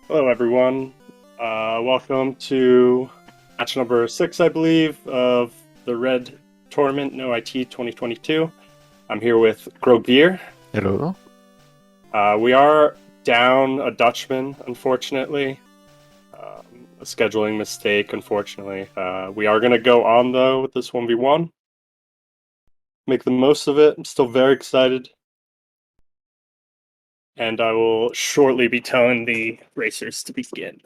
Hello, everyone. Welcome to match number 6, I believe, of the Red Tournament No IT 2022. I'm here with Grobeer. Hello. We are down a Dutchman, unfortunately. A scheduling mistake, unfortunately. We are going to go on, though, with this 1v1. Make the most of it. I'm still very excited. And I will shortly be telling the racers to begin.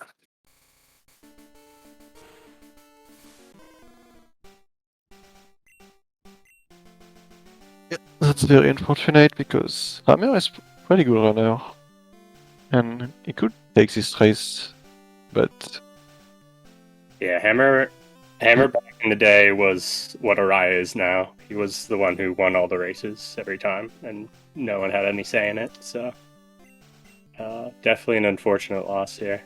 That's very unfortunate because Hammer is pretty good runner. And he could take this race, but Yeah, Hammer back in the day was what Araya is now. He was the one who won all the races every time, and no one had any say in it. So, definitely an unfortunate loss here.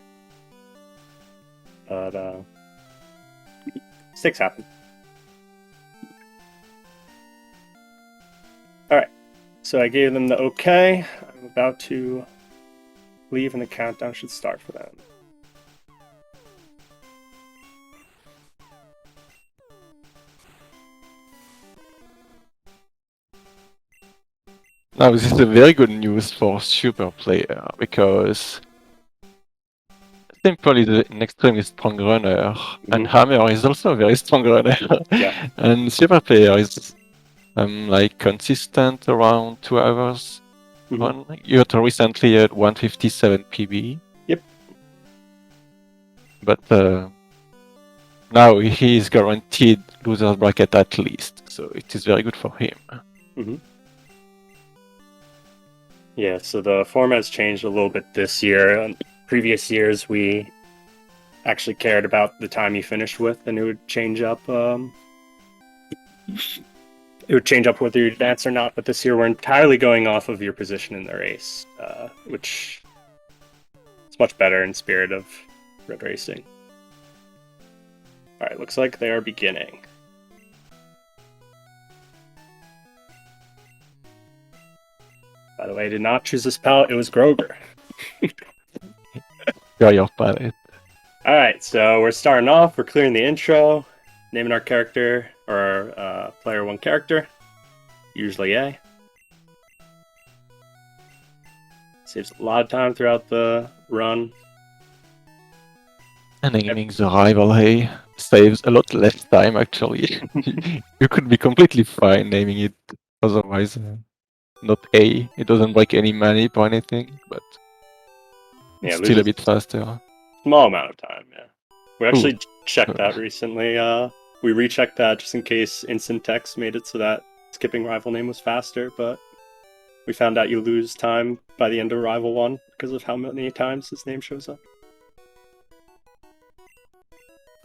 But mistakes happen. All right, so I gave them the okay. I'm about to leave, and the countdown should start for them. now this is a very good news for SuperPlayer because Simple is an extremely strong runner, and Hammer is also a very strong runner. Yeah. And SuperPlayer is like consistent around 2 hours. You got recently at 157 PB. Yep. But now he is guaranteed loser's bracket at least, so it is very good for him. Yeah, so the format's changed a little bit this year. In previous years, we actually cared about the time you finished with, and it would change up. It would change up whether you advance or not. But this year, we're entirely going off of your position in the race, which is much better in spirit of Red Racing. All right, looks like they are beginning. By the way, I did not choose this palette. It was Grover. Got your palette. All right, so we're starting off. We're clearing the intro, naming our character or player one character, usually A. Saves a lot of time throughout the run. And naming the rivalry saves a lot less time actually. You could be completely fine naming it otherwise. Not A, it doesn't break any manip or anything, but it's still a bit faster. Small amount of time, yeah. We actually checked that recently. We rechecked that just in case instant text made it so that skipping rival name was faster, but we found out you lose time by the end of rival 1 because of how many times his name shows up.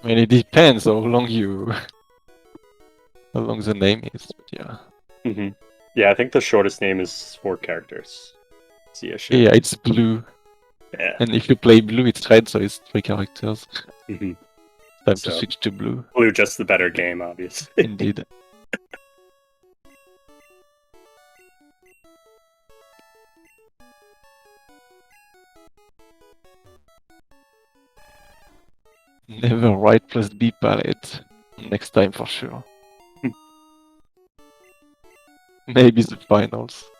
I mean, it depends how long the name is, but yeah. Yeah, I think the shortest name is 4 characters. That's the issue. Yeah, it's blue. Yeah. And if you play blue, it's red, so it's 3 characters. Time to switch to blue. Blue, just the better game, obviously. Indeed. Never right plus B palette. Next time for sure. Maybe the finals.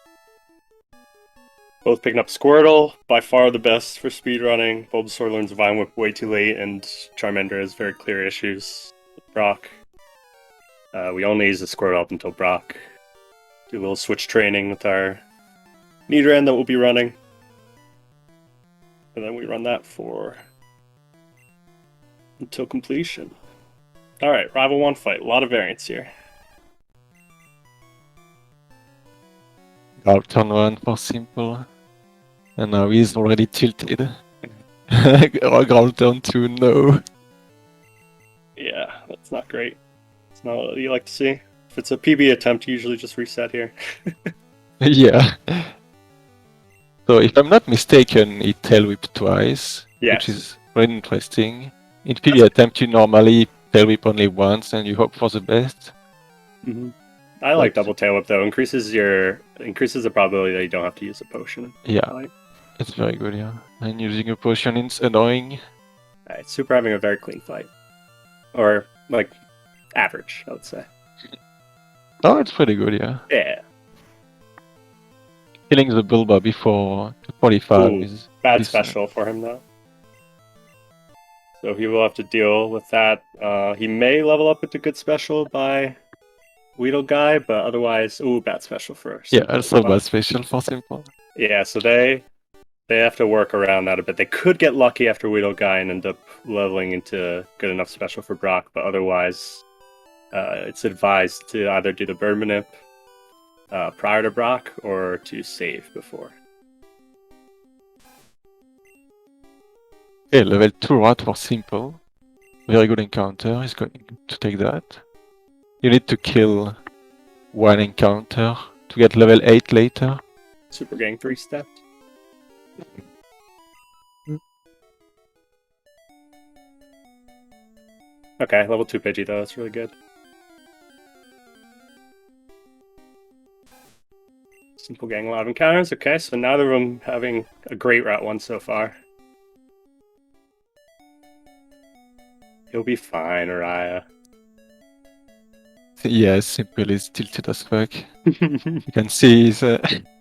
Both picking up Squirtle, by far the best for speedrunning. Bulbasaur learns Vine Whip way too late, and Charmander has very clear issues with Brock. We only use the Squirtle up until Brock. Do a little switch training with our Nidoran that we'll be running. And then we run that for until completion. Alright, Rival 1 fight. A lot of variance here. Turn 1 for Simple. And now he's already tilted. Growl turn 2, no. Yeah, that's not great. It's not what you like to see. If it's a PB attempt, you usually just reset here. Yeah. So if I'm not mistaken, he tail whip twice, which is very interesting. In PB attempt, you normally tail whip only once and you hope for the best. I like double tail whip though. Increases the probability that you don't have to use a potion. Yeah. It's very good, yeah. And using a potion is annoying. Alright, Super having a very clean fight. Or, like, average, I would say. Oh, it's pretty good, yeah. Yeah. Killing the Bulba before 245 Ooh, is bad decent. special for him, though. So he will have to deal with that. He may level up into good special by Weedle Guy, but otherwise, ooh, bad special for Yeah, Simple. also bad special for Simple. Yeah, so they have to work around that a bit. They could get lucky after Weedle Guy and end up leveling into good enough special for Brock, but otherwise, it's advised to either do the Bird Manip prior to Brock or to save before. Okay, level 2 rat for Simple. Very good encounter, he's going to take that. You need to kill one encounter to get level 8 later. Super Gang 3-step. Okay, level 2 Pidgey though, that's really good. Simple Gang, a lot of encounters. Okay, so neither of them having a great Route 1 so far. He'll be fine, Araya. Yeah, Simple is tilted as fuck. You can see he's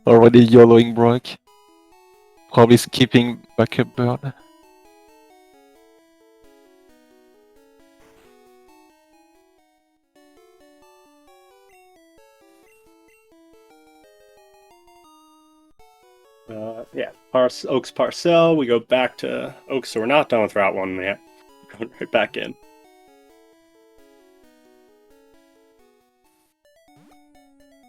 already YOLOing Brock. Probably skipping backup bird. Yeah, Oaks Parcel. We go back to Oaks, so we're not done with Route 1 yet. Going right back in.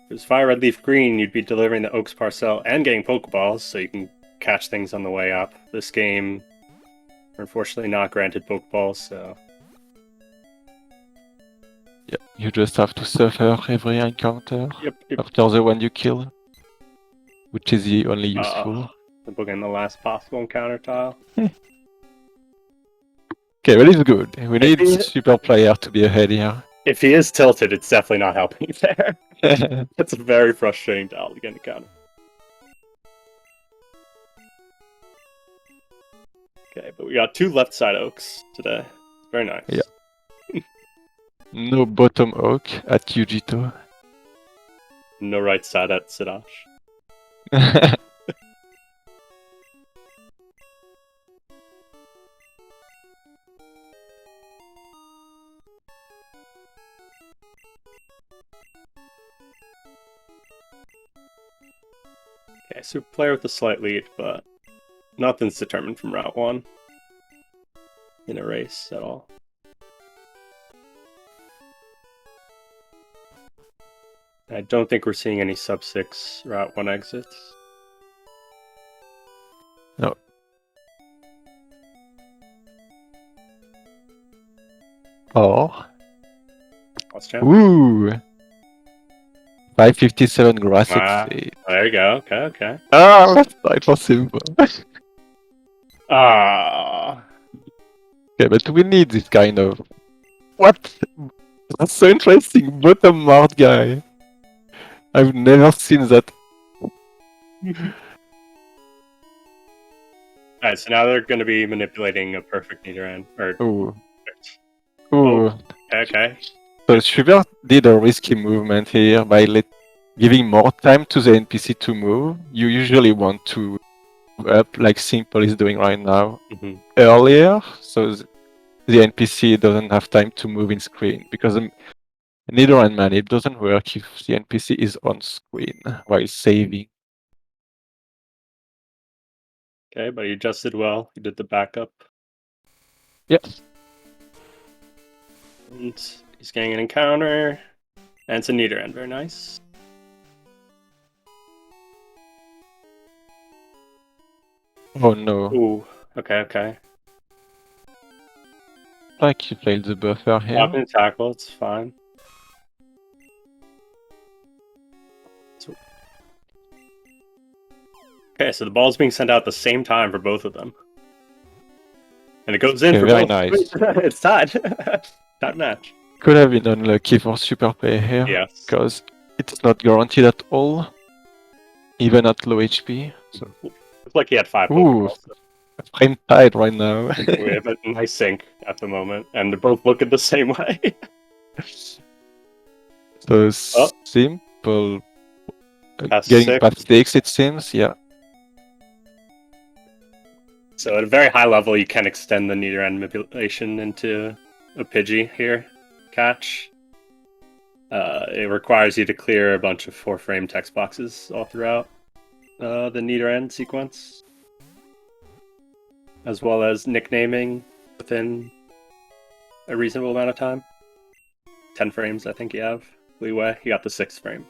If it was Fire Red Leaf Green, you'd be delivering the Oaks Parcel and getting Pokeballs, so you can catch things on the way up. This game, we're unfortunately not granted Pokeballs, so... Yeah, you just have to suffer every encounter Yep. after the one you kill, which is the only useful. The book in the last possible encounter tile. Okay, well, it's good. We need SuperPlayer to be ahead here. If he is tilted, it's definitely not helping there. That's a very frustrating tile to get encounter. Okay, but we got 2 left side Oaks today. Very nice. Yeah. No bottom oak at Yujito. No right side at Sidash. Okay, Super Player with a slight lead, but nothing's determined from Route 1 in a race at all. I don't think we're seeing any sub-6 Route 1 exits. No. Oh. Ooh. 557 grass exit. There you go. Okay. Ah, that's right for Simple. Ah. Okay, but we need this kind of... What? That's so interesting. Bottom mart guy. I've never seen that. Alright, so now they're going to be manipulating a perfect Nidoran. Ooh. Ooh. Oh, okay. So Sugar did a risky movement here by giving more time to the NPC to move. You usually want to move up like Simple is doing right now earlier, so the NPC doesn't have time to move in screen, because Nidoran Manip doesn't work if the NPC is on screen while saving. Okay, but he adjusted well. He did the backup. Yep. And he's getting an encounter. And it's a Nidoran. Very nice. Oh no. Ooh. Okay. Like you failed the buffer here. Popping tackle, it's fine. Okay, so the ball's being sent out at the same time for both of them. And it goes in for very both. Nice. It's tied. Tied match. Could have been unlucky for SuperPlayer here. Yes. Because it's not guaranteed at all. Even at low HP. So. Looks like he had 5 Ooh, overall. So frame tight right now. we have a nice sync at the moment, and they're both looking the same way. So Oh. Simple Past getting 6. past stakes, it seems. Yeah. So at a very high level, you can extend the Nidoran manipulation into a Pidgey here catch. It requires you to clear a bunch of 4-frame text boxes all throughout the Nidoran sequence, as well as nicknaming within a reasonable amount of time. 10 frames, I think you have leeway. You got the 6th frame.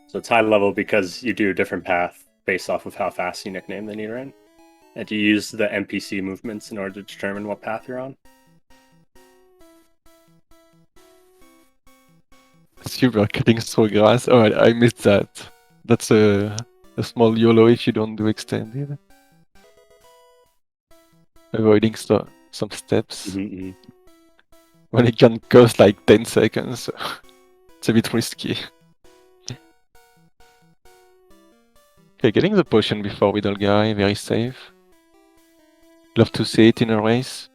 So it's high level because you do a different path based off of how fast you nickname the Nidoran. And you use the NPC movements in order to determine what path you're on. Super cutting through grass. Oh, I missed that. That's a small YOLO if you don't do extended. Avoiding some steps. Mm-hmm. When it can cost like 10 seconds. It's a bit risky. Okay, getting the potion before Widow Guy, very safe. Love to see it in a race.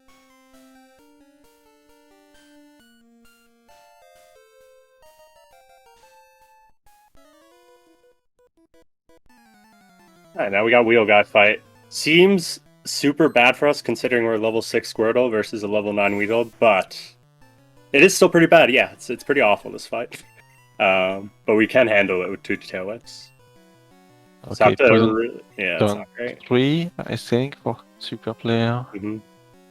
Alright, now we got Wheel Guy fight. Seems super bad for us considering we're level 6 Squirtle versus a level 9 Weedle, but it is still pretty bad. Yeah, it's pretty awful, this fight. But we can handle it with 2 Tail Whips. Okay, poison yeah, it's not great. 3, I think, for Super Player. Mm-hmm.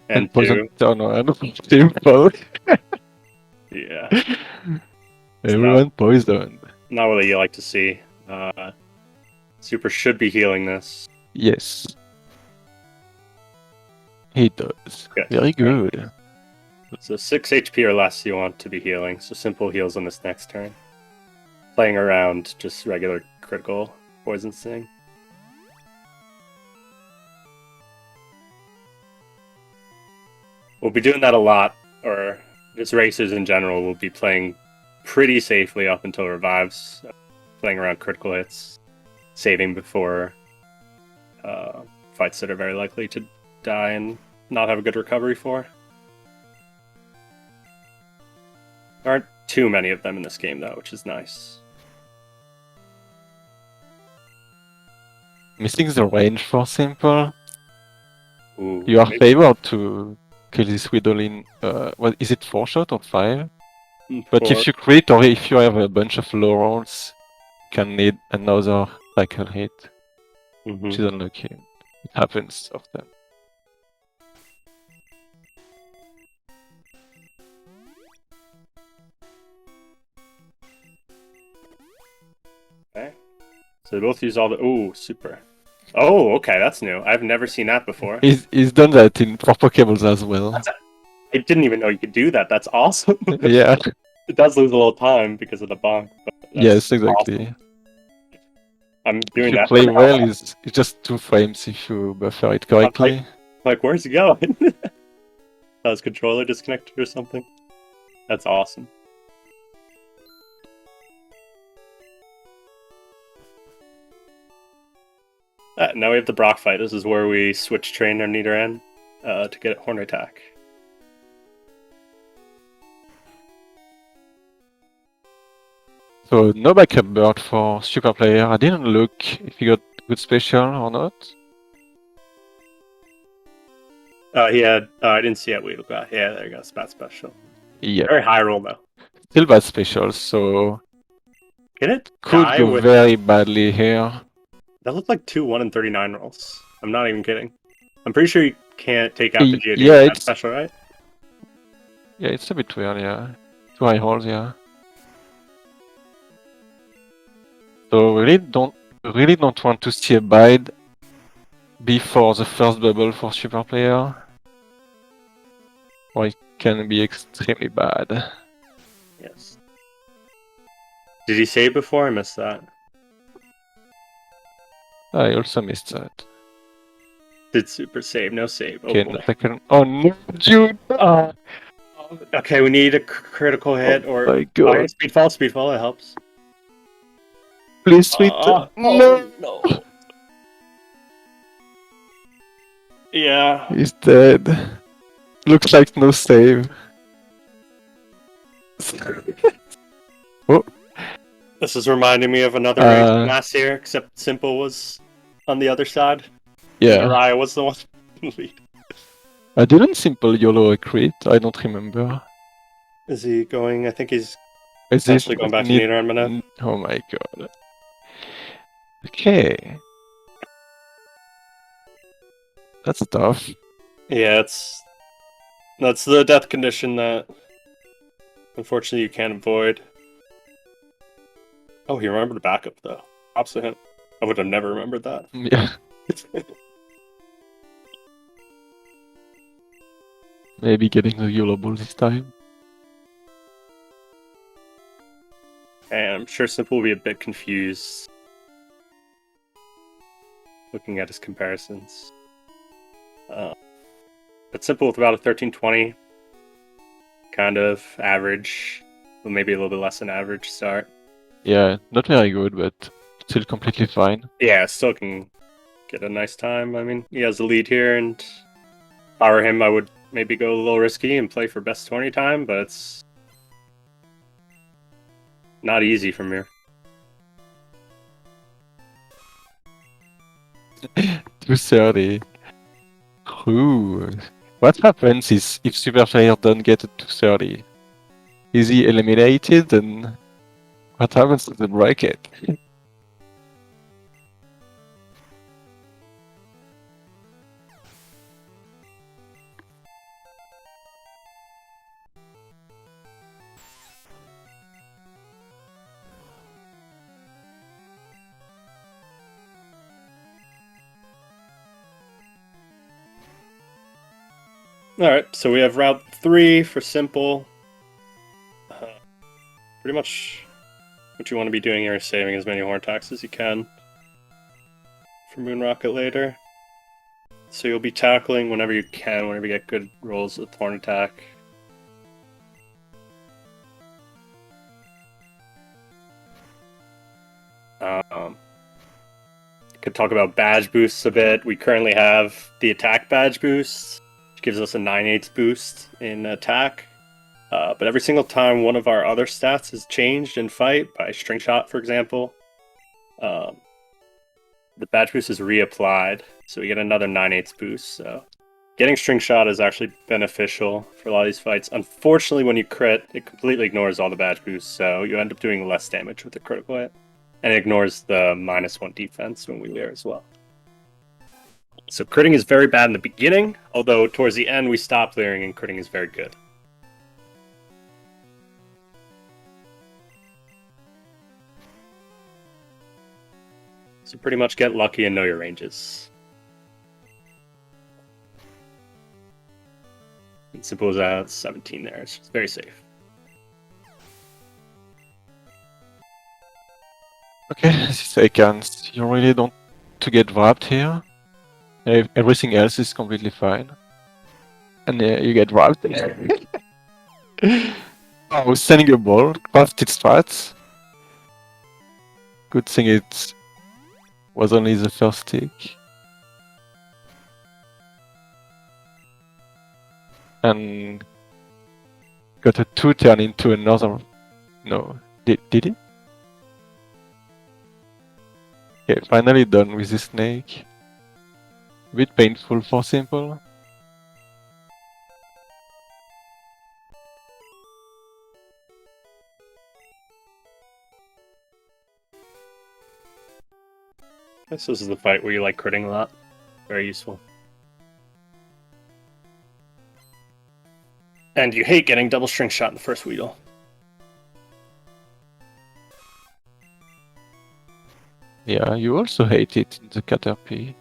And 2. poison turn 1 for Simple. Yeah. Everyone poisoned. Not what you like to see. Super should be healing this. Yes. He does. Good. Very good. So 6 HP or less you want to be healing, so Simple heals on this next turn. Playing around just regular critical Poison Sting. We'll be doing that a lot, or just racers in general will be playing pretty safely up until revives, playing around critical hits, saving before fights that are very likely to die and not have a good recovery for. There aren't too many of them in this game though, which is nice. Missing the range for Simple. Ooh, You are favored to kill this Widow in, what is it, 4 shot or 5? But if you crit or if you have a bunch of low rolls, you can need another cycle hit, which is unlucky. It happens often. Okay. So they both use all the... Ooh, super. Oh, okay, that's new. I've never seen that before. He's done that for Pokeballs as well. I didn't even know you could do that. That's awesome. Yeah. It does lose a little time because of the bonk. But Yes, exactly. Awesome. I'm doing if that. you play well, it's just 2 frames if you buffer it correctly. Like, where's he going? His controller disconnected or something? That's awesome. Now we have the Brock fight. This is where we switch train our Nidoran to get Horn Attack. So no backup bird for Super Player. I didn't look if he got good special or not. He had... I didn't see it. Yeah, there you go. Spat special. Yeah. Very high roll, though. Still bad special, so... Can it could die go with... very badly here. That looked like 2 1 and 39 rolls. I'm not even kidding. I'm pretty sure you can't take out the GoodAtBeing yeah, it's special, right? Yeah, it's a bit weird, yeah. 2 high rolls, yeah. So really don't want to see a bide before the first bubble for Super Player. Or it can be extremely bad. Yes. Did he save before? I missed that. I also missed that. Did super save? No save. Okay, Oh, boy. second. Oh no, Jude! Ah. Okay, we need a critical hit Oh or... my god. Speedfall, it helps. Please, sweet. No! Oh, no. Yeah. He's dead. Looks like no save. Oh, This is reminding me of another race from last year, except Simple was on the other side. And yeah. Mariah was the one in the lead. Didn't Simple YOLO a crit? I don't remember. Is he going? I think he's Is this potentially going back to Niederrhein now. Oh my god. Okay. That's tough. Yeah, that's the death condition that unfortunately you can't avoid. Oh, he remembered to back up though. Props to him. I would have never remembered that. Yeah. Maybe getting the YOLO ball this time. And I'm sure Simple will be a bit confused looking at his comparisons. But Simple with about a 1320, kind of average, but maybe a little bit less than average start. Yeah, not very good, but still completely fine. Yeah, still can get a nice time. I mean, he has the lead here, and if I were him, I would maybe go a little risky and play for best 20 time, but it's not easy from here. 230. Ooh. What happens is if SuperPlayer don't get a 230? Is he eliminated, and what happens to the bracket? Alright, so we have Route 3 for Simple. Pretty much what you want to be doing here is saving as many horn attacks as you can for Moon Rocket later. So you'll be tackling whenever you can, whenever you get good rolls with horn attack. Could talk about badge boosts a bit. We currently have the attack badge boost, which gives us a 9/8 boost in attack. But every single time one of our other stats is changed in fight, by string shot, for example, the badge boost is reapplied, so we get another 9/8 boost. So getting string shot is actually beneficial for a lot of these fights. Unfortunately, when you crit, it completely ignores all the badge boosts, so you end up doing less damage with the critical hit. And it ignores the -1 defense when we leer as well. So critting is very bad in the beginning, although towards the end we stop leering and critting is very good. So pretty much get lucky and know your ranges. And Simple is at 17 there, it's very safe. Okay, 6 seconds. You really don't to get wrapped here. Everything else is completely fine. And you get wrapped. Oh, sending a ball, crafted strats. Good thing it was only the first tick. And got a 2 turn into another. No, did it? Okay, finally done with the snake. A bit painful for Simple. This is the fight where you like critting a lot. Very useful. And you hate getting double string shot in the first wheedle. Yeah, you also hate it in the Caterpie.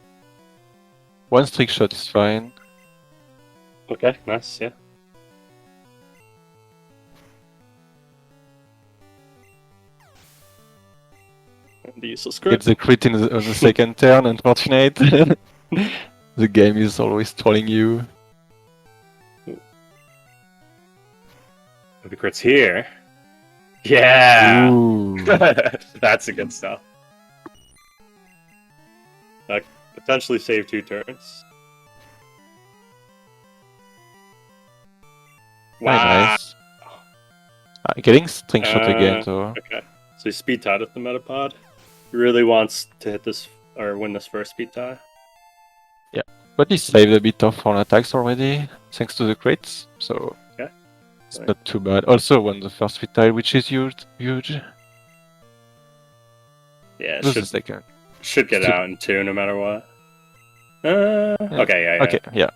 One trick shot is fine. Okay, nice, yeah. And the useless crit. Get the crit on the second turn, unfortunate. The game is always trolling you. The crit's here. Yeah! Ooh. That's the good stuff. Potentially save 2 turns. Very Wow. nice. Getting string shot again, though. Okay. So he's speed tied with the Metapod. He really wants to hit this or win this first speed tie. Yeah. But he saved a bit of on attacks already, thanks to the crits, so Okay. it's not too bad. Also won the first speed tie, which is huge. Yeah, Just a second. should get out in 2 no matter what. Okay, yeah. Okay, yeah.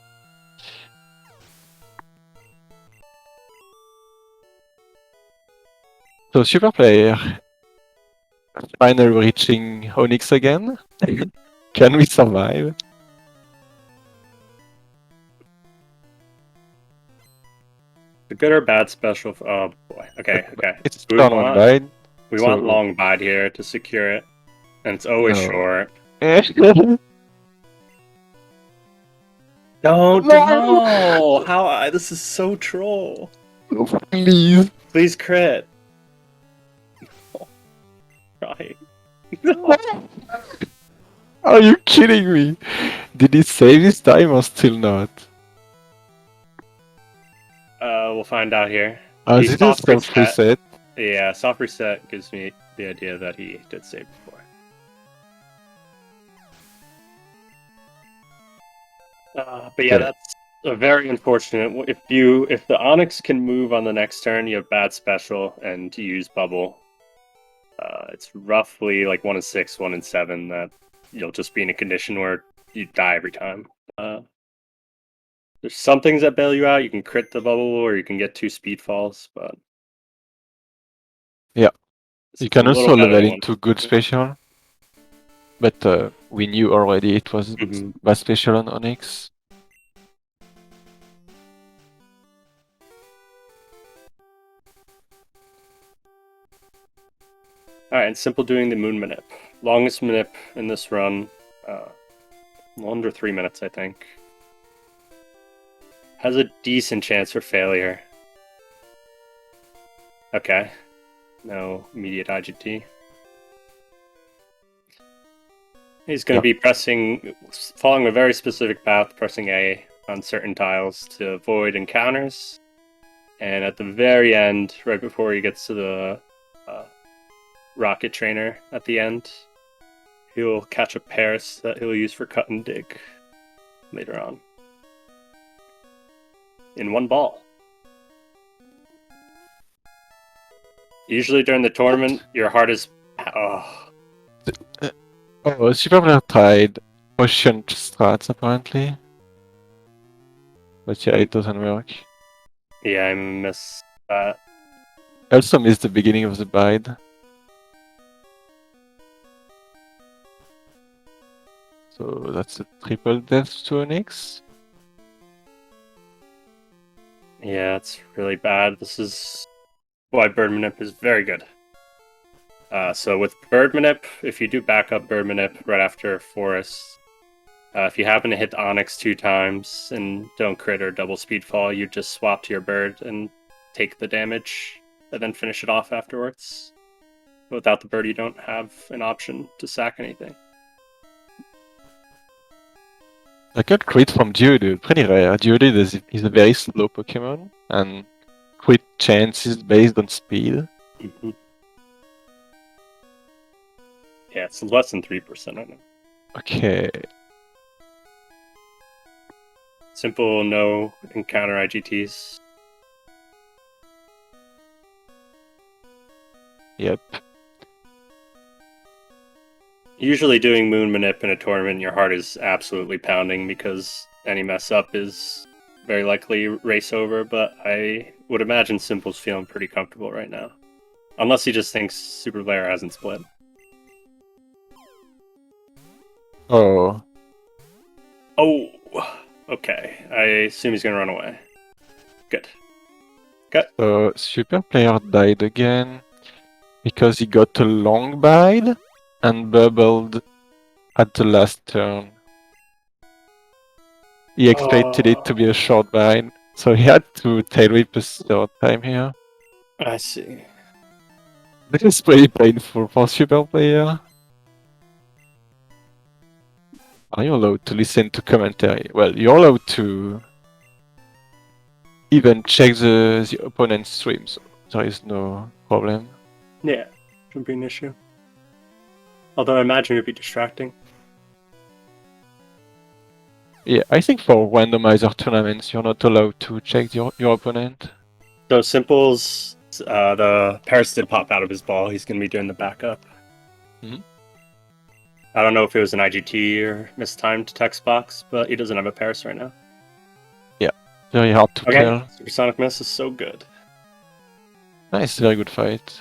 So SuperPlayer finally reaching Onyx again. Can we survive? The good or bad special. Oh boy. Okay. It's turn 1 bide. We want long bide here to secure it, and it's always short. No! How? This is so troll. Please crit. Oh, crying. No. Are you kidding me? Did he save this time or still not? We'll find out here. Is it a soft reset? Yeah, soft reset gives me the idea that he did save before. But yeah, that's a very unfortunate. If the Onyx can move on the next turn, you have bad special and use bubble. It's roughly like 1 in 6, 1 in 7 that you'll just be in a condition where you die every time. There's some things that bail you out. You can crit the bubble or you can get 2 speed falls, but yeah, you can also level into good special. But we knew already it was bad special on Onyx. Alright, and Simple doing the moon manip. Longest manip in this run. Under 3 minutes, I think. Has a decent chance for failure. Okay. No immediate IGT. He's going to be following a very specific path, pressing A on certain tiles to avoid encounters. And at the very end, right before he gets to the rocket trainer at the end, he'll catch a Paris that he'll use for cut and dig later on. In 1 ball. Usually during the tournament, your heart is... SuperPlayer tried Ocean strats apparently. But yeah, it doesn't work. Yeah, I missed that. I also missed the beginning of the bide. So that's a triple death to Onyx. Yeah, it's really bad. This is why Bird Manip is very good. So with Bird Manip, if you do backup Bird Manip right after Forest, if you happen to hit the Onyx 2 times and don't crit or double speed fall, you just swap to your Bird and take the damage and then finish it off afterwards. Without the Bird, you don't have an option to sack anything. I got crit from Geodude, pretty rare. Geodude is a very slow Pokemon, and crit chance is based on speed. Yeah, it's less than 3%, I know. Okay. Simple, no encounter IGTs. Yep. Usually doing Moon Manip in a tournament, your heart is absolutely pounding because any mess up is very likely race over, but I would imagine Simple's feeling pretty comfortable right now. Unless he just thinks SuperPlayer hasn't split. Oh. Oh, okay. I assume he's gonna run away. Good. Good. So SuperPlayer died again because he got a long bide and bubbled at the last turn. He expected it to be a short bide, so he had to tail whip a 3rd time here. I see. This is pretty painful for SuperPlayer. Are you allowed to listen to commentary? Well, you're allowed to even check the opponent's stream, so there is no problem. Yeah, shouldn't be an issue. Although I imagine it'd be distracting. Yeah, I think for randomizer tournaments, you're not allowed to check your opponent. So Simple's, the Paris did pop out of his ball. He's going to be doing the backup. Mhm. I don't know if it was an IGT or mistimed text box, but he doesn't have a Paris right now. Very hard to Okay, tell. Supersonic Miss is so good. Nice, very good fight.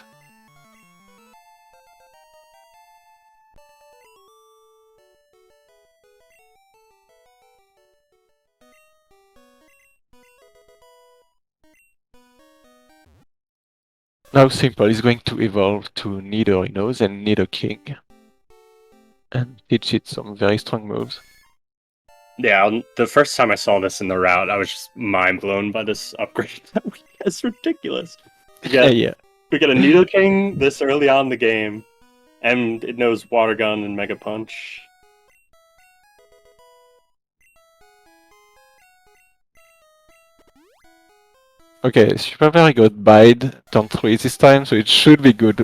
Now Simple is going to evolve to Neither he knows and Neither King. And teach it some very strong moves. Yeah, the first time I saw this in the route, I was just mind blown by this upgrade. It's ridiculous. Yeah. We get a Needle King this early on in the game, and it knows Water Gun and Mega Punch. Okay, SuperPlayer got bide turn 3 this time, so it should be good.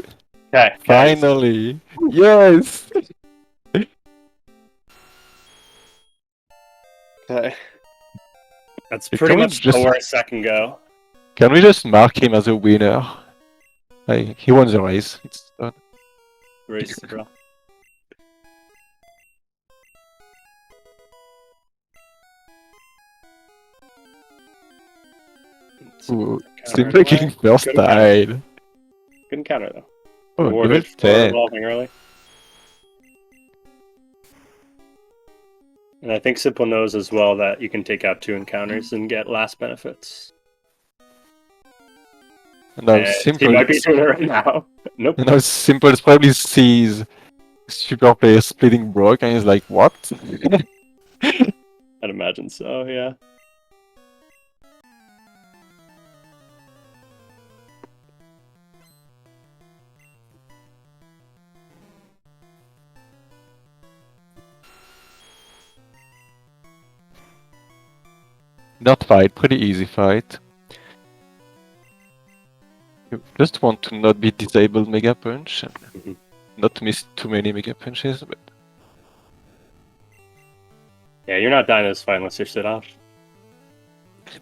Okay, Finally! Yes! Okay. That's Can pretty we much just- where a second go. Can we just mark him as a winner? Like, he won the race. It's done. Race, bro. Ooh, Counter Simple King away. first Good counter. tide. Good counter though. Oh, Rewarded level for 10. evolving early. And I think Simple knows as well that you can take out 2 encounters and get last benefits. And now He Simple, might be doing it right now. Nope. and now Simple probably sees SuperPlayer splitting Brock and he's like, what? I'd imagine so, yeah. Not fight, pretty easy fight. You just want to not be disabled Mega Punch and Mhm. not miss too many Mega Punches, but Yeah, you're not dying to this fight unless you're sit off.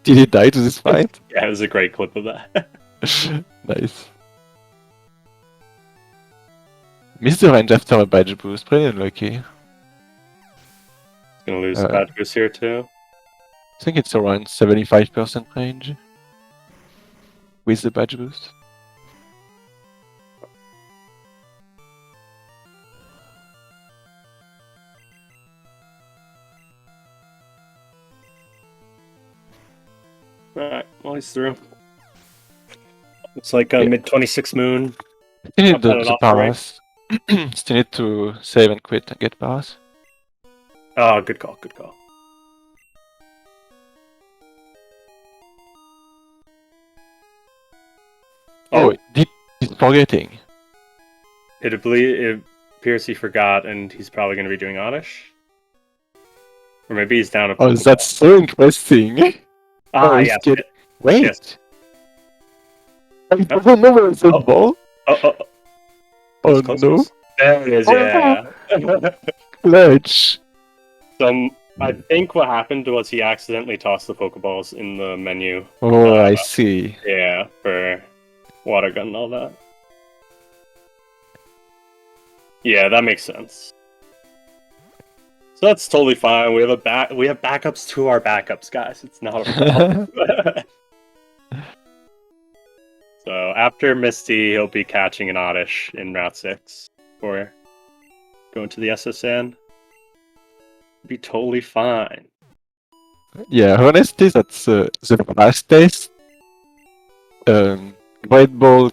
did he die to this fight? Yeah, it was a great clip of that. Nice. Missed the range after a badge boost, pretty unlucky. Gonna lose the badge boost here too. I think it's around 75% range with the badge boost. Alright, well he's through. It's like a Yeah. mid-26 moon. Still need I've the had it off the paras. Still need to save and quit and get paras. Oh, good call, good call. Oh, he's forgetting. It appears he forgot and he's probably gonna be doing Oddish. Or maybe he's down a Oh, Pokeball. that's so interesting. Ah, he's yes. get- Wait. Yes. I don't know where it's the Oh. ball. Oh, Oh close, no. close. There it is, yeah. Clutch. So I think what happened was he accidentally tossed the Pokeballs in the menu. Oh, I see. Yeah, for Water Gun and all that. Yeah, that makes sense. So that's totally fine. We have backups to our backups, guys. It's not a problem. So after Misty, he'll be catching an Oddish in Route 6 for going to the SSN. Be totally fine. Yeah, honestly, that's the fastest Great Ball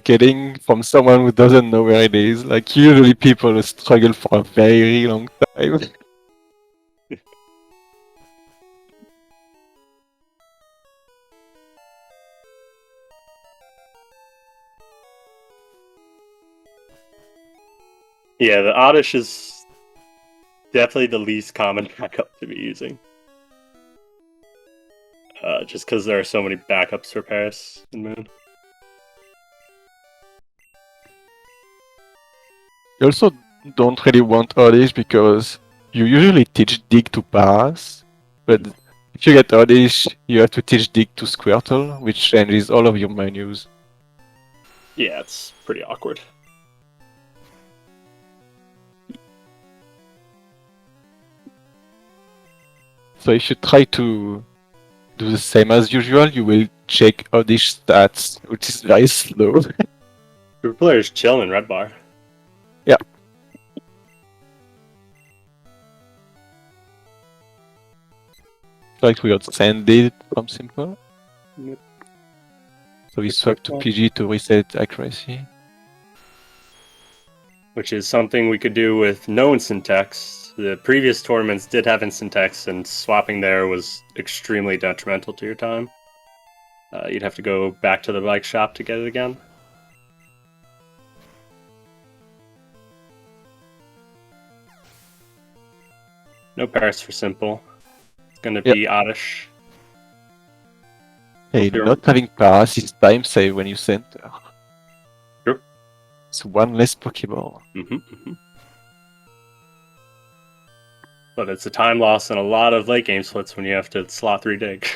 getting from someone who doesn't know where it is. Like, usually people struggle for a very long time. Yeah, the Oddish is definitely the least common backup to be using. Just because there are so many backups for Paris and Moon. You also don't really want Oddish because you usually teach Dig to Paras, but if you get Oddish, you have to teach Dig to Squirtle, which changes all of your menus. Yeah, it's pretty awkward. So if you try to do the same as usual, you will check Oddish stats, which is very slow. SuperPlayer's chilling in red bar. Yeah. Like we got Sanded from Simple. Yep. So we swapped to PG to reset accuracy. Which is something we could do with no instant text. The previous tournaments did have instant text, and swapping there was extremely detrimental to your time. You'd have to go back to the bike shop to get it again. No Paris for Simple. It's gonna be Oddish. Hey, not having Paras is time save when you center. Sure. It's one less Pokeball. But it's a time loss and a lot of late game splits when you have to slot 3 dig.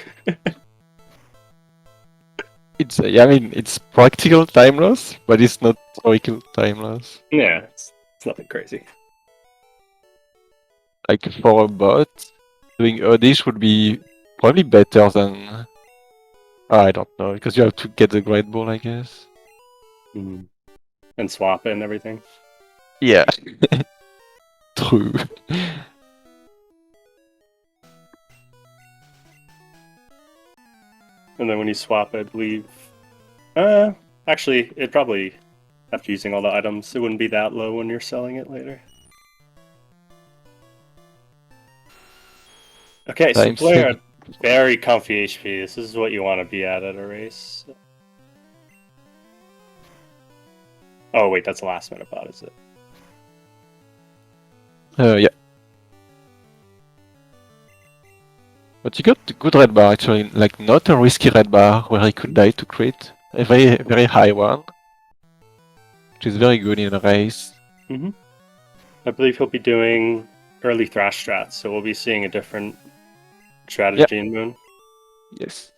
It's I mean, it's practical time loss, but it's not historical time loss. Yeah, it's nothing crazy. Like for a bot, doing Oddish would be probably better than... I don't know, because you have to get the Great Ball, I guess. And swap it and everything. Yeah. True. And then when you swap, I believe... actually, it probably, after using all the items, it wouldn't be that low when you're selling it later. Okay, so player at very comfy HP. This is what you want to be at a race. Oh wait, that's a last minute bot, is it? Yeah. But you got a good red bar actually, like not a risky red bar where he could die to crit. A very, very high one. Which is very good in a race. I believe he'll be doing early Thrash strats, so we'll be seeing a different strategy in Moon. Yes.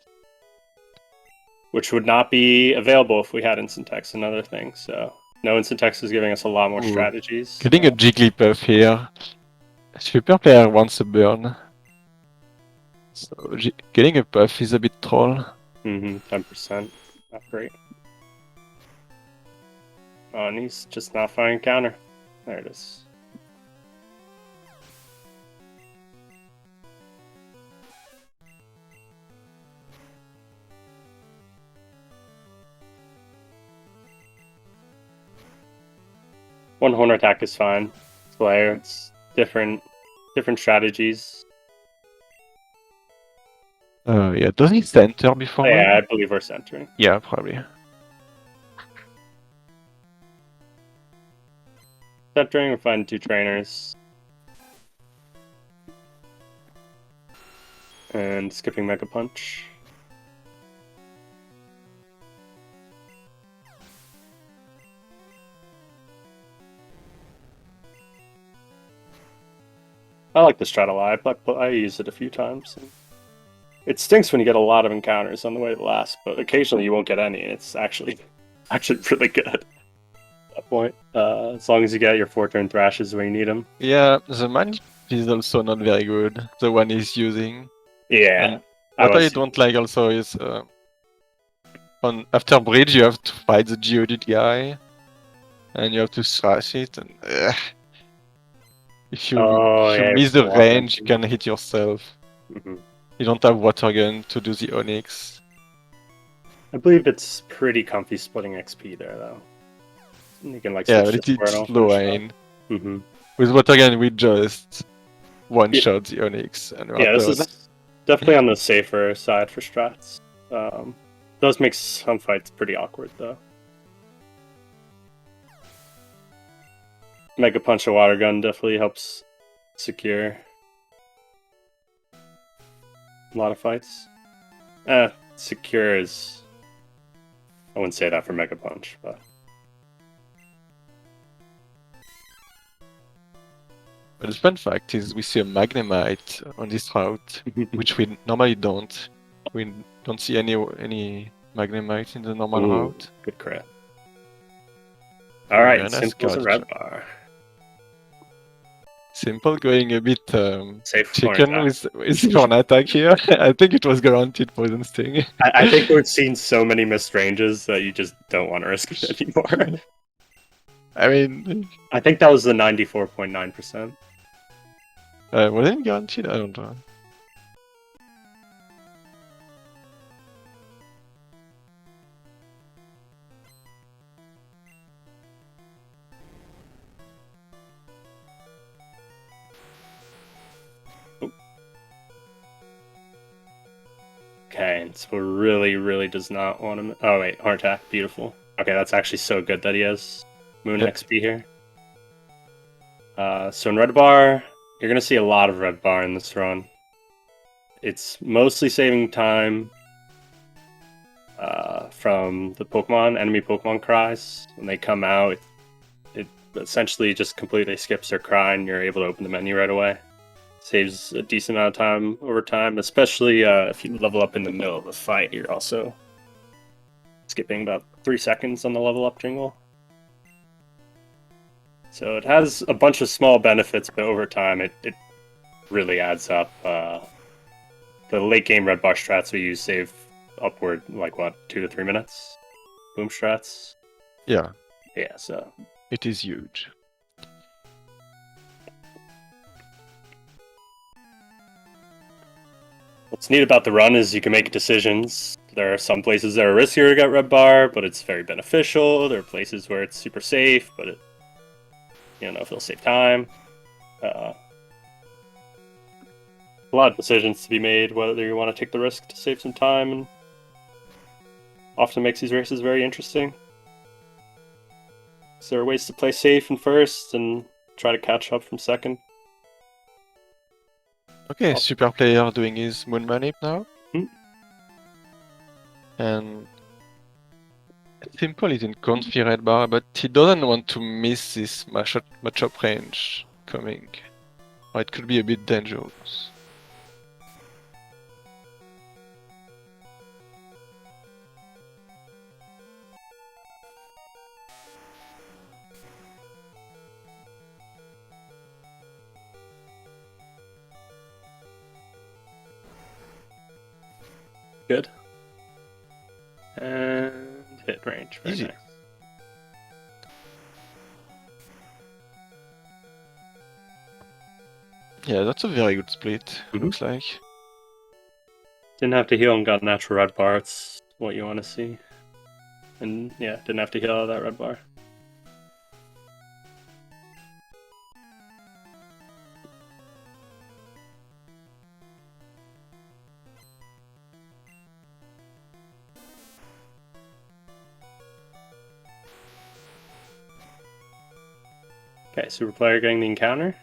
Which would not be available if we had instant text, another thing, so no instant text is giving us a lot more strategies. Getting a Jigglypuff here. SuperPlayer wants a burn. So getting a puff is a bit troll. 10%. Not great. Oh, and he's just not firing counter. There it is. One horn attack is fine. Player, it's different strategies. Yeah, does he center before? Yeah, I believe we're centering. Yeah, probably. Centering, we're finding 2 trainers. And skipping Mega Punch. I like the strat a lot. I used it a few times. It stinks when you get a lot of encounters on the way to last, but occasionally you won't get any. It's actually really good at that point. As long as you get your 4-turn thrashes when you need them. Yeah, the man is also not very good. The one he's using. Yeah. And what I don't like also is after bridge you have to fight the Geodude guy, and you have to thrash it. And if you miss the range, you can hit yourself. You don't have water gun to do the Onyx. I believe it's pretty comfy splitting XP there, though. You can like but it's slow Ain. With water gun, we just one-shot the Onyx. And this is definitely on the safer side for strats. Does make some fights pretty awkward, though. Mega Punch or Water Gun definitely helps secure. A lot of fights. Secure is... I wouldn't say that for Mega Punch, but... But the fun fact is we see a Magnemite on this route, which we normally don't. We don't see any Magnemite in the normal route. Good crit. Alright, Nice Simple's a red bar. Simple going a bit Safe chicken with corn attack here. I think it was guaranteed poison sting. I think we've seen so many missed ranges that you just don't want to risk it anymore. I mean... I think that was the 94.9%. Was it guaranteed? I don't know. Okay, and so really does not want to... Oh wait, heart attack, beautiful. Okay, that's actually so good that he has Moon XP here. So in red bar, you're going to see a lot of red bar in this run. It's mostly saving time from the enemy Pokemon cries. When they come out, it essentially just completely skips their cry and you're able to open the menu right away. Saves a decent amount of time over time, especially if you level up in the middle of the fight. You're also skipping about 3 seconds on the level up jingle. So it has a bunch of small benefits, but over time it really adds up. The late game red bar strats we use save upward, like what, 2 to 3 minutes? Boom strats? Yeah. Yeah, so... It is huge. What's neat about the run is you can make decisions. There are some places that are riskier to get red bar, but it's very beneficial. There are places where it's super safe, but you don't know if it'll save time. A lot of decisions to be made, whether you want to take the risk to save some time, and often makes these races very interesting. So there are ways to play safe in first and try to catch up from second. Okay, SuperPlayer doing his Moon Manip now. And Simple is in Confi red bar, but he doesn't want to miss this matchup range coming. Or it could be a bit dangerous. Good. And hit range. Very Easy. nice. Yeah, that's a very good split, looks like. Didn't have to heal and got natural red bar. It's what you want to see. And yeah, didn't have to heal out of that red bar. Okay, super player getting the encounter.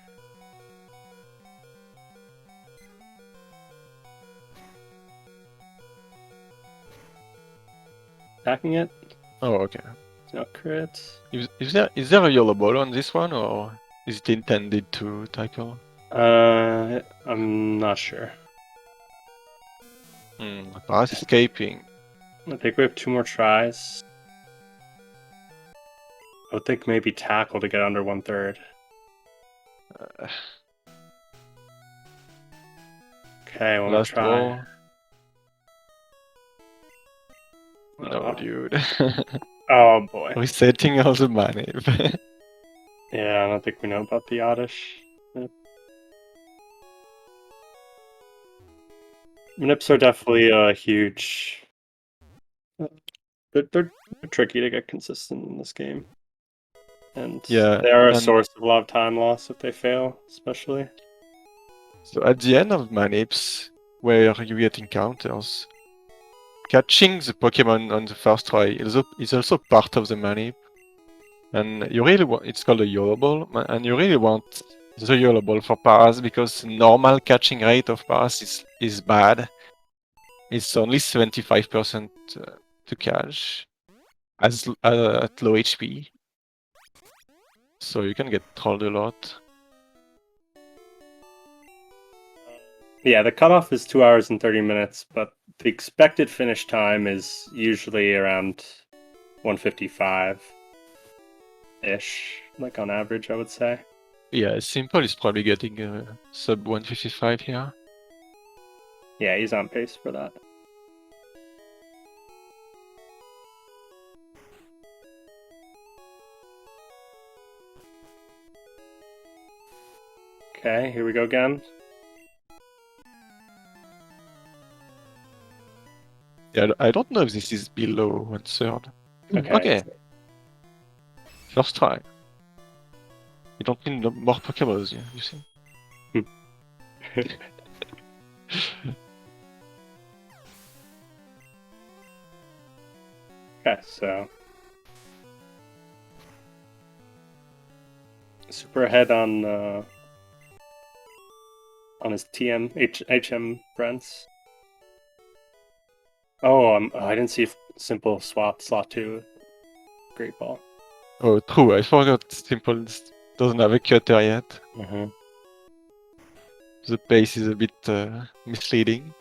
Attacking it. Oh, okay. No crit. Is there a yellow ball on this one, or is it intended to tackle? I'm not sure. Pass escaping. I think we have 2 more tries. I would think maybe tackle to get under 1/3. Okay, one more try. Roll. No, dude. Oh boy. Resetting all the manip. Yeah, I don't think we know about the oddish. Manips are definitely huge. They're tricky to get consistent in this game. And yeah, they are a source of a lot of time loss if they fail, especially. So at the end of manips, where you get encounters, catching the Pokemon on the first try is also part of the manip. And you really want, it's called a YOLO ball, and you really want the yellow ball for paras because normal catching rate of paras is bad. It's only 75% to catch at low HP. So you can get trolled a lot. Yeah, the cutoff is 2 hours and 30 minutes, but the expected finish time is usually around 155-ish, like on average, I would say. Yeah, Simple is probably getting sub 155 here. Yeah, he's on pace for that. Okay, here we go again. Yeah, I don't know if this is below 1/3. Okay. Okay. First try. You don't need more Pokeballs, yeah, you see. Okay, so super ahead on his HM friends. Oh, I didn't see if Simple swapped slot 2. Great ball. Oh, true, I forgot Simple doesn't have a cutter yet. The pace is a bit misleading.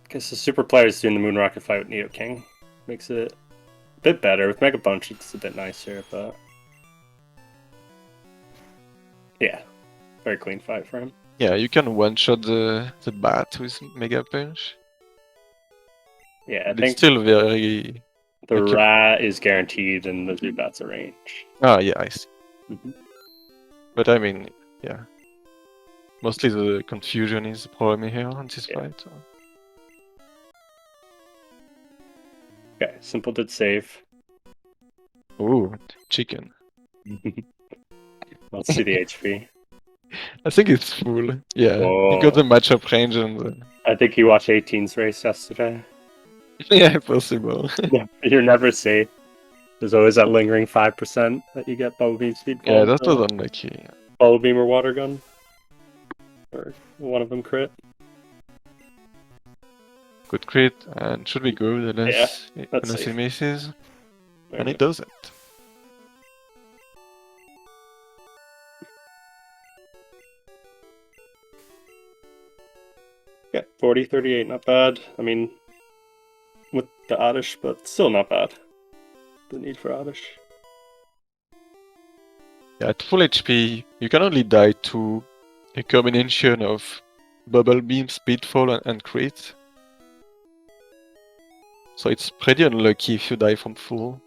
Guess the super player is doing the moon rocket fight with Neo King. Makes it a bit better. With Mega Punch, it's a bit nicer, but yeah, very clean fight for him. Yeah, you can one-shot the bat with Mega Punch. Yeah, I But think it's still very... the rat is guaranteed and the Zubat's a range. Ah, yeah, I see. Mhm. But I mean, yeah. Mostly the confusion is the problem here on this fight. So. Okay, Simple did save. Ooh, chicken. Let's see the HP. I think it's full. Yeah, Whoa. you got the matchup range and... I think he watched 18's race yesterday. Yeah, possible. Yeah, you're never safe. There's always that lingering 5% that you get Bubble Beam Speed Ball. Yeah, that was unlucky. Bubble Beam or Water Gun. Or one of them crit. Good crit, and should be good unless, unless he misses. And he doesn't. Yeah, 40-38, not bad. I mean, with the Oddish, but still not bad. The need for Oddish. Yeah, at full HP, you can only die to a combination of Bubble Beam, Speedfall, and crit. So it's pretty unlucky if you die from full.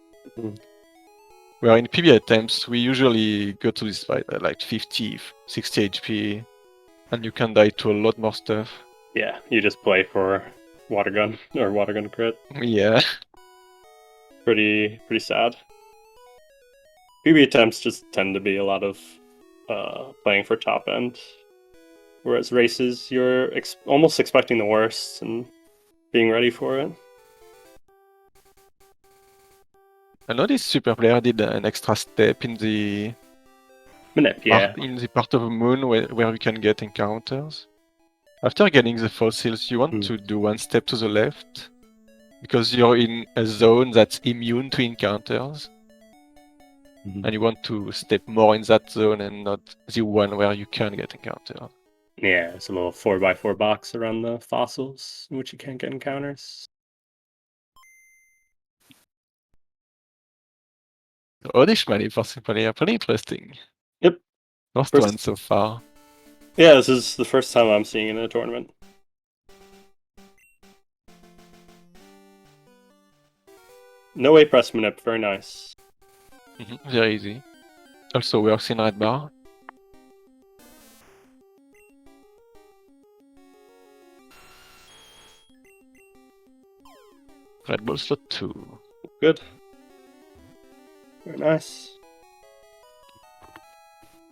Where in PB attempts, we usually go to this fight at like 50, 60 HP, and you can die to a lot more stuff. Yeah, you just play for Water Gun or Water Gun crit. Yeah. Pretty sad. PB attempts just tend to be a lot of playing for top end, whereas races you're almost expecting the worst and being ready for it. I know this SuperPlayer did an extra step in the part of the moon where you can get encounters. After getting the fossils, you want to do one step to the left, because you're in a zone that's immune to encounters. And you want to step more in that zone and not the one where you can get encountered. Yeah, it's a little 4x4 box around the fossils in which you can't get encounters. The Oddish money for SuperPlayer, pretty interesting. Yep. First one so far. Yeah, this is the first time I'm seeing it in a tournament. No way press manip, very nice. Very easy. Also works in red bar. Red ball slot 2. Good. Very nice.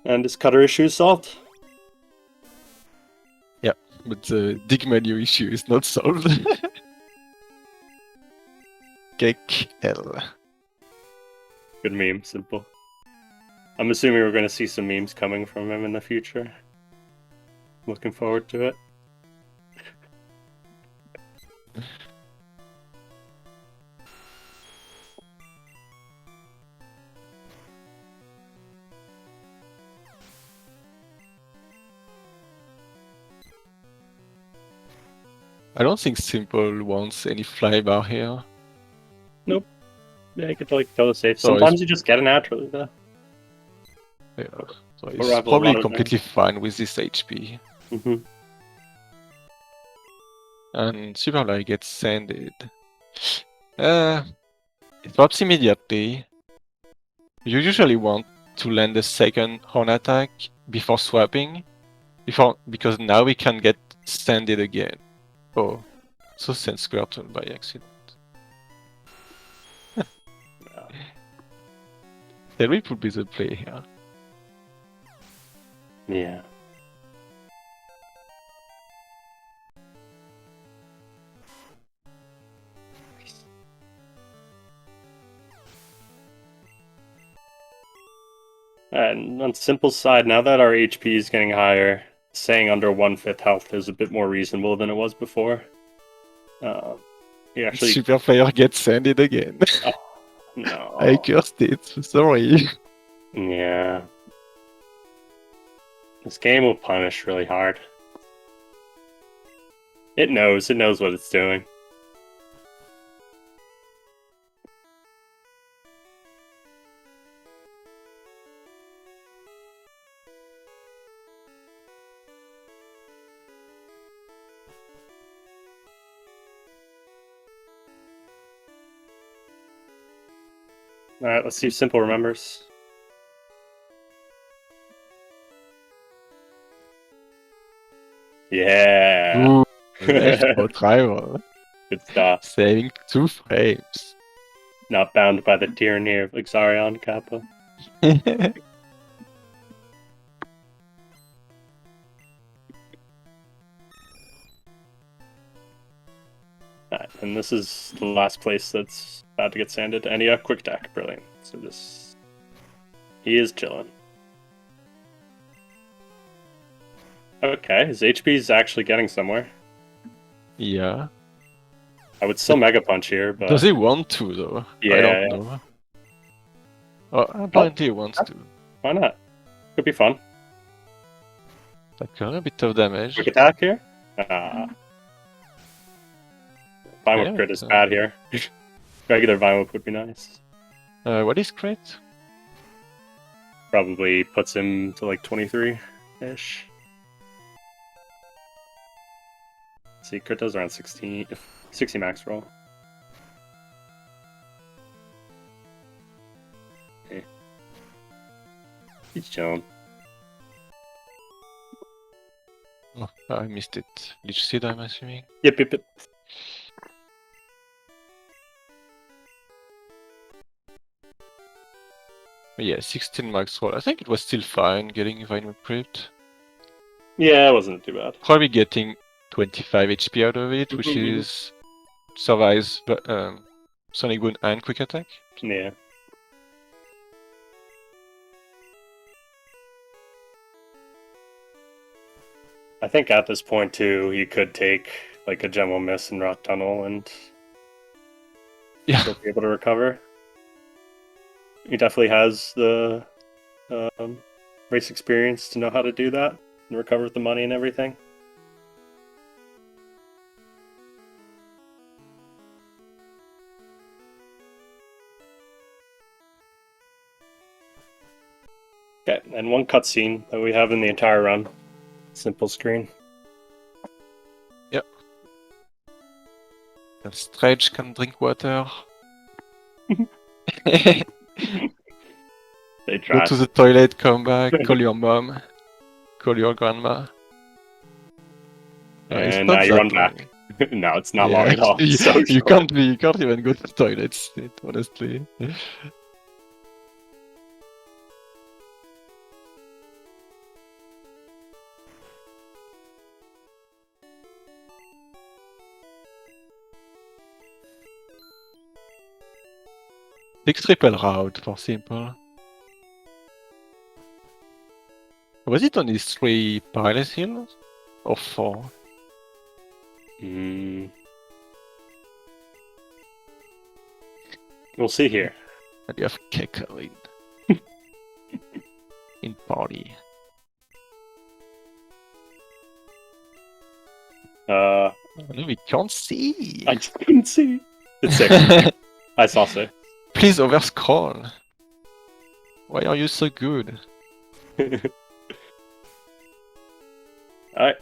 And his cutter issue is solved. Yeah, but the dig menu issue is not solved. Cake L. Good meme, Simple. I'm assuming we're going to see some memes coming from him in the future. Looking forward to it. I don't think Simple wants any flybar here. Nope. Yeah, you could like go safe. So Sometimes you just get it naturally though. Yeah, so Or he's have a probably lot of completely fine with this HP. Mm-hmm. And SuperPlayer gets sanded. It drops immediately. You usually want to land a second horn attack before swapping, because now we can get sanded again. Oh, so send square turn by accident. That would be the play here. Yeah. And on Simple's side, now that our HP is getting higher, saying under 1/5 health is a bit more reasonable than it was before. He actually. SuperPlayer gets sanded again. Oh, no. I cursed it. Sorry. Yeah. This game will punish really hard. It knows what it's doing. Alright, let's see if Simple remembers. Yeah! Ooh, left for driver. Good stuff. Saving 2 frames. Not bound by the tyranny of Xarion Kappa. Alright, and this is the last place that's about to get sanded. And yeah, quick attack, brilliant. So this... He is chilling. Okay, his HP is actually getting somewhere. Yeah. I would still Mega Punch here, but... Does he want to, though? Yeah, I don't know. Oh, apparently he wants to. Why not? Could be fun. Like a bit of damage. Quick attack here? Vine Whip crit is bad here. Regular Vine Whip would be nice. What is crit? Probably puts him to like 23-ish. See, crit does around 60 max roll. Okay. He's chilling. Oh, I missed it. Glitch seed, I'm assuming. Yep. Yeah, 16 max roll. I think it was still fine getting Vine Whip crit. Yeah, it wasn't too bad. Probably getting 25 HP out of it, which is survives Sonic Boom and Quick Attack. Yeah. I think at this point too, you could take like a Gem will Miss and Rock Tunnel and still be able to recover. He definitely has the race experience to know how to do that and recover with the money and everything. Okay, and one cutscene that we have in the entire run. Simple screen. Yep. And Stretch can drink water. They try. Go to the toilet, come back, call your mom, call your grandma. And now you run back. No, it's not long at all. You can't even go to the toilet, honestly. Take triple route for simple. Was it only 3 pilot hills? Or 4? We'll see here. And you have Keko in party. No, we can't see. I just couldn't see. It's 6. I saw 6. Please overscroll. Why are you so good? Alright.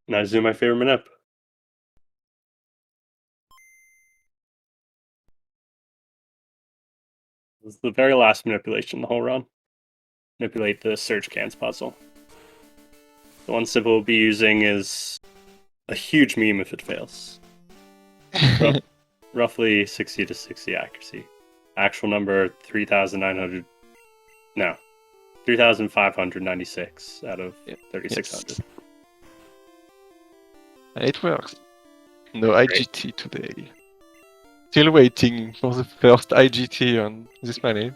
Now zoom my favorite manip. This is the very last manipulation in the whole run. Manipulate the search cans puzzle. The one Simple will be using is a huge meme if it fails. Roughly 60 to 60 accuracy. Actual number 3,900. No. 3,596 out of 3,600. Yes. It works. No IGT today. Still waiting for the first IGT on this manip.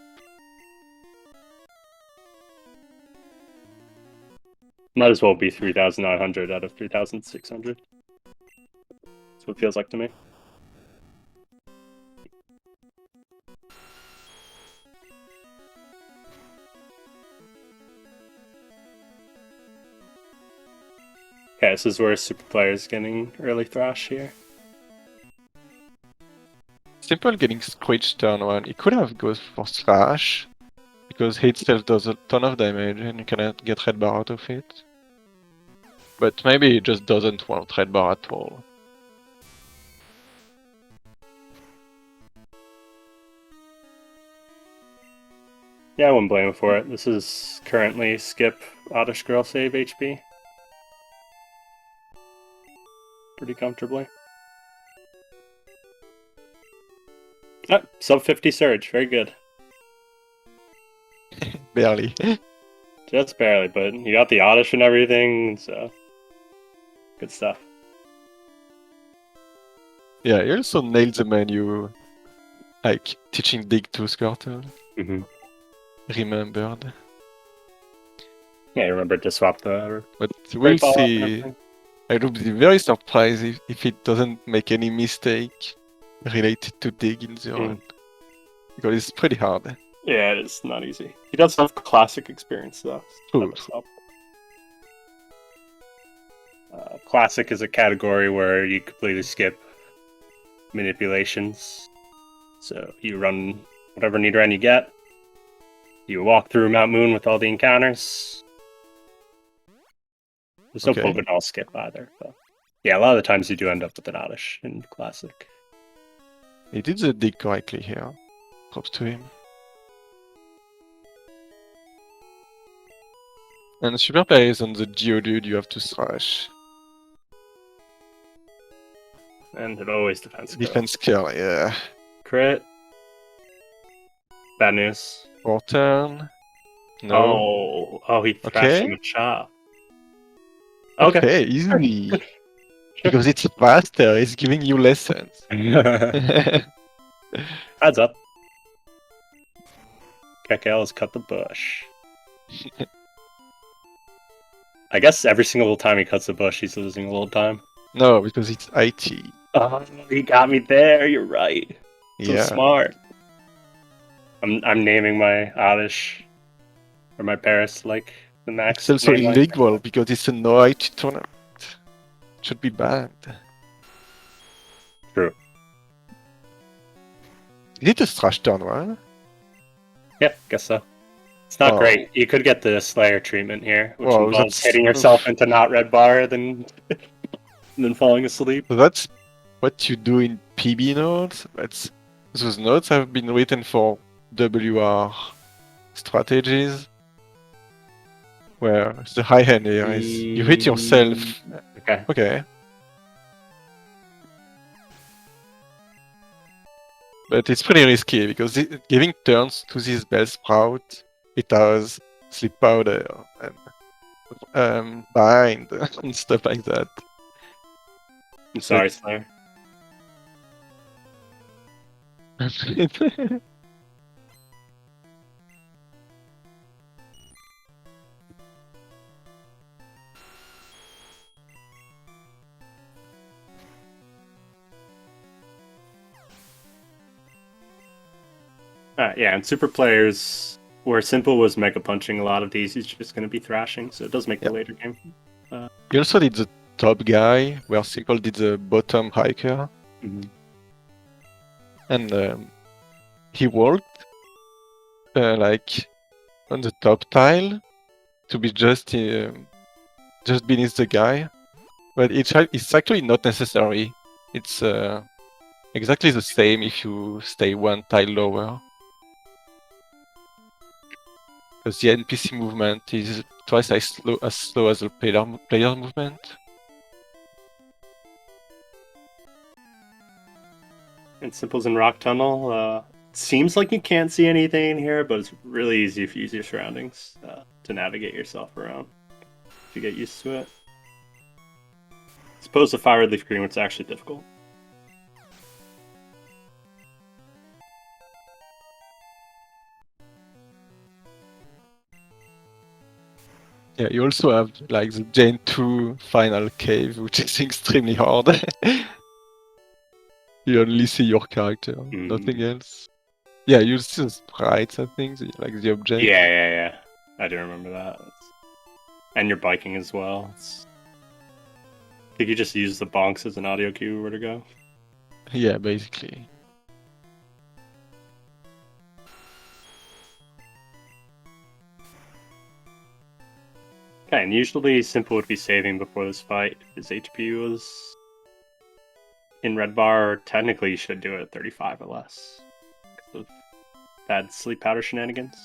Might as well be 3,900 out of 3,600. That's what it feels like to me. Okay, this is where SuperPlayer is getting early thrash here. Simple getting screeched turn 1. He could have gone for Thrash, because hit itself does a ton of damage and you cannot get red bar out of it. But maybe he just doesn't want red bar at all. Yeah, I wouldn't blame him for it. This is currently skip Oddish Girl save HP. Pretty comfortably. Oh, sub 50 surge, very good. Barely. Just barely, but you got the Oddish and everything, so good stuff. Yeah, he also nailed the menu, like teaching Dig to Squirtle. Remembered. Yeah, I remember to swap the. But we'll see. I would be very surprised if it doesn't make any mistake related to Dig in the run. Because it's pretty hard. Yeah, it is not easy. He does have classic experience though. True. Classic is a category where you completely skip manipulations. So you run whatever need run you get. You walk through Mount Moon with all the encounters. There's no Pogonal skip either. But yeah, a lot of the times you do end up with an Oddish in Classic. He did the Dig correctly here. Props to him. And SuperPlayer is on the Geodude, you have to Thrash. And it always defense curl. Defense curl, yeah. Crit. Bad news. Or turn. No. Oh, he thrashed him a chop. Okay, easy. Because it's faster, it's giving you lessons. Heads up. Kekel has cut the bush. I guess every single time he cuts the bush, he's losing a little time. No, because it's IT. Oh, he got me there. You're right. So smart. I'm naming my Oddish or my Paris like the max. It's also illegal because it's a no IT tournament. It should be banned. True. Is it a Thrash turn 1? Yeah, guess so. It's not great. You could get the Slayer treatment here, which involves that's hitting yourself into not red bar, then falling asleep. So that's what you do in PB nodes. Those nodes have been written for WR strategies, where the high hand here is you hit yourself. Okay. But it's pretty risky because giving turns to this Bell Sprout, it has Sleep Powder and Bind and stuff like that. I'm sorry, Slayer. Yeah, and super players where Simple was mega punching a lot of these, he's just going to be thrashing, so it does make the Yep. later game. He also did the top guy, where Simple did the bottom hiker, Mhm. and he walked like on the top tile to be just beneath the guy, but it's actually not necessary. It's exactly the same if you stay one tile lower. Because the NPC movement is twice as slow as the player movement. And Simple's in Rock Tunnel. Seems like you can't see anything in here, but it's really easy if you use your surroundings to navigate yourself around. If you get used to it. As opposed to Fire Leaf Green, which is actually difficult. Yeah, you also have like the Jane 2 final cave, which is extremely hard. You only see your character, nothing else. Yeah, you see the sprites, I think, like the objects. Yeah. I do remember that. And you're biking as well. I think you just use the bonks as an audio cue where to go. Yeah, basically. Okay, and usually Simple would be saving before this fight. His HP was in red bar. Technically, you should do it at 35 or less because of bad sleep powder shenanigans.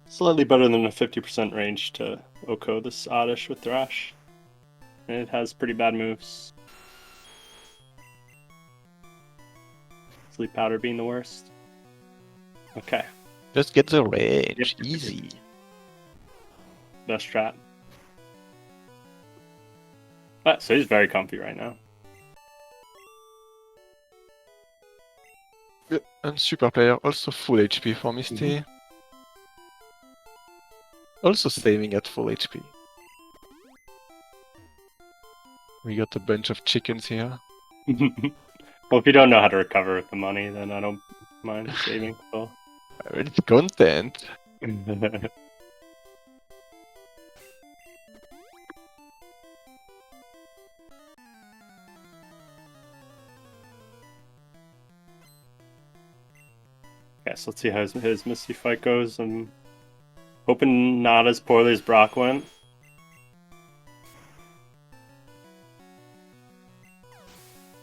Slightly better than a 50% range to Oko this Oddish with Thrash. And it has pretty bad moves. Sleep powder being the worst. Okay. Just get the range, easy. Best strat. So he's very comfy right now. And super player, also full HP for Misty. Also saving at full HP. We got a bunch of chickens here. Well, if you don't know how to recover with the money, then I don't mind saving. So. It's content. Okay, so let's see how his Misty fight goes. I'm hoping not as poorly as Brock went.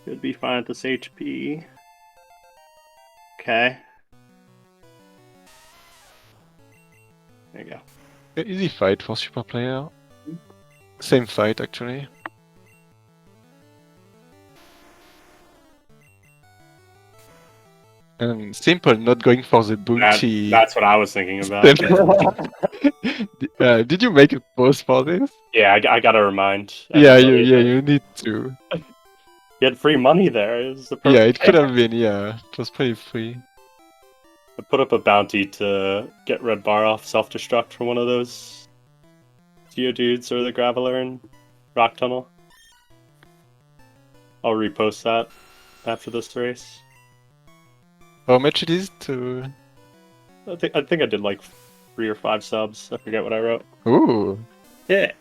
Should be fine at this HP. Okay. There you go. Easy fight for super player. Same fight actually. And Simple not going for the bounty. That's what I was thinking about. Did you make a pause for this? Yeah, I gotta remind. You need to. You had free money there. It was the perfect. Yeah, it could have been. Yeah, it was pretty free. I put up a bounty to get red bar off self-destruct from one of those Geodudes or the Graveler in Rock Tunnel. I'll repost that after this race. How much it is to? I think I did like 3 or 5 subs. I forget what I wrote. Ooh. Yeah.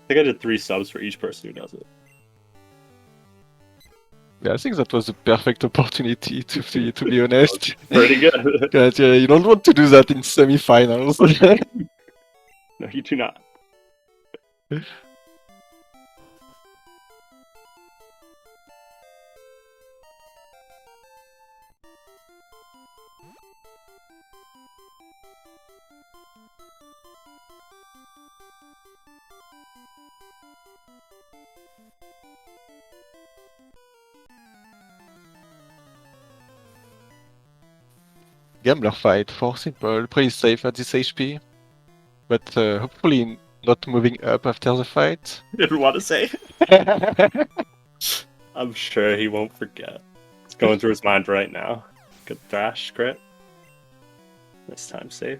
I think I did 3 subs for each person who does it. Yeah, I think that was a perfect opportunity to be honest. Pretty good. But, you don't want to do that in semi-finals. No, you do not. Gambler fight for Simple, pretty safe at this HP. But hopefully not moving up after the fight. Didn't want to say. I'm sure he won't forget. It's going through his mind right now. Good thrash crit. This time save.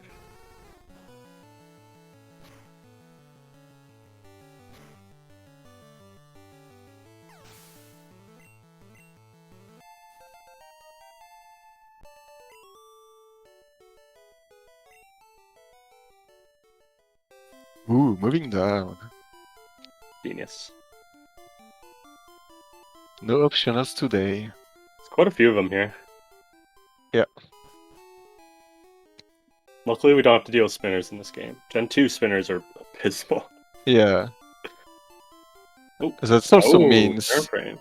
Ooh, moving down. Genius. No optionals today. There's quite a few of them here. Yeah. Luckily, we don't have to deal with spinners in this game. Gen 2 spinners are abysmal. Yeah. Oh, That also oh, means airframe.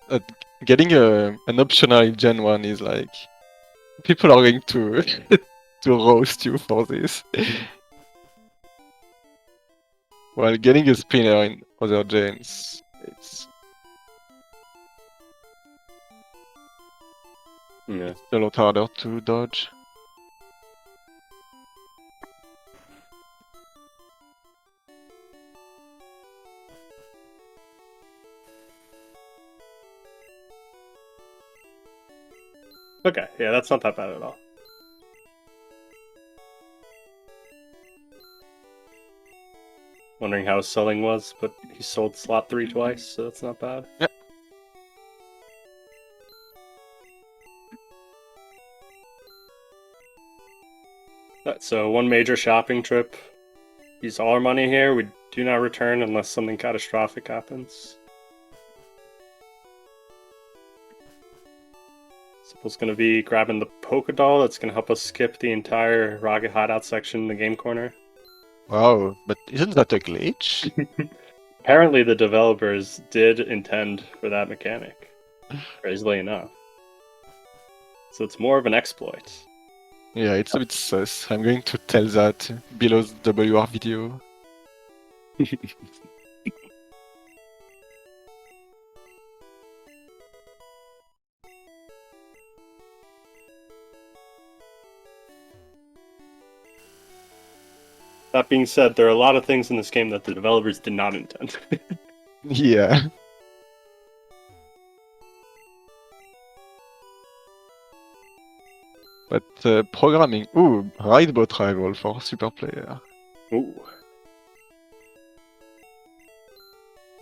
that getting an optional in Gen 1 is like... People are going to to roast you for this. While getting a spinner in other gens, it's Yeah. a lot harder to dodge. Okay, yeah, that's not that bad at all. Wondering how his selling was, but he sold slot 3 twice, so that's not bad. Yep. So one major shopping trip. Use all our money here. We do not return unless something catastrophic happens. Simple's going to be grabbing the polka doll. That's going to help us skip the entire rocket hideout section in the game corner. Wow, but isn't that a glitch? Apparently the developers did intend for that mechanic, crazily enough. So it's more of an exploit. Yeah, it's a bit sus. I'm going to tell that below the WR video. That being said, there are a lot of things in this game that the developers did not intend. Yeah. But programming... Ooh, right bot rival for SuperPlayer. Ooh.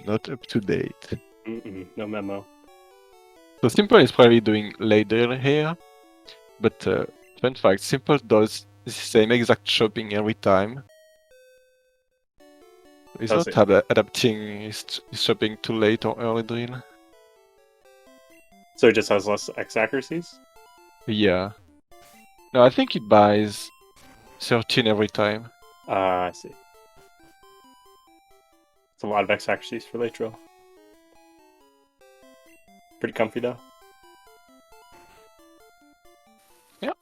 Not up to date. No memo. So Simple is probably doing ladder here, but fun fact, Simple does the same exact shopping every time. He's Does not adapting his shopping too late or early drill. So it just has less X accuracies? Yeah. No, I think it buys 13 every time. I see. It's a lot of X accuracies for late drill. Pretty comfy though. Yep.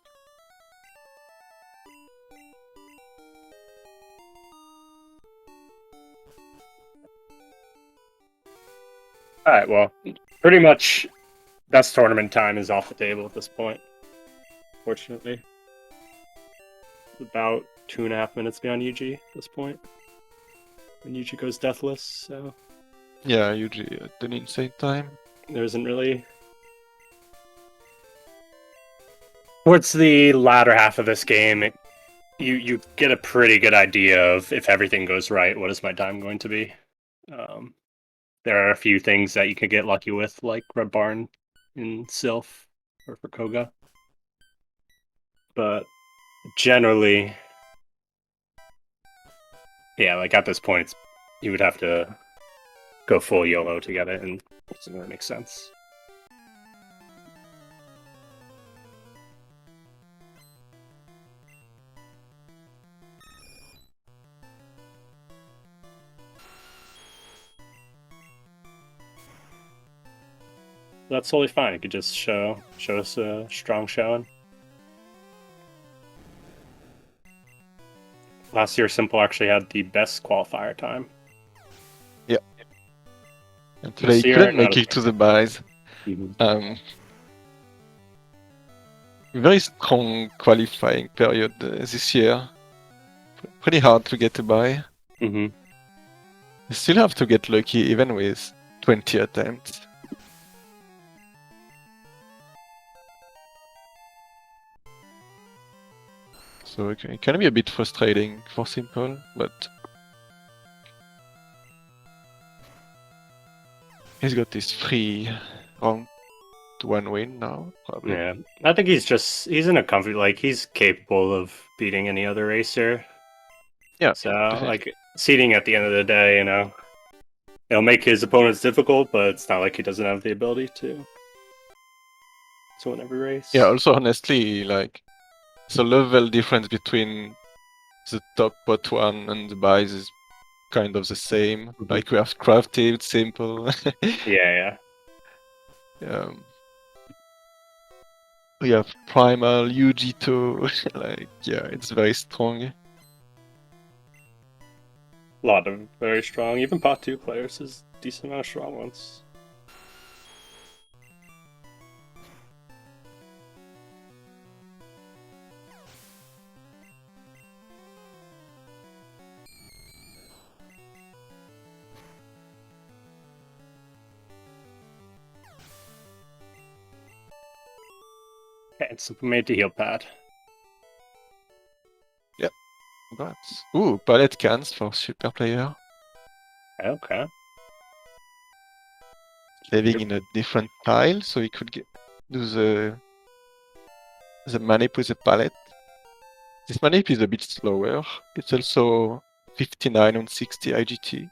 Alright, well, pretty much best tournament time is off the table at this point. Fortunately. About 2.5 minutes beyond UG at this point. And UG goes deathless, so Yeah, UG at an insane time. there isn't really... Towards the latter half of this game, you get a pretty good idea of, if everything goes right, what is my time going to be. There are a few things that you could get lucky with, like Red Barn in Sylph or for Koga. But generally, yeah, like at this point, you would have to go full YOLO to get it, and it doesn't really make sense. That's totally fine. You could just show us a strong showing. Last year, Simple actually had the best qualifier time. Yeah. And today he couldn't make it to the buys. Very strong qualifying period this year. Pretty hard to get a buy. You still have to get lucky even with 20 attempts. So it can be a bit frustrating for Simple, but he's got this 3 round to 1 win now, probably. Yeah, I think he's in a comfy, like, he's capable of beating any other racer. Yeah. So, definitely. like, seeding at the end of the day, you know. It'll make his opponents difficult, but it's not like he doesn't have the ability to win every race. Yeah, also honestly, like the level difference between the top bot one and the buys is kind of the same. Like we have crafted, simple. Yeah. We have primal, UG2. Like, yeah, it's very strong. A lot of very strong, even pot 2 players is decent amount of strong ones. Okay, it's Simple made to heal pad. Yep. Congrats. Ooh, palette cans for SuperPlayer. Okay. Living in a different tile, so he could do the manip with the palette. This manip is a bit slower. It's also 59 on 60 IGT.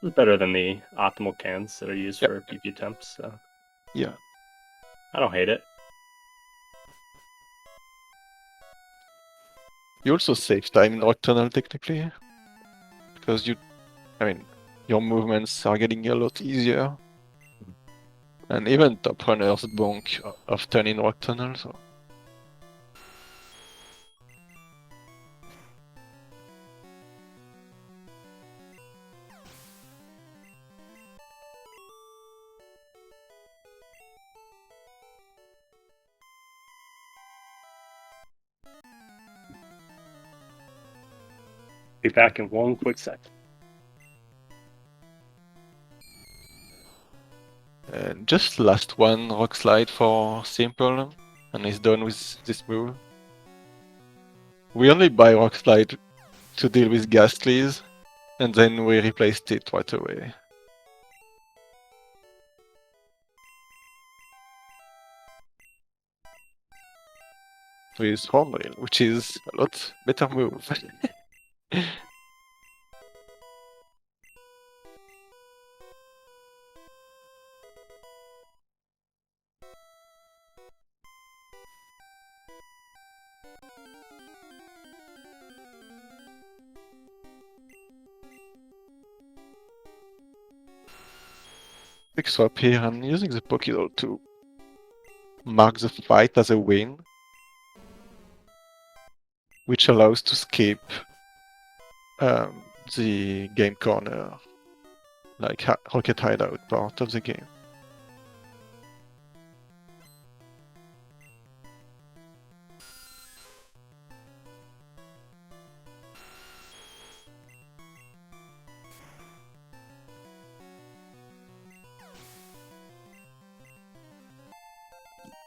It's better than the optimal cans that are used for PP attempts, so yeah. I don't hate it. You also save time in Nocturnal technically, because your movements are getting a lot easier. And even top runners bonk often in Nocturnal, so. Be back in one quick second. And just last one rock slide for Simple, and he's done with this move. We only buy rock slide to deal with Ghastlies, and then we replaced it right away. With Hornrail, which is a lot better move. Quick swap here, and using the Pokeball to mark the fight as a win, which allows to skip the game corner, like Rocket Hideout part of the game.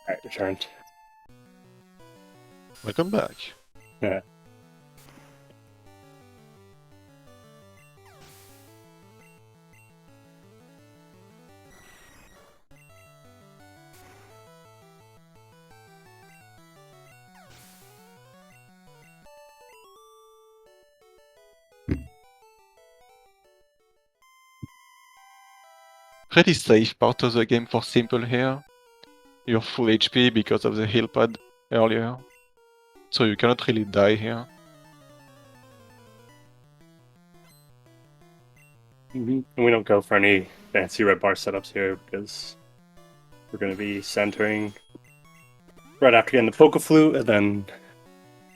Alright, returned. Welcome back. Yeah. Pretty safe part of the game for Simple here. You're full HP because of the heal pad earlier, so you cannot really die here. And we don't go for any fancy red bar setups here because we're going to be centering right after getting the Poke Flute and then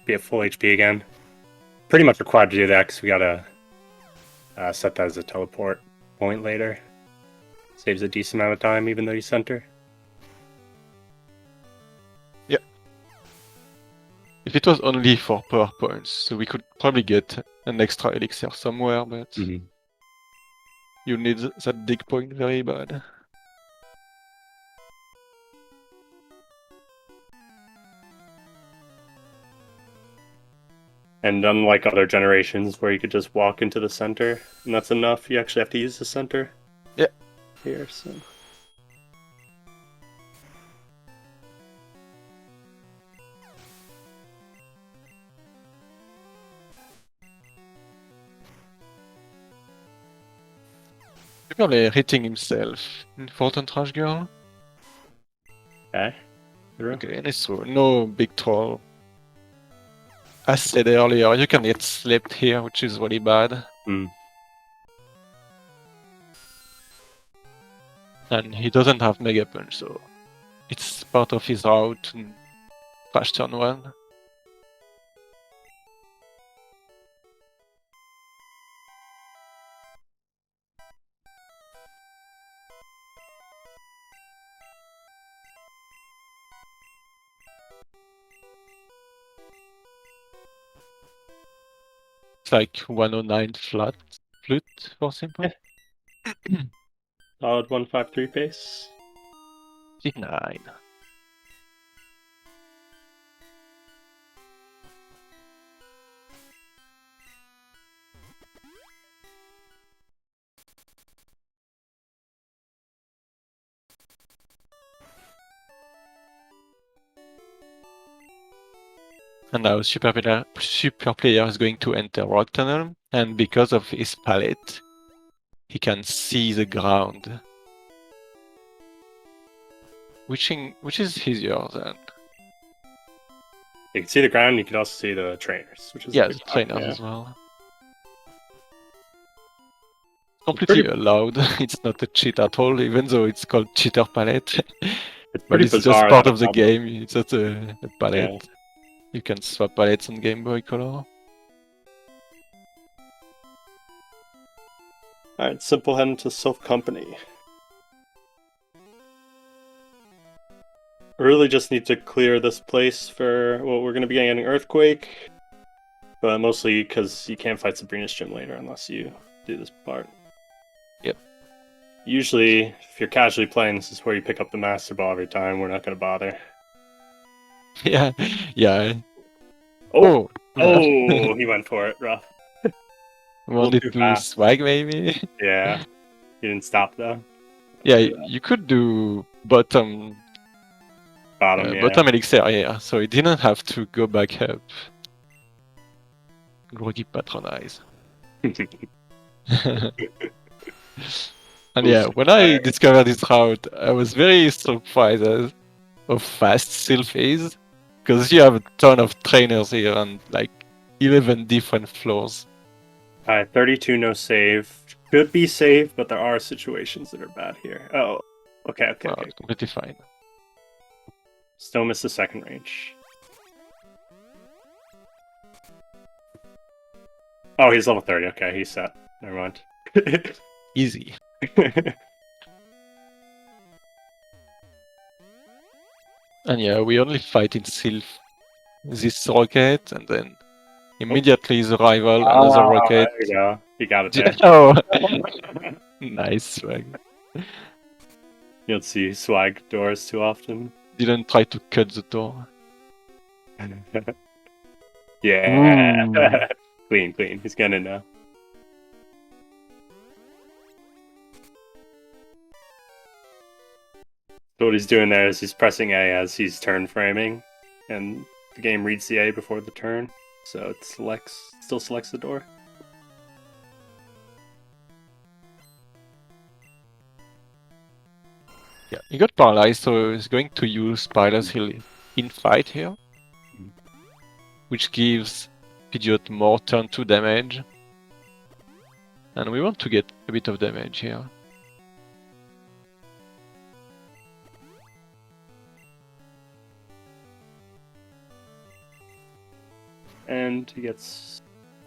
be at full HP again. Pretty much required to do that because we got to set that as a teleport point later. Saves a decent amount of time even though you center. Yeah. If it was only for power points, so we could probably get an extra elixir somewhere, but you need that dig point very bad. And unlike other generations where you could just walk into the center and that's enough, you actually have to use the center. Yeah. Here, so. Probably hitting himself. Important Trash Girl. Okay. Through. Okay, and it's through. No big troll. As said earlier, you can get slept here, which is really bad. Hmm. And he doesn't have Mega Punch, so it's part of his route in Trash turn 1. It's like 109 flat flute for simple. Solid 153 pace. 9. And now SuperPlayer is going to enter Rock Tunnel, and because of his palette, he can see the ground. Which is easier than... You can see the ground, you can also see the trainers, which is Yeah, a the good trainers yeah. as well. Completely allowed. It's not a cheat at all, even though it's called cheater palette. It's But pretty it's just bizarre part that of the game. It's just a palette. Yeah. You can swap palettes on Game Boy Color. Alright, Simple heading to Self Company. We really just need to clear this place for, well, we're going to be getting an Earthquake, but mostly because you can't fight Sabrina's Gym later unless you do this part. Yep. Usually, if you're casually playing, this is where you pick up the Master Ball every time. We're not going to bother. Yeah, yeah. Oh! Yeah. Oh! He went for it, rough. Wanted too to fast. swag maybe? Yeah. He didn't stop though. Yeah, you could do bottom Bottom, yeah. bottom elixir here, so he didn't have to go back up. Groggy Patronize. And yeah, when I discovered this route, I was very surprised at how fast Sylph is, because you have a ton of trainers here and like 11 different floors. 32 no save. Could be safe, but there are situations that are bad here. Oh, okay. It's completely fine. Still miss the second range. Oh, he's level 30. Okay, he's set. Never mind. Easy. And yeah, we only fight in Sylph this rocket, and then immediately the rival, another rocket. There you go. You got it there. Oh, nice swag. You don't see swag doors too often. Didn't try to cut the door. Yeah. Clean. He's getting it now. So what he's doing there is he's pressing A as he's turn framing, and the game reads the A before the turn, so it still selects the door. Yeah, he got paralyzed, so he's going to use Paralyze Heal in fight here, which gives Pidgeot more turn 2 damage. And we want to get a bit of damage here. And he gets...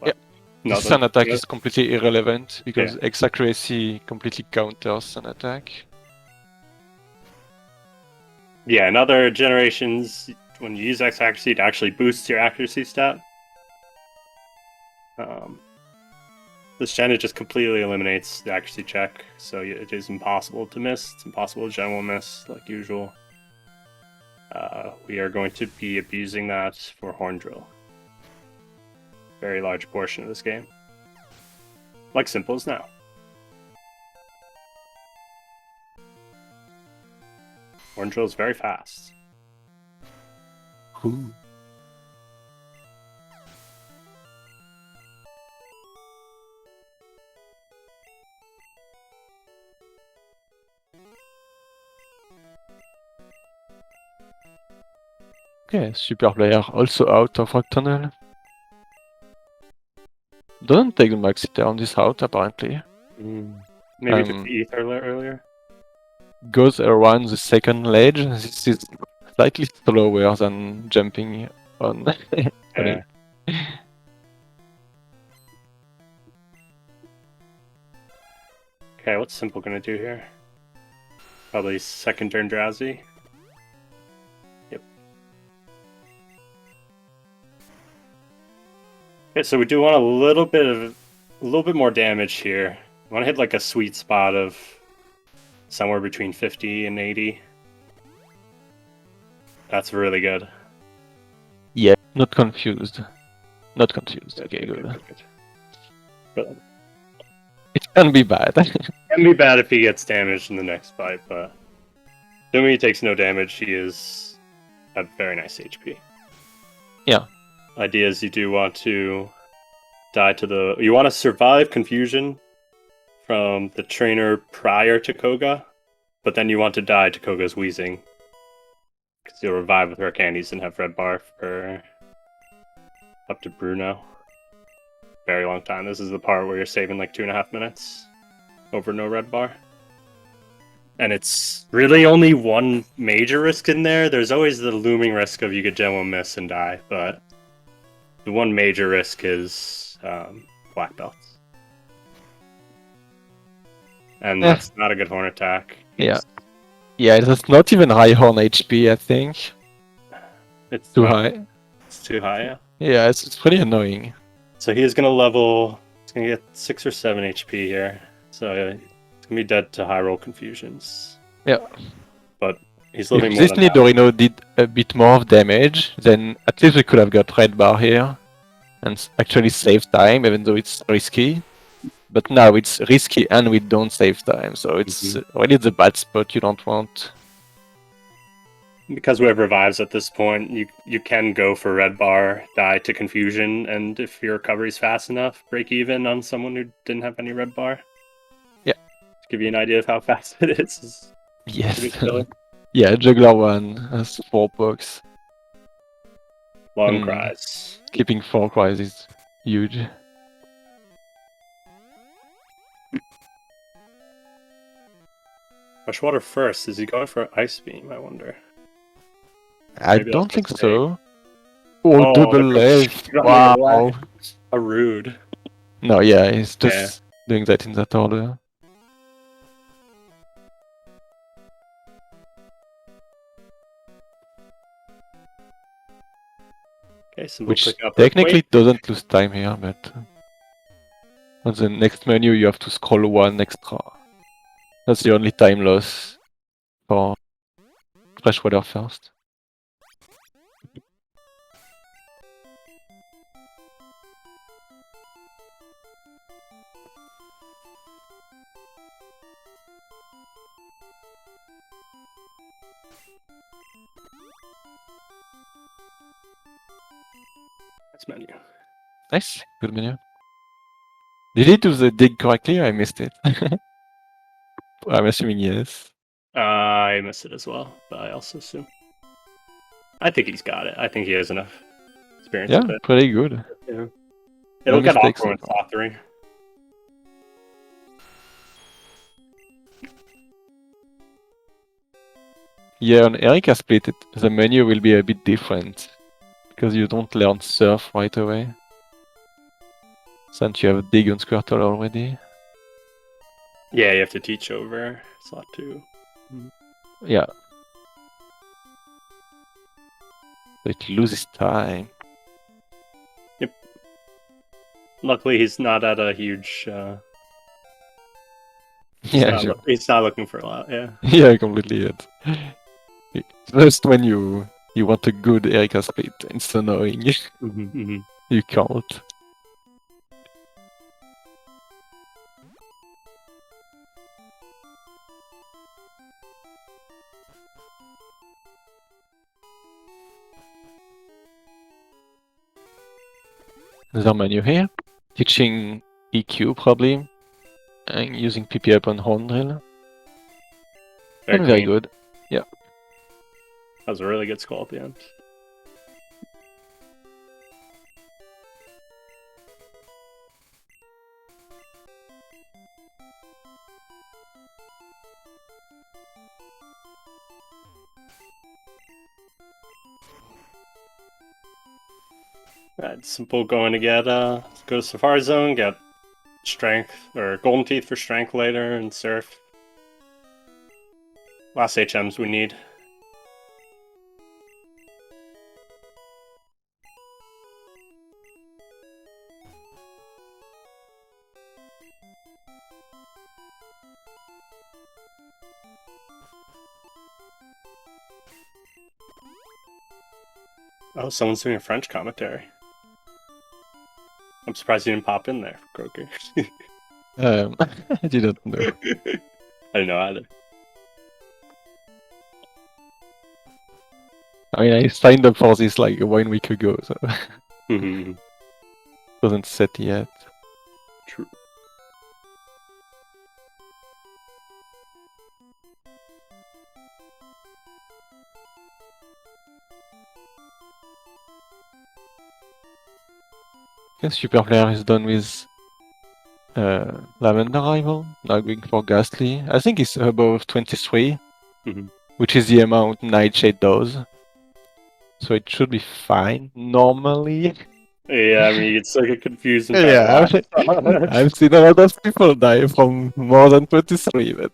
Yeah, the Sun attack is completely irrelevant, because X accuracy completely counters Sun attack. Yeah, in other generations, when you use X accuracy, it actually boosts your accuracy stat. This gen, it just completely eliminates the accuracy check, so it is impossible to miss. It's impossible to general miss, like usual. We are going to be abusing that for Horn Drill. Very large portion of this game. Like Simple as now. Horn Drill is very fast. Ooh. Okay, SuperPlayer also out of Rock Tunnel. Doesn't take the maxi turn this out apparently. Maybe took the ether earlier. Goes around the second ledge. This is slightly slower than jumping on, on it. Okay, what's Simple gonna do here? Probably second turn Drowsy. Yep. Okay, so we do want a little bit more damage here. We want to hit like a sweet spot of somewhere between 50 and 80. That's really good. Yeah, not confused. Not confused. Okay, good. It can be bad. It can be bad if he gets damaged in the next fight, but assuming he takes no damage, he is at very nice HP. Yeah. Idea is you do want to die to the... You want to survive confusion from the trainer prior to Koga, but then you want to die to Koga's wheezing. Because you'll revive with her candies and have red bar for up to Bruno. Very long time. This is the part where you're saving like 2.5 minutes over no red bar. And it's really only one major risk in there. There's always the looming risk of you get Gen 1 miss and die, but the one major risk is black belts. And that's not a good horn attack. Yeah. Yeah, it's not even high horn HP, I think. It's too high. It's too high, yeah. Yeah, it's pretty annoying. So he's gonna level. He's gonna get 6 or 7 HP here. So it's gonna be dead to high roll confusions. Yeah. But he's living if more this than that. Nidorino did a bit more of damage, then at least we could have got red bar here and actually save time, even though it's risky. But now it's risky and we don't save time, so it's really the bad spot you don't want. Because we have revives at this point, you can go for red bar, die to confusion, and if your recovery's fast enough, break even on someone who didn't have any red bar. Yeah. To give you an idea of how fast it is. Yes. Yeah, Juggler 1 has 4 bucks. Long cries. Keeping 4 cries is huge. Freshwater first. Is he going for Ice Beam, I wonder? I don't think so. Oh, double left. Wow. A rude. No, yeah, he's just doing that in that order. Okay, so which technically doesn't lose time here, but on the next menu you have to scroll 1 extra. That's the only time loss for Freshwater first. Nice menu. Nice, good menu. Did he do the dig correctly? I missed it. I'm assuming yes. I missed it as well, but I also assume. I think he's got it. I think he has enough experience with it. Pretty good. Yeah. It'll get awkward with top 3. Yeah, on Erika Split, the menu will be a bit different. Because you don't learn Surf right away. Since you have Dig on Squirtle already. Yeah, you have to teach over slot 2. Yeah. It loses time. Yep. Luckily, he's not at a huge... he's not looking for a lot, yeah. Yeah, completely it. Just when you want a good Erika Split, it's annoying. You can't. There's our menu here. Teaching EQ probably. And using PP up on Horn Drill. Very good. Yeah. That was a really good skull at the end. Simple going to get go to Safari Zone, get strength or golden teeth for strength later, and surf. Last HMs we need. Oh, someone's doing a French commentary. I'm surprised you didn't pop in there, Croaker. I didn't know. I didn't know either. I mean, I signed up for this like 1 week ago, so it wasn't set yet. True. I guess SuperPlayer is done with Lavender Rival, now going for Ghastly. I think it's above 23, which is the amount Nightshade does. So it should be fine, normally. Yeah, I mean, it's like a confusing Yeah, I've seen a lot of people die from more than 23, but...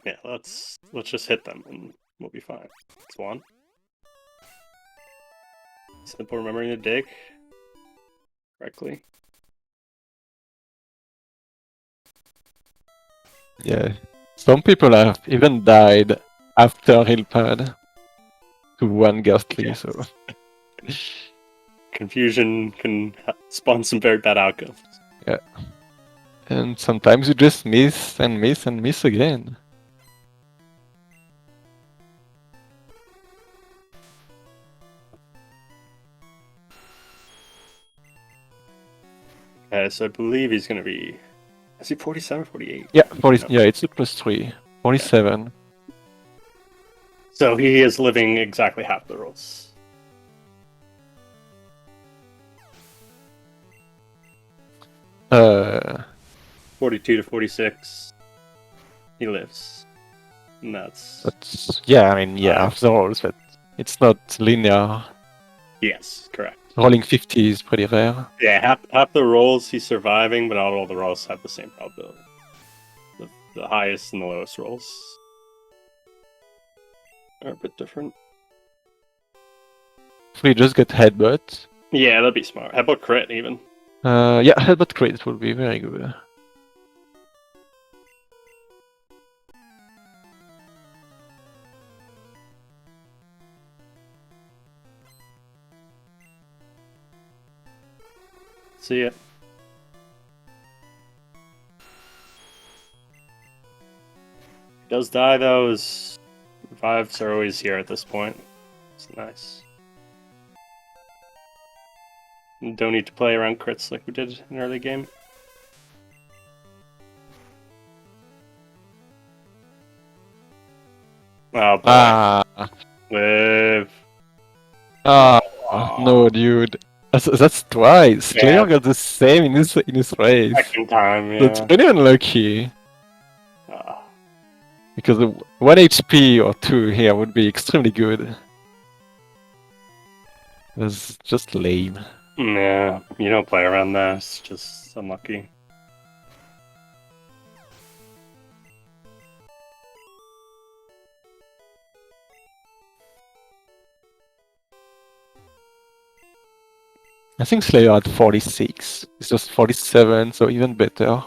Yeah, let's just hit them and we'll be fine. That's one. Simple remembering to dig correctly. Yeah, some people have even died after heal pad to one Ghastly, Yes. so... Confusion can spawn some very bad outcomes. Yeah. And sometimes you just miss and miss and miss again. So I believe he's going to be... Is he 47, 48? Yeah, No. yeah, it's a +3. 47. So he is living exactly half the rules. Uh, 42 to 46. He lives. And that's... yeah, I mean, yeah, after all, but it's not linear. Yes, correct. Rolling 50 is pretty rare. Yeah, half the rolls he's surviving, but not all the rolls have the same probability. The highest and the lowest rolls are a bit different. If we just get headbutt. Yeah, that'd be smart. How about crit even? Yeah, headbutt crit would be very good. See ya. He does die though. His revives are always here at this point. It's nice. You don't need to play around crits like we did in early game. Oh boy. Live. No, dude. That's twice. Yeah. Slayer got the same in his race. Second time, yeah. That's pretty unlucky. Because 1 HP or 2 here would be extremely good. That's just lame. Yeah, you don't play around that. It's just unlucky. I think Slayer had 46. It's just 47, so even better.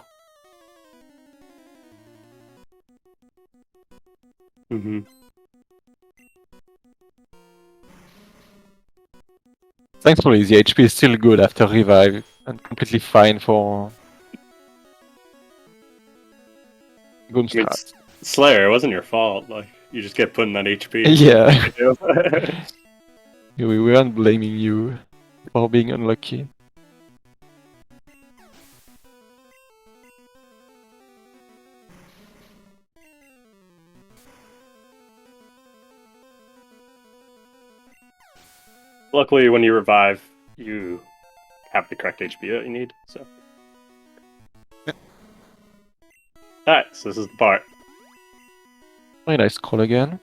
Thankfully, the HP is still good after revive and completely fine for good start. Slayer, it wasn't your fault. Like you just kept putting that HP. Yeah. We weren't blaming you for being unlucky. Luckily, when you revive, you have the correct HP that you need. So, alright, so this is the part. Very nice call again.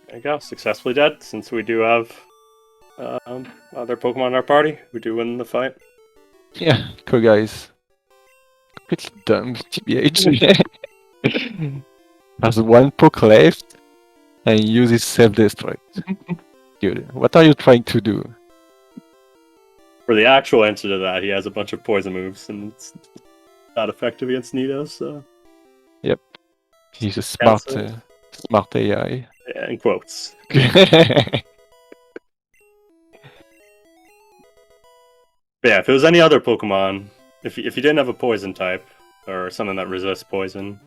There you go, successfully dead. Since we do have other Pokemon in our party, we do win the fight. Yeah, cool guys. Completely dumb, TBH. Has one poke left and uses self-destruct. Dude, what are you trying to do? For the actual answer to that, he has a bunch of poison moves, and it's not effective against Nido, so... Yep. He's a smart, smart AI. Yeah, in quotes. But yeah, if it was any other Pokemon, if you didn't have a poison type, or something that resists poison,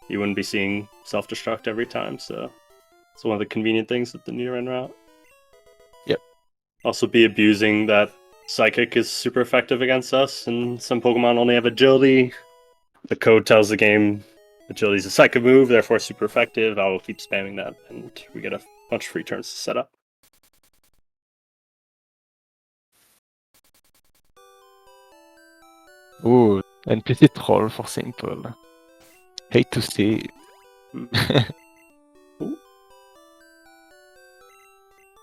you wouldn't be seeing self-destruct every time, so it's one of the convenient things with the Nidoran route. Yep. Also be abusing that Psychic is super effective against us, and some Pokemon only have Agility. The code tells the game Agility is a Psychic move, therefore super effective. I will keep spamming that, and we get a bunch of free turns to set up. Ooh, NPC troll for Simple. Hate to see it.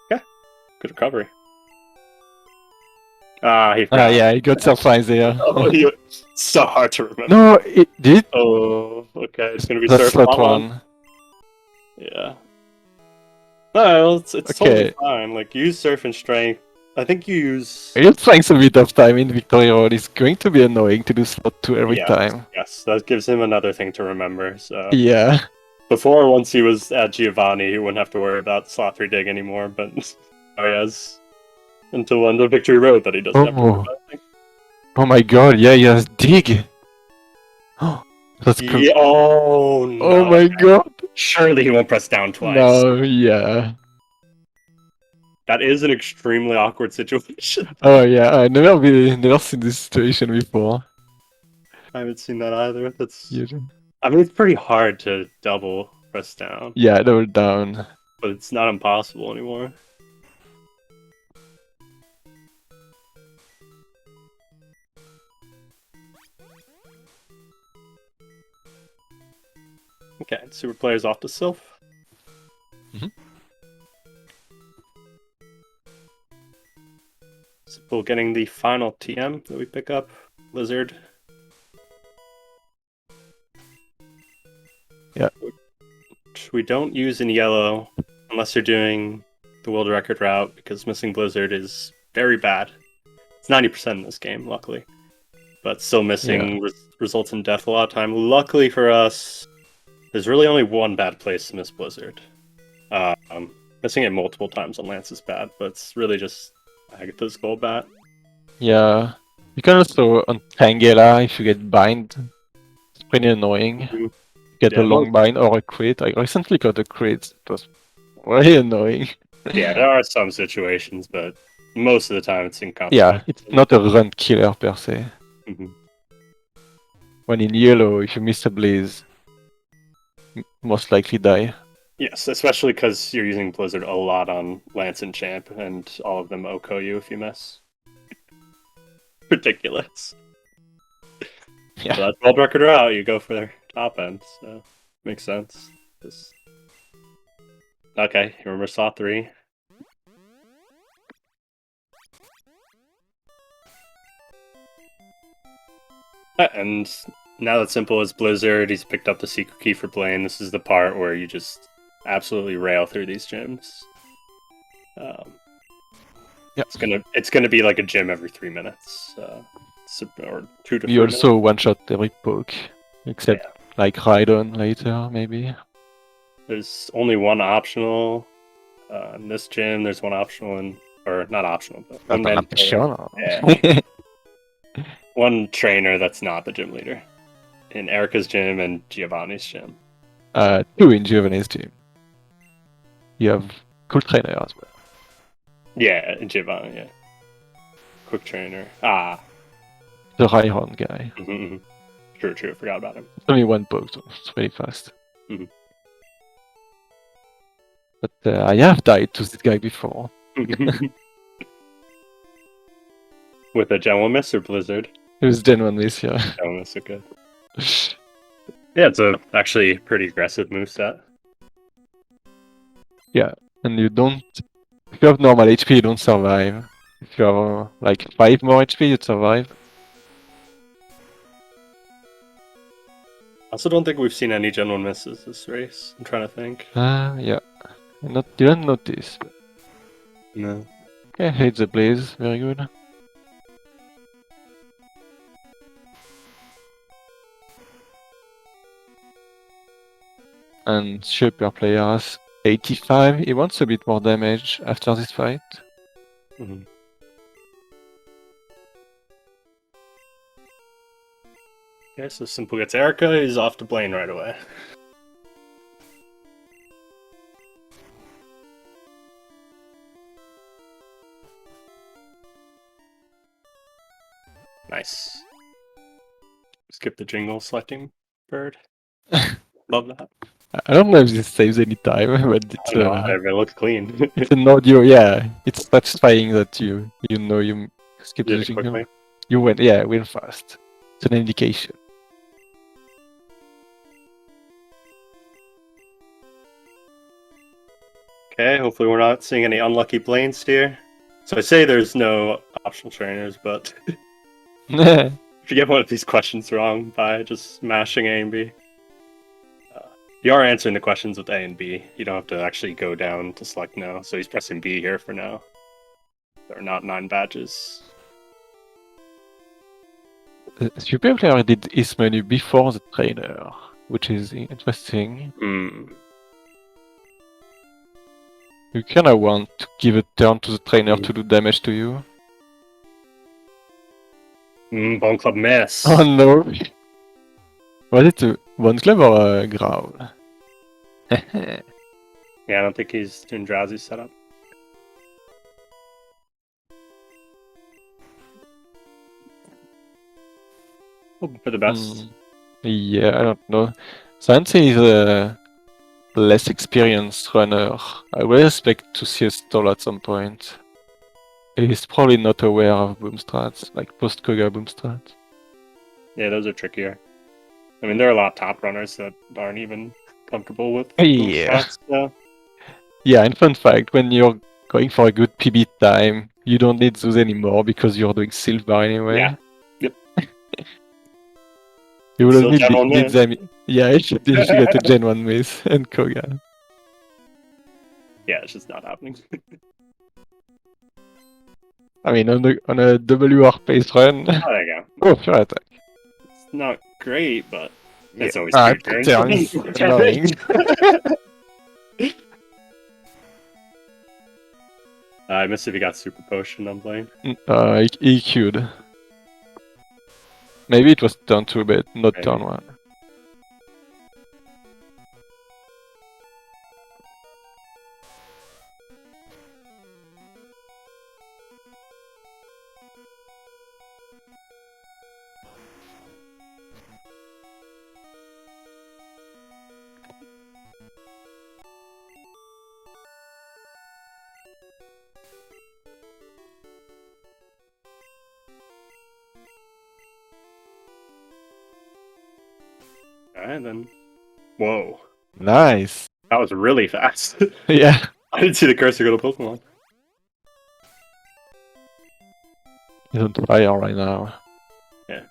Yeah, good recovery. He forgot. Yeah, he got surprised there. Oh, so hard to remember. No, it did. Oh, okay, it's gonna be The Surf slot one. one. Yeah. No, it's Okay. totally fine. Like, use Surf and Strength. I think you use... You're trying some bit of time in Victory Road. It's going to be annoying to do slot 2 every time. Yes, that gives him another thing to remember, so... Yeah. Before, once he was at Giovanni, he wouldn't have to worry about slot 3 dig anymore, but now he has until end of Victory Road that he doesn't have to worry about anything. Oh my god, yeah, he has dig! That's cool. Yeah, oh no. Oh my god! Surely he won't press down twice. No, yeah. That is an extremely awkward situation. Oh yeah, I've never seen this situation before. I haven't seen that either. That's... Yeah, I mean, it's pretty hard to double press down. yeah, double down. But it's not impossible anymore. Okay, SuperPlayer's off to Sylph. Simple getting the final TM that we pick up. Lizard. Yeah. Which we don't use in yellow unless you're doing the world record route, because missing Blizzard is very bad. It's 90% in this game, luckily. But still missing results in death a lot of time. Luckily for us, there's really only one bad place to miss Blizzard. Missing it multiple times on Lance is bad, but it's really just Agatha's gold bat. Yeah. You can also on Tangela if you get bind. It's pretty annoying. Get a long bind or a crit. I recently got a crit. It was really annoying. Yeah, there are some situations, but most of the time it's inconsequential. Yeah, it's not a run killer per se. When in yellow, if you miss a blaze, most likely die. Yes, especially because you're using Blizzard a lot on Lance and Champ, and all of them OHKO you if you miss. Ridiculous. Yeah. So that's world record route, you go for their top end, so makes sense. Just... Okay, you remember Saw 3. And now that Simple is Blizzard, he's picked up the secret key for Blaine. This is the part where you just absolutely rail through these gyms. It's gonna be like a gym every 3 minutes, or 2 to 3 You minutes. also one-shot every poke, except like Rhydon later, maybe. There's only one optional in this gym. There's one optional in, or not optional, but one trainer that's not the gym leader in Erica's gym and Giovanni's gym. 2 in Giovanni's gym. You have cool trainer as well. Yeah, in Giovanni, yeah. Quick trainer. The Rhyhorn guy. True, forgot about him. It's only one poke, so it's really fast. But I have died to this guy before. With a Gen 1 miss or Blizzard? It was Gen 1 miss, yeah. Gen 1 miss, okay. Yeah, it's actually pretty aggressive moveset. Yeah, and you don't. If you have normal HP, you don't survive. If you have like 5 more HP, you survive. I also don't think we've seen any Gen 1 misses this race. I'm trying to think. Yeah. Didn't notice. But... No. Okay, hate the blaze. Very good. And SuperPlayer has 85. He wants a bit more damage after this fight. Mm-hmm. Okay, so Simple gets Erica. He's off to Blaine right away. Nice. Skip the jingle selecting bird. Love that. I don't know if this saves any time, but it's I don't know, it looks clean. it's an audio. Yeah, it's satisfying that you know you skip Did the it jingle. quickly. You went fast. It's an indication. Okay, hopefully we're not seeing any unlucky Blaine steer. So I say there's no optional trainers, but if you get one of these questions wrong by just mashing A and B, you are answering the questions with A and B. You don't have to actually go down to select no. So he's pressing B here for now. There are not 9 badges. SuperPlayer did his menu before the trainer, which is interesting. You kinda want to give a turn to the trainer to do damage to you. Bone Club miss. Oh no! Was it a Bone Club or a Growl? Yeah, I don't think he's doing Drowsy setup. Hoping for the best. Yeah, I don't know. Sanse is a less experienced runner. I would expect to see a stall at some point. He's probably not aware of boom strats, like post-Koga boom strats. Yeah, those are trickier. I mean, there are a lot of top runners that aren't even comfortable with Yeah. shots, so. Yeah, and fun fact, when you're going for a good PB time, you don't need those anymore because you're doing silver anyway. Yeah. Yep. You will only Gen 1 need miss. them. Yeah, if you get a Gen 1 miss and Koga. Yeah, it's just not happening. I mean, on a WR pace run. Oh, there you go. Oh, sure attack. It's not great, but it's always Ah, two turns. turns. Annoying. I missed if he got super potion on Blaine. He queued. Maybe it was turn 2, but not Maybe. turn 1. Alright, then. Whoa. Nice. That was really fast. Yeah. I didn't see the cursor go to Pokemon. He's on fire right now. Yeah.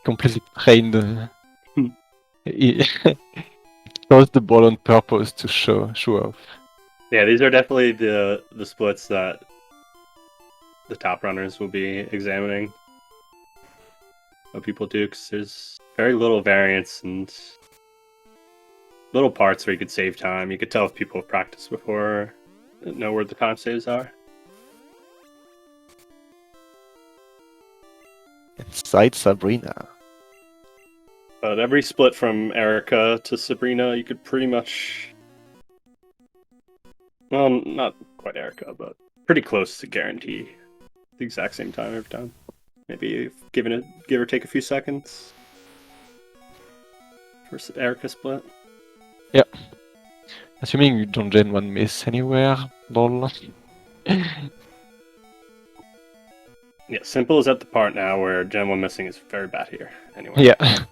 Completely trained. He throws the ball on purpose to show off. Yeah, these are definitely the splits that the top runners will be examining. What people do, because there's very little variance and little parts where you could save time. You could tell if people have practiced before, know where the time saves are. Inside Sabrina. But every split from Erica to Sabrina, you could pretty much... Well, not quite Erica, but pretty close to guarantee the exact same time every time. Maybe give or take a few seconds for Erica split. Yep. Assuming you don't Gen 1 miss anywhere, lol. Yeah, Simple is at the part now where Gen 1 missing is very bad here. Anyway. Yeah.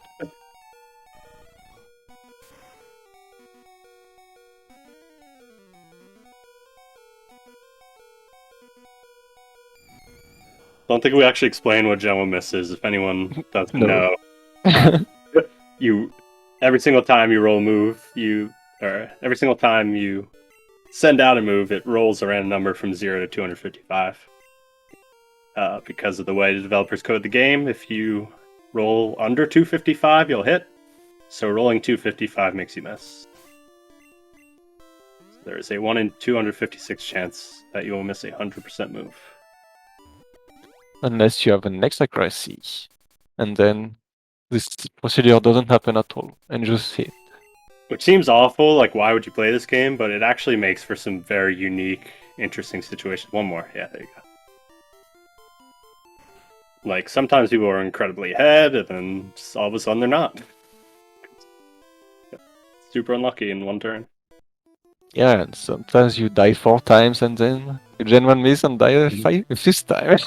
don't think we actually explained what General Miss is. If anyone doesn't No. know, you every single time you roll a move, every single time you send out a move, it rolls a random number from 0 to 255. Because of the way the developers code the game, if you roll under 255, you'll hit. So rolling 255 makes you miss. So there is a 1 in 256 chance that you will miss a 100% move. Unless you have an X accuracy. And then this procedure doesn't happen at all, and just hit. Which seems awful, like why would you play this game? But it actually makes for some very unique, interesting situations. One more, yeah, there you go. Like, sometimes people are incredibly ahead, and then all of a sudden they're not. Super unlucky in one turn. Yeah, and sometimes you die 4 times and then you gen 1 miss and die a 5th time.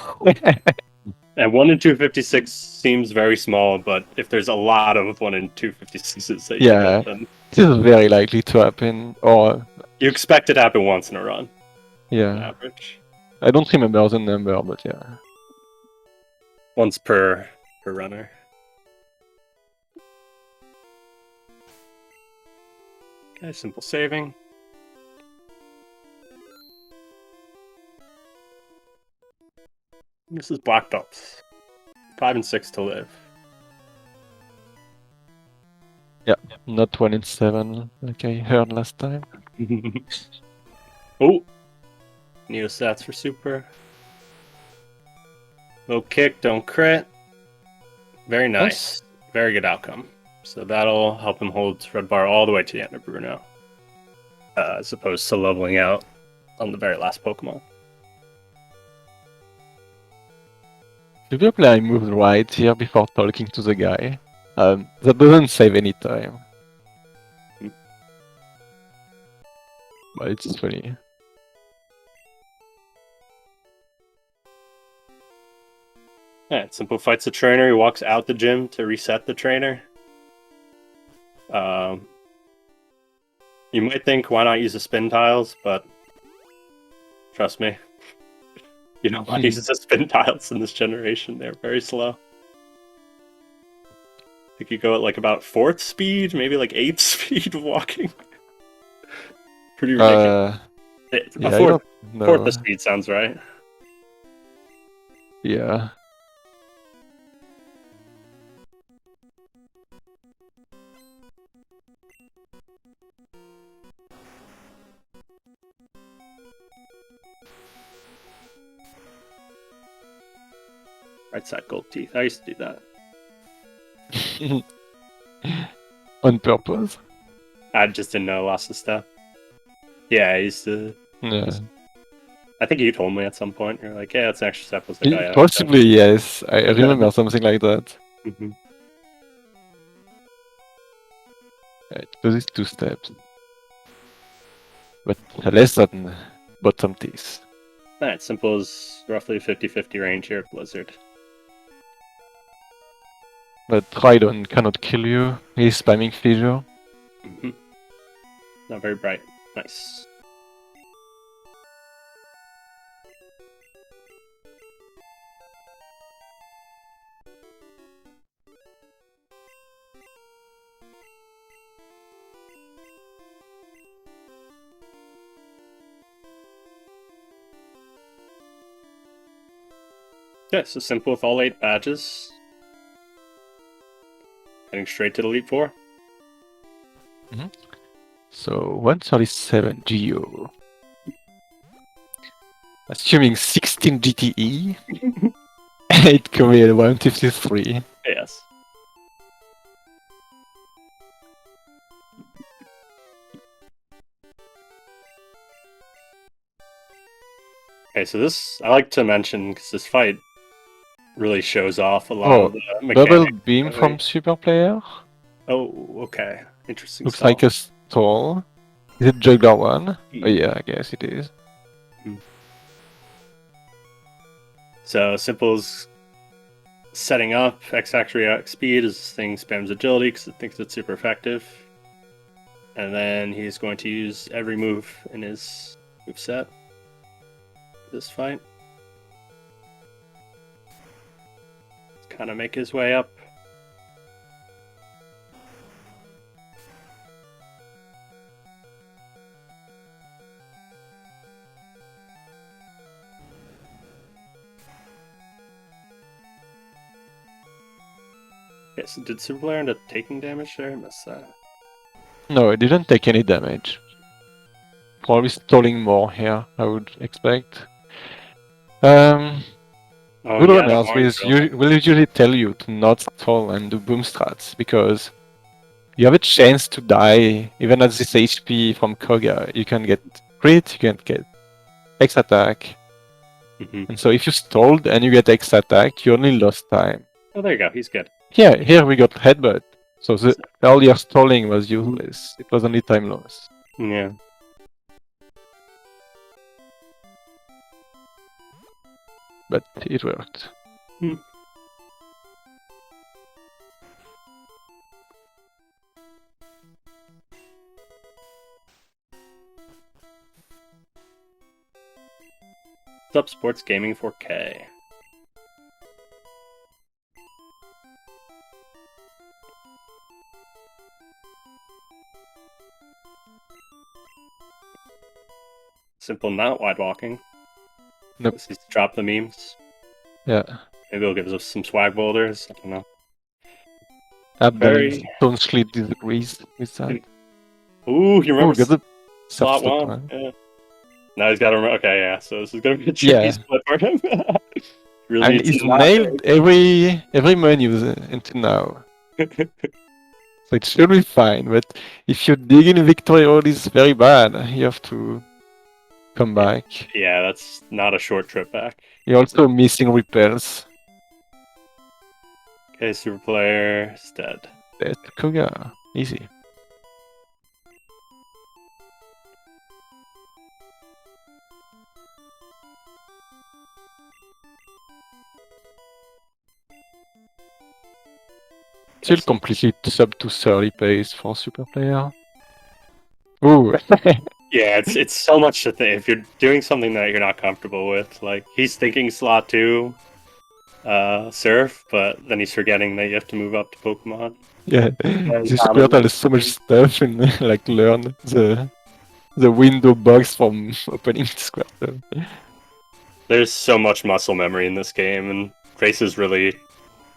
And 1 in 256 seems very small, but if there's a lot of 1 in 256s that you hit, then this is very likely to happen, or you expect it to happen once in a run. yeah, On average. I don't remember the number, but yeah. Once per runner. Okay, simple saving. This is black belts. 5 and 6 to live. Yeah, not 1 in 7 like I heard last time. Oh! Neo stats for super. Low kick, don't crit. Very nice. Very good outcome. So that'll help him hold red bar all the way to the end of Bruno. As opposed to leveling out on the very last Pokemon. SuperPlayer moved right here before talking to the guy. That doesn't save any time. But it's funny. Yeah, Simple fights the trainer. He walks out the gym to reset the trainer. You might think, why not use the spin tiles? But trust me, you don't want to use the spin tiles in this generation. They're very slow. I think you go at like about 4th speed, maybe like 8th speed walking. Pretty ridiculous. Yeah, 4th of speed sounds right. Yeah. Right side gold teeth. I used to do that. On purpose? I just didn't know I lost a step. Yeah, I used to. Yeah. I think you told me at some point. You're like, yeah, it's an extra step. I was like, oh, yeah, possibly, yes. I remember something like that. Mm-hmm. Right, so these 2 steps. But less than bottom teeth. Alright, Simple is roughly 50-50 range here at Blizzard. But Tridon cannot kill you. He's spamming Fissure. Mm-hmm. Not very bright. Nice. Yeah, so Simple with all 8 badges. Heading straight to the Elite Four. Mm-hmm. So 137 Geo. Assuming 16 GTE. 8 Korean 153. Yes. Okay, so this, I like to mention, because this fight really shows off a lot of the mechanics. Double beam from SuperPlayer. Oh, okay. Interesting Looks style. like a stall. Is it Juggler 1? Oh yeah, I guess it is. So Simple's setting up X-Factor React Speed as this thing spams agility because it thinks it's super effective. And then he's going to use every move in his moveset for this fight. kind of make his way up. Yes, did SuperPlayer end up taking damage there? I missed that. No, it didn't take any damage. Probably stalling more here, I would expect. Oh, Good yeah, the runners orange drill. will usually tell you to not stall and do boom strats, because you have a chance to die even at this HP from Koga. You can get crit, you can get X attack. And so if you stalled and you get X attack, you only lost time. Oh, there you go. He's good. Yeah, here we got headbutt. So the earlier stalling was useless. It was only time loss. Yeah. But it worked. What's up, Sports Gaming 4K? Simple not wide walking. Nope. He's dropped the memes. Yeah. Maybe he'll give us some swag boulders. I don't know. Abel staunchly disagrees with that. Ooh, you remember got the slot one? Yeah. Now he's got to remember. Okay, yeah. So this is gonna be a tricky split for him. Really, and he's nailed every menu until now. So it should be fine. But if you dig in victory road, is very bad. You have to come back. Yeah, that's not a short trip back. You're also missing repels. Okay, SuperPlayer is dead. Dead Koga. Easy. Still completely sub to 30 pace for SuperPlayer. Ooh. Yeah, it's so much to think. If you're doing something that you're not comfortable with, like he's thinking slot 2, surf, but then he's forgetting that you have to move up to Pokemon. Yeah, this squirtle has so much stuff and like learn the window box from opening the squirtle. There's so much muscle memory in this game, and races really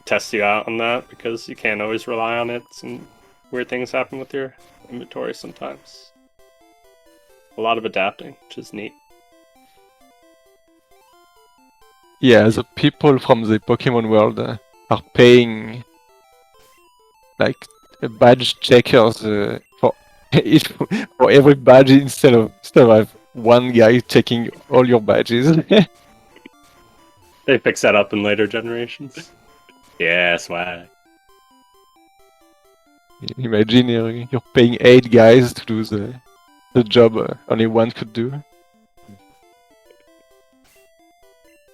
test you out on that because you can't always rely on it, and weird things happen with your inventory sometimes. A lot of adapting, which is neat. Yeah, the people from the Pokemon world are paying like badge checkers for for every badge instead of one guy checking all your badges. They fix that up in later generations. Yeah, swag. Imagine you're paying 8 guys to do the job only one could do.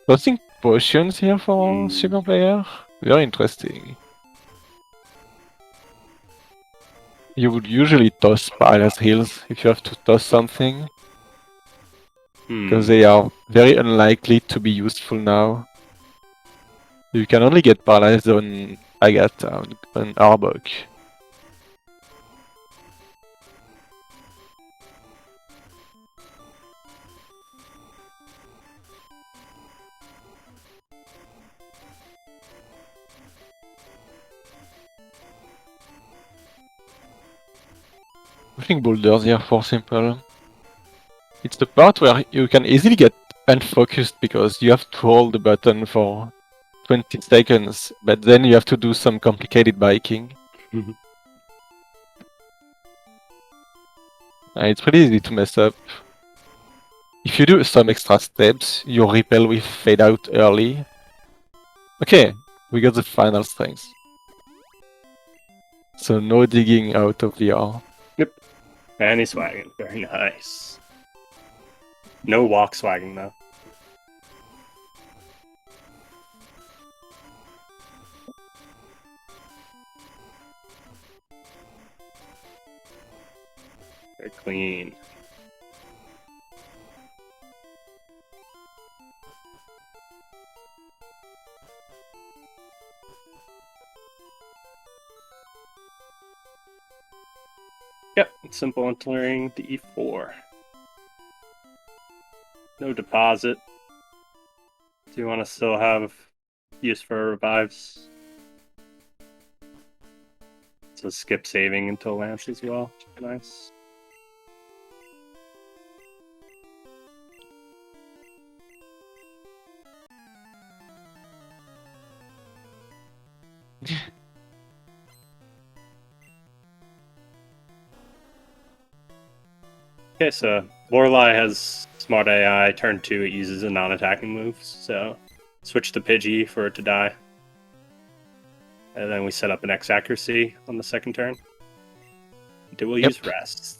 Tossing potions here for SuperPlayer? Very interesting. You would usually toss Paralyze Heals if you have to toss something. Because they are very unlikely to be useful now. You can only get paralyzed on Agatha, on Arbok. Pushing boulders here for Simple. It's the part where you can easily get unfocused because you have to hold the button for 20 seconds, but then you have to do some complicated biking. It's pretty easy to mess up. If you do some extra steps, your repel will fade out early. Okay, we got the final strength. So no digging out of VR. Yep. And he's swagging. Very nice. No walk swagging though. Very clean. Yep, simple entering the E4. No deposit. Do you want to still have use for revives? So skip saving until Lance as well. Nice. Okay, so Lorelei has smart AI. Turn 2, it uses a non-attacking move. So switch to Pidgey for it to die. And then we set up an X accuracy on the second turn. We'll use rest.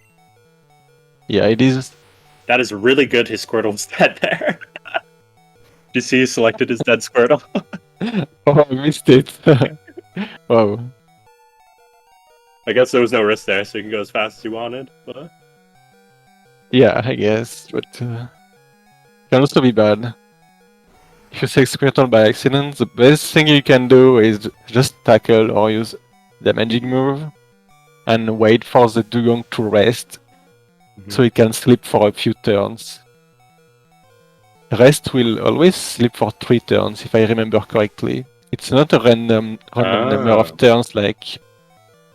Yeah, it is. That is really good. His Squirtle's dead there. Did you see he selected his dead Squirtle? Oh, I missed it. Wow. I guess there was no risk there, so you can go as fast as you wanted. But Yeah, I guess, but can also be bad. If you take Squirtle by accident, the best thing you can do is just tackle or use the magic move and wait for the dugong to rest so it can sleep for a few turns. Rest will always sleep for 3 turns, if I remember correctly. It's not a random number of turns like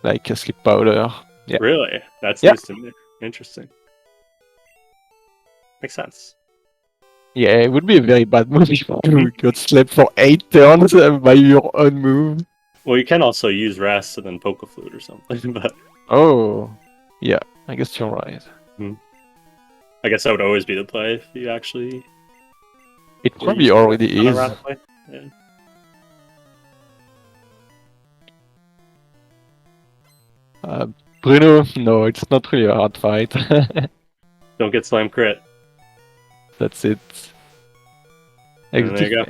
a sleep powder. Yeah. Really? That's news to me. Interesting. Makes sense. Yeah, it would be a very bad move if you got slept for 8 turns by your own move. Well, you can also use rest and then poke a flute or something, but... Oh, yeah, I guess you're right. I guess that would always be the play if you actually... It probably already is. Yeah. Bruno, no, it's not really a hard fight. Don't get slam crit. That's it. There you go.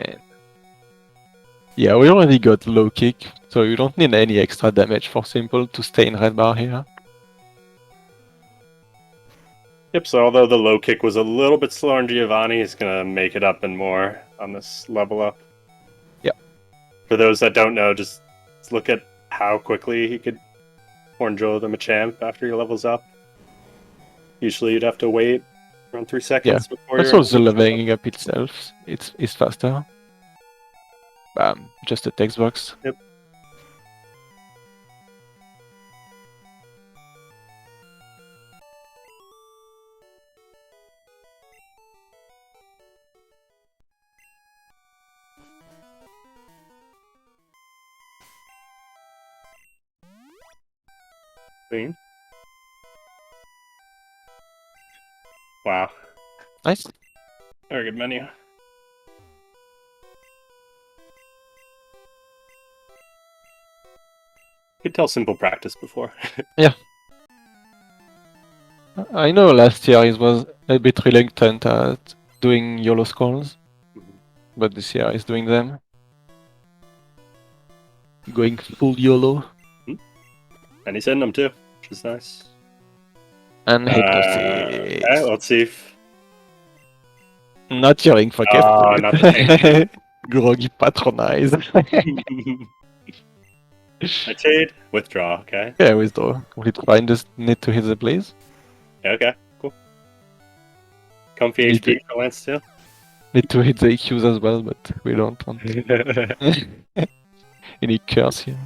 Yeah, we already got low kick, so you don't need any extra damage for Simple to stay in red bar here. Yep, so although the low kick was a little bit slower on Giovanni, he's going to make it up and more on this level up. Yep. For those that don't know, just look at how quickly he could Horn Joe the Machamp after he levels up. Usually you'd have to wait around 3 seconds before that's also leveling up itself. It's faster. Bam, just a text box. Yep. Clean. Wow. Nice. Very good menu. Could tell simple practice before. Yeah. I know last year he was a bit reluctant at doing YOLO scrolls, but this year he's doing them. Going full YOLO. And he's hitting them too, which is nice. And Hypnosis. Okay, let's see if... Not cheering for not the Groggy Patronize. Nightshade, withdraw, okay. Yeah, withdraw. Complete fine, just need to hit the blaze. Okay, cool. Comfy HP for Lance too. Need to hit the EQs as well, but we don't want any curse here.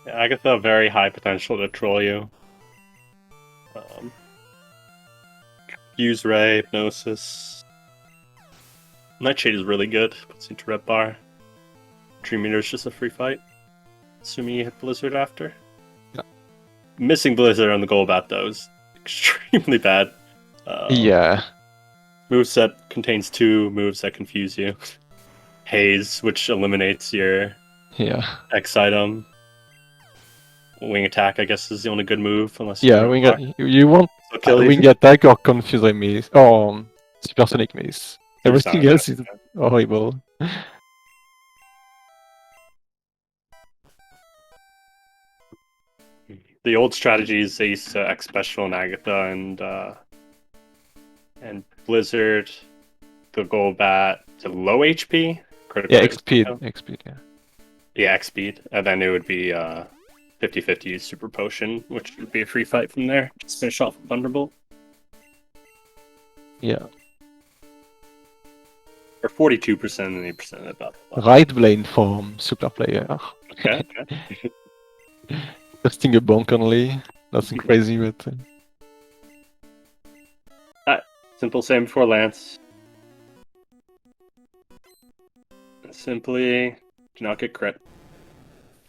Yeah, Agatha, very high potential to troll you. Use Ray, Hypnosis. Nightshade is really good. Puts you into red bar. Dream Meter is just a free fight. Assuming you hit Blizzard after. Yeah. Missing Blizzard on the Golbat though is extremely bad. Yeah. Moveset contains 2 moves that confuse you. Haze, which eliminates your X item. Wing attack, I guess, is the only good move, unless you you want wing attack or confuse miss or supersonic miss. Everything else is horrible. The old strategies, they used to X Special and Agatha and Blizzard, the Golbat to low HP. XP, yeah. Yeah, X speed. And then it would be 50-50 Super Potion, which would be a free fight from there. Just finish off with Thunderbolt. Yeah. Or 42% and 8% of that. Right blade form, SuperPlayer. Okay, okay. Testing a bonk only. Nothing crazy, but... Simple same before Lance. Simply do not get crit.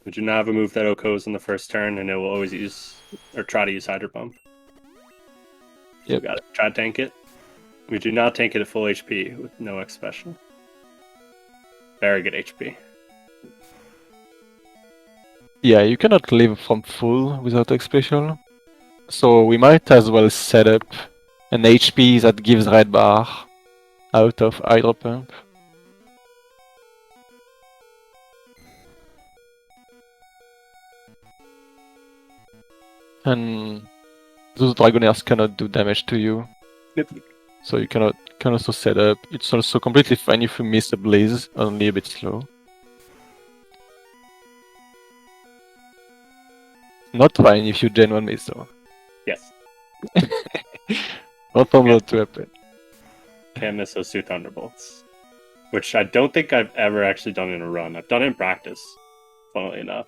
We do not have a move that OKOs in the first turn, and it will always use, or try to use Hydro Pump. So Yep. we gotta try to tank it. We do not tank it at full HP with no X special. Very good HP. Yeah, you cannot live from full without X special. So we might as well set up an HP that gives red bar out of Hydro Pump. And those Dragonairs cannot do damage to you. Yep. So you can also set up. It's also completely fine if you miss a Blaze, only a bit slow. Not fine if you Gen 1 miss though. Yes. Not allowed to happen. Can't miss those 2 Thunderbolts. Which I don't think I've ever actually done in a run. I've done it in practice, funnily enough.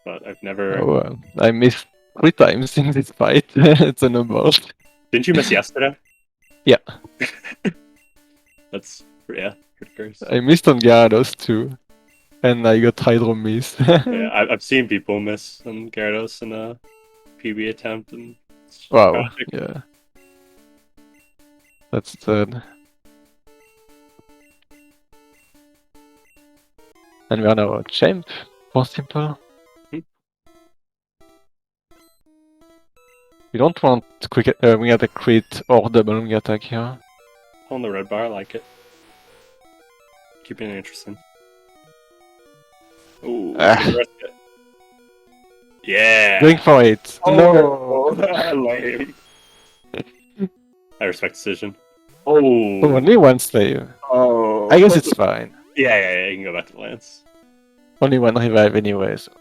But I've never... Oh, I missed 3 times in this fight. It's a number. Didn't you miss yesterday? Yeah. That's... yeah, pretty cursed. I missed on Gyarados too. And I got Hydro miss. Yeah, I've seen people miss on Gyarados in a PB attempt. And Wow, yeah. That's sad. And we are now a champ, for simple. We don't want quick wing attack crit or double wing attack here. On the red bar, I like it. Keeping it interesting. Ooh, yeah! Going for it! No! Lame. I respect decision. Oh! Only one slave. Oh! I guess it's fine. Yeah, you can go back to Lance. Only one revive anyway, so...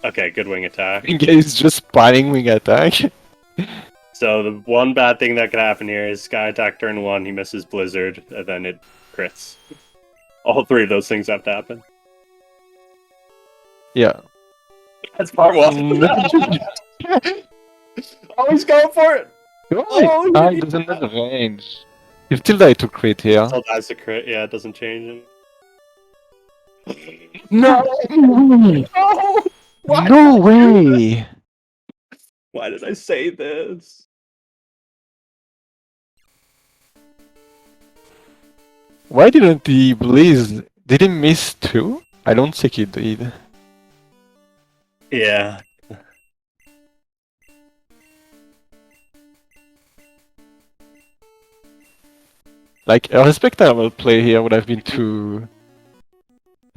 Okay, good wing attack. He's just spamming wing attack. So the one bad thing that could happen here is Sky Attack turn 1, he misses Blizzard, and then it crits. All 3 of those things have to happen. Yeah. That's part 1. Oh, he's going for it! Oh, he doesn't have range. You still die to crit here. Still dies to crit, yeah, it doesn't change it. No! Oh! Why? No way! Why did I say this? Why didn't he Blaze? Did he miss too? I don't think he did. Yeah. Like, a respectable play here would have been to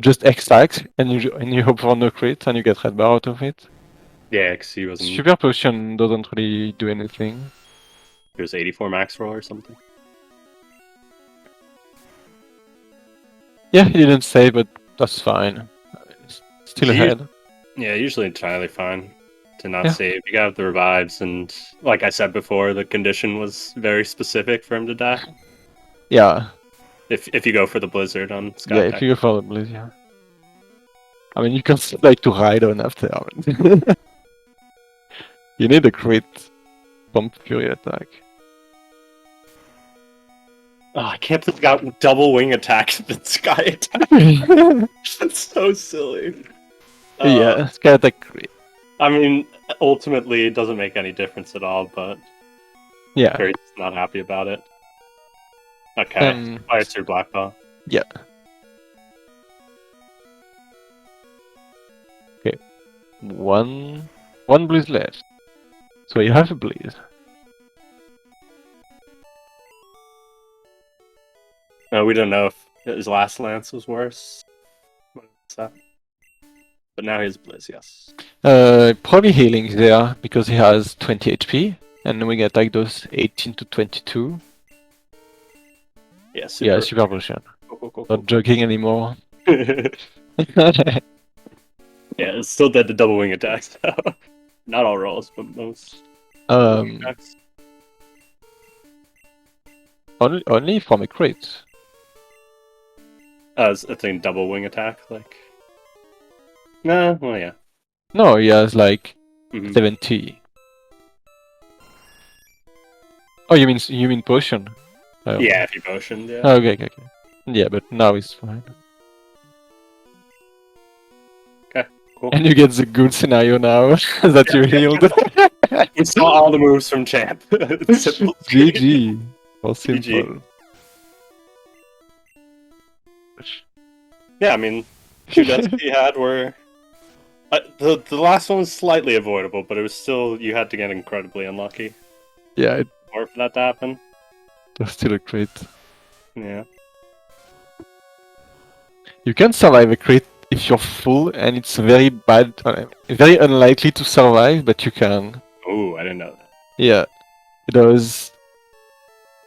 just X-Attack and you hope for no crit and you get red bar out of it. Yeah, because he wasn't... Super Potion doesn't really do anything. It was 84 max roll or something. Yeah, he didn't say, but that's fine. Still ahead. Yeah, usually entirely fine to not save. You got the revives, and like I said before, the condition was very specific for him to die. Yeah. If you go for the Blizzard on Sky Yeah, Attack. if you go for the Blaze, yeah. I mean, you can like to ride on after. You need a crit Pump Fury attack. Oh, I can't believe he got double wing attack than Sky Attack. That's so silly. Yeah, Sky Attack crit. I mean, ultimately, it doesn't make any difference at all, but yeah, Barry's not happy about it. Okay, fire through Black Ball. Yeah. Okay, one Blaze left. So you have a Blaze. We don't know if his last Lance was worse. But now he has Blizz, yes. Probably healing there because he has 20 HP and wing attack does 18 to 22. Yeah, Super Potion. Cool. Not joking anymore. Yeah, it's still dead to double wing attacks. Not all rolls, but most Um, attacks. only from a crit. It's a thing, double wing attack, like. Nah, well, yeah. No, he has like Mhm. 70. Oh, you mean potion? Oh. Yeah, if you motioned, yeah. Okay, okay, okay. Yeah, but now it's fine. Okay, cool. And you get the good scenario now that you healed. You saw all the moves from Champ. It's simple. GG. Or GG. simple. Yeah, I mean, 2 deaths he had were. The last one was slightly avoidable, but it was still, you had to get incredibly unlucky Yeah, it or for that to happen. was still a crit. Yeah. You can survive a crit if you're full, and it's very bad, very unlikely to survive, but you can. Ooh, I didn't know that. Yeah, it was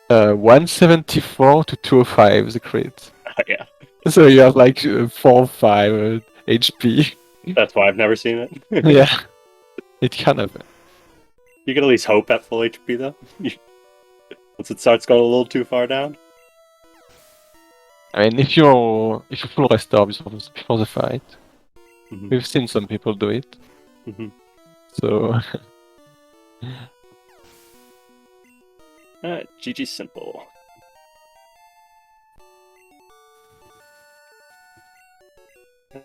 174 to 205 the crit. Yeah, So you have like 4 5 HP. that's why I've never seen it. Yeah, it can happen. You can at least hope at full HP though. Once it starts going a little too far down. I mean, if you're full restore before the fight, Mhm. we've seen some people do it. Mhm. So GG simple.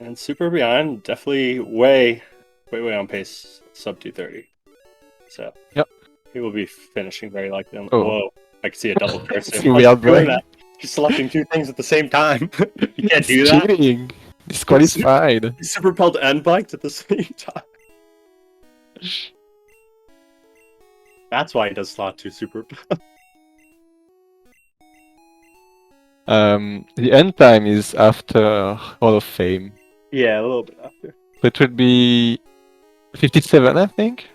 And super behind, definitely way on pace, sub 230. So yep. he will be finishing very likely on. Oh. Whoa, I can see a double cursor. We are doing that. He's selecting 2 things at the same time. You can't do it's that. cheating. Disqualified. He's super propelled and biked at the same time. That's why he does slot 2 super. The end time is after Hall of Fame. Yeah, a little bit after. It would be 57, I think.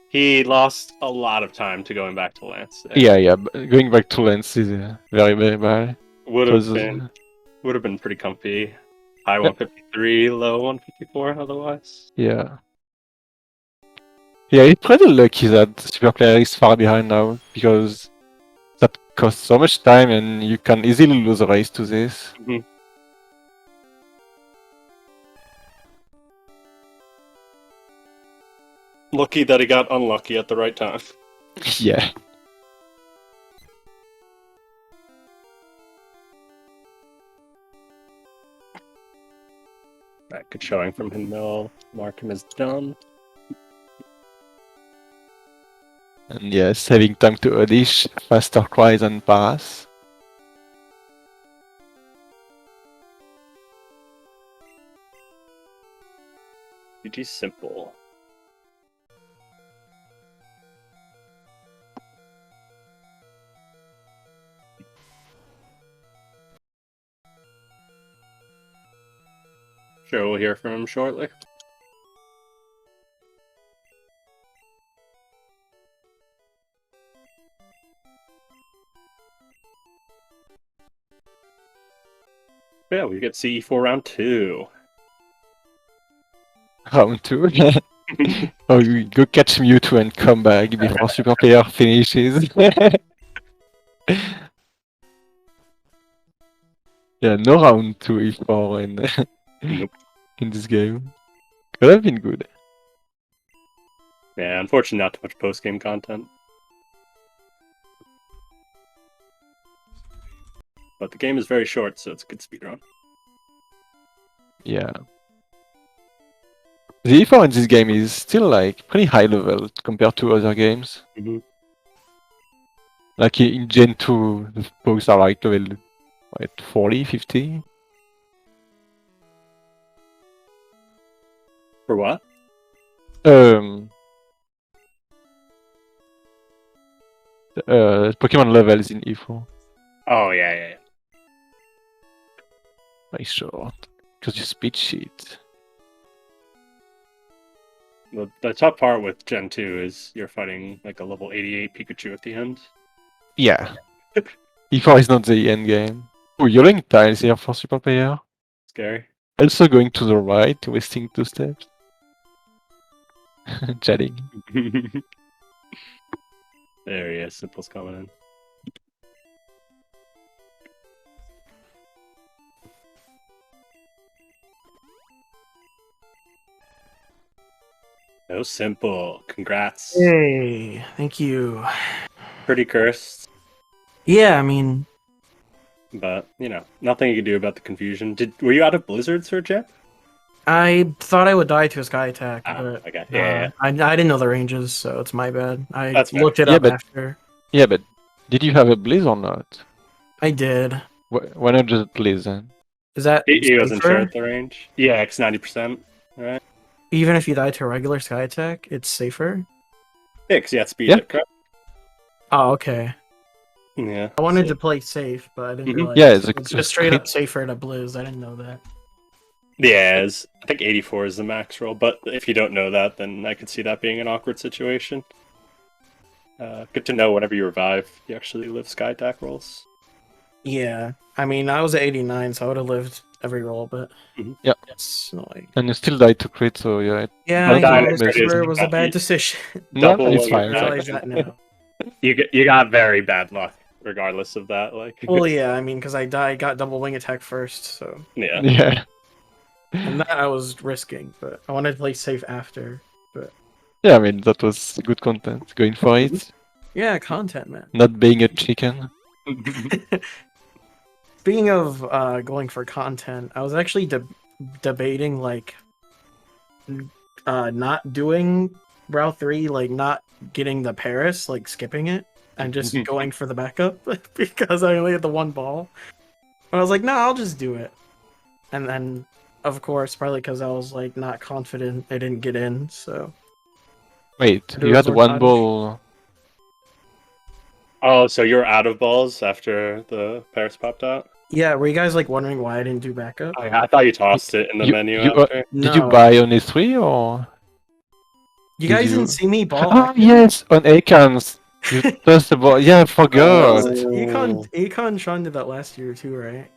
He lost a lot of time to going back to Lance. There. Yeah, yeah. Going back to Lens is very, very bad. Would have been pretty comfy. High 153, low 154 otherwise. Yeah. Yeah, it's pretty lucky that SuperPlayer is far behind now, because that costs so much time and you can easily lose a race to this. Mm-hmm. Lucky that he got unlucky at the right time. Yeah. Right, good showing from him though. Mark him as done. And yeah, saving time to Oddish, faster tries and pass. GG simple. Sure, we'll hear from him shortly. Yeah, we get CE4 round 2. Round 2. Oh, you go catch Mewtwo and come back before SuperPlayer finishes. Yeah, no round 2 E4 Nope. in this game. Could have been good. Yeah, unfortunately not too much post-game content. But the game is very short, so it's a good speedrun. Yeah. The E4 in this game is still like pretty high level compared to other games. Mm-hmm. Like in Gen 2, the pokes are like level 40, 50. For what? Pokemon levels in E4. Oh, yeah. Very short. Because you speed sheet. The tough part with Gen 2 is you're fighting like a level 88 Pikachu at the end. Yeah. E4 is not the end game. Oh, Yoling tiles here for SuperPlayer. Scary. Also going to the right, wasting 2 steps. Chatting. There he is. Simple's coming in. No Simple. Congrats. Hey, thank you. Pretty cursed, Yeah, I mean, but you know, nothing you can do about the confusion. Were you out of blizzards or Jip? I thought I would die to a sky attack, Ah, but okay. Yeah. I didn't know the ranges, so it's my bad. I That's fair. looked it Yeah, up but- after. Yeah, but did you have a Blizz or not? I did. Why not just Blizz then? Is that He wasn't safer? sure at the range. Yeah, it's 90%. Right. Even if you die to a regular sky attack, it's safer? Yeah, 'cause you had speed Yeah. it, correct? Oh, okay. Yeah. I wanted so- to play safe, but I didn't Mhm. realize Yeah, it's a- it's just straight up safer to Blizz. I didn't know that. Yeah, I think 84 is the max roll, but if you don't know that, then I could see that being an awkward situation. Good to know whenever you revive, you actually live sky attack rolls. Yeah, I mean, I was at 89, so I would have lived every roll, but Yeah. it's annoying. And you still died to crit, so yeah. Yeah, Well, I know dying this to crit river was a isn't- bad decision. No, Double it's wing fine. I attack. realize that now. You got very bad luck, regardless of that. Like, Well, yeah, I mean, because I got double wing attack first, so yeah. Yeah. and that I was risking, but I wanted to play safe after. Yeah, I mean, that was good content. Going for it. Yeah, content, man. Not being a chicken. Speaking of going for content, I was actually debating like not doing Route 3, like not getting the Paris, like skipping it, and just going for the backup because I only had the one ball. But I was like, no, I'll just do it. And then, of course, probably because I was like not confident, I didn't get in. So Wait, Do you had resort one dodge. ball. Oh, so you're out of balls after the Paris popped out? yeah, were you guys like wondering why I didn't do backup? I thought you tossed it in the menu you, after. Did you No. buy only 3 or? You did guys you- didn't see me ball. Ah, active? yes, on Acons. You tossed the ball. Yeah, I forgot. Econ Sean did that last year too, right?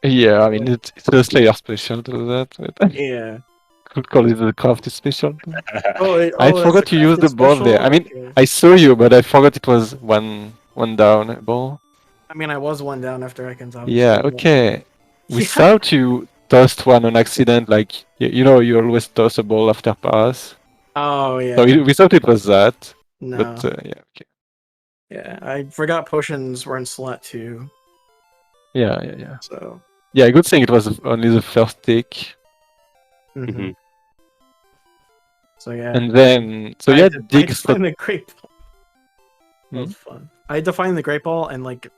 Yeah, I mean, it's a Slayer special to do that. But Yeah. could call it the crafty special. I that's forgot the to use crafting the ball there. special? I mean, Okay. I saw you, but I forgot it was one down ball. I mean, I was one down after Icons. Yeah, okay. We thought you tossed one on accident, like you know, you always toss a ball after pass. Oh yeah. So we thought it was that, No. but yeah, okay. Yeah, I forgot potions were in slot too. Yeah. So. Yeah, good thing it was only the first tick, Mhm. Mhm. So yeah. and then I yeah, had to dig. find the great ball. That was fun. I had to find the great ball and like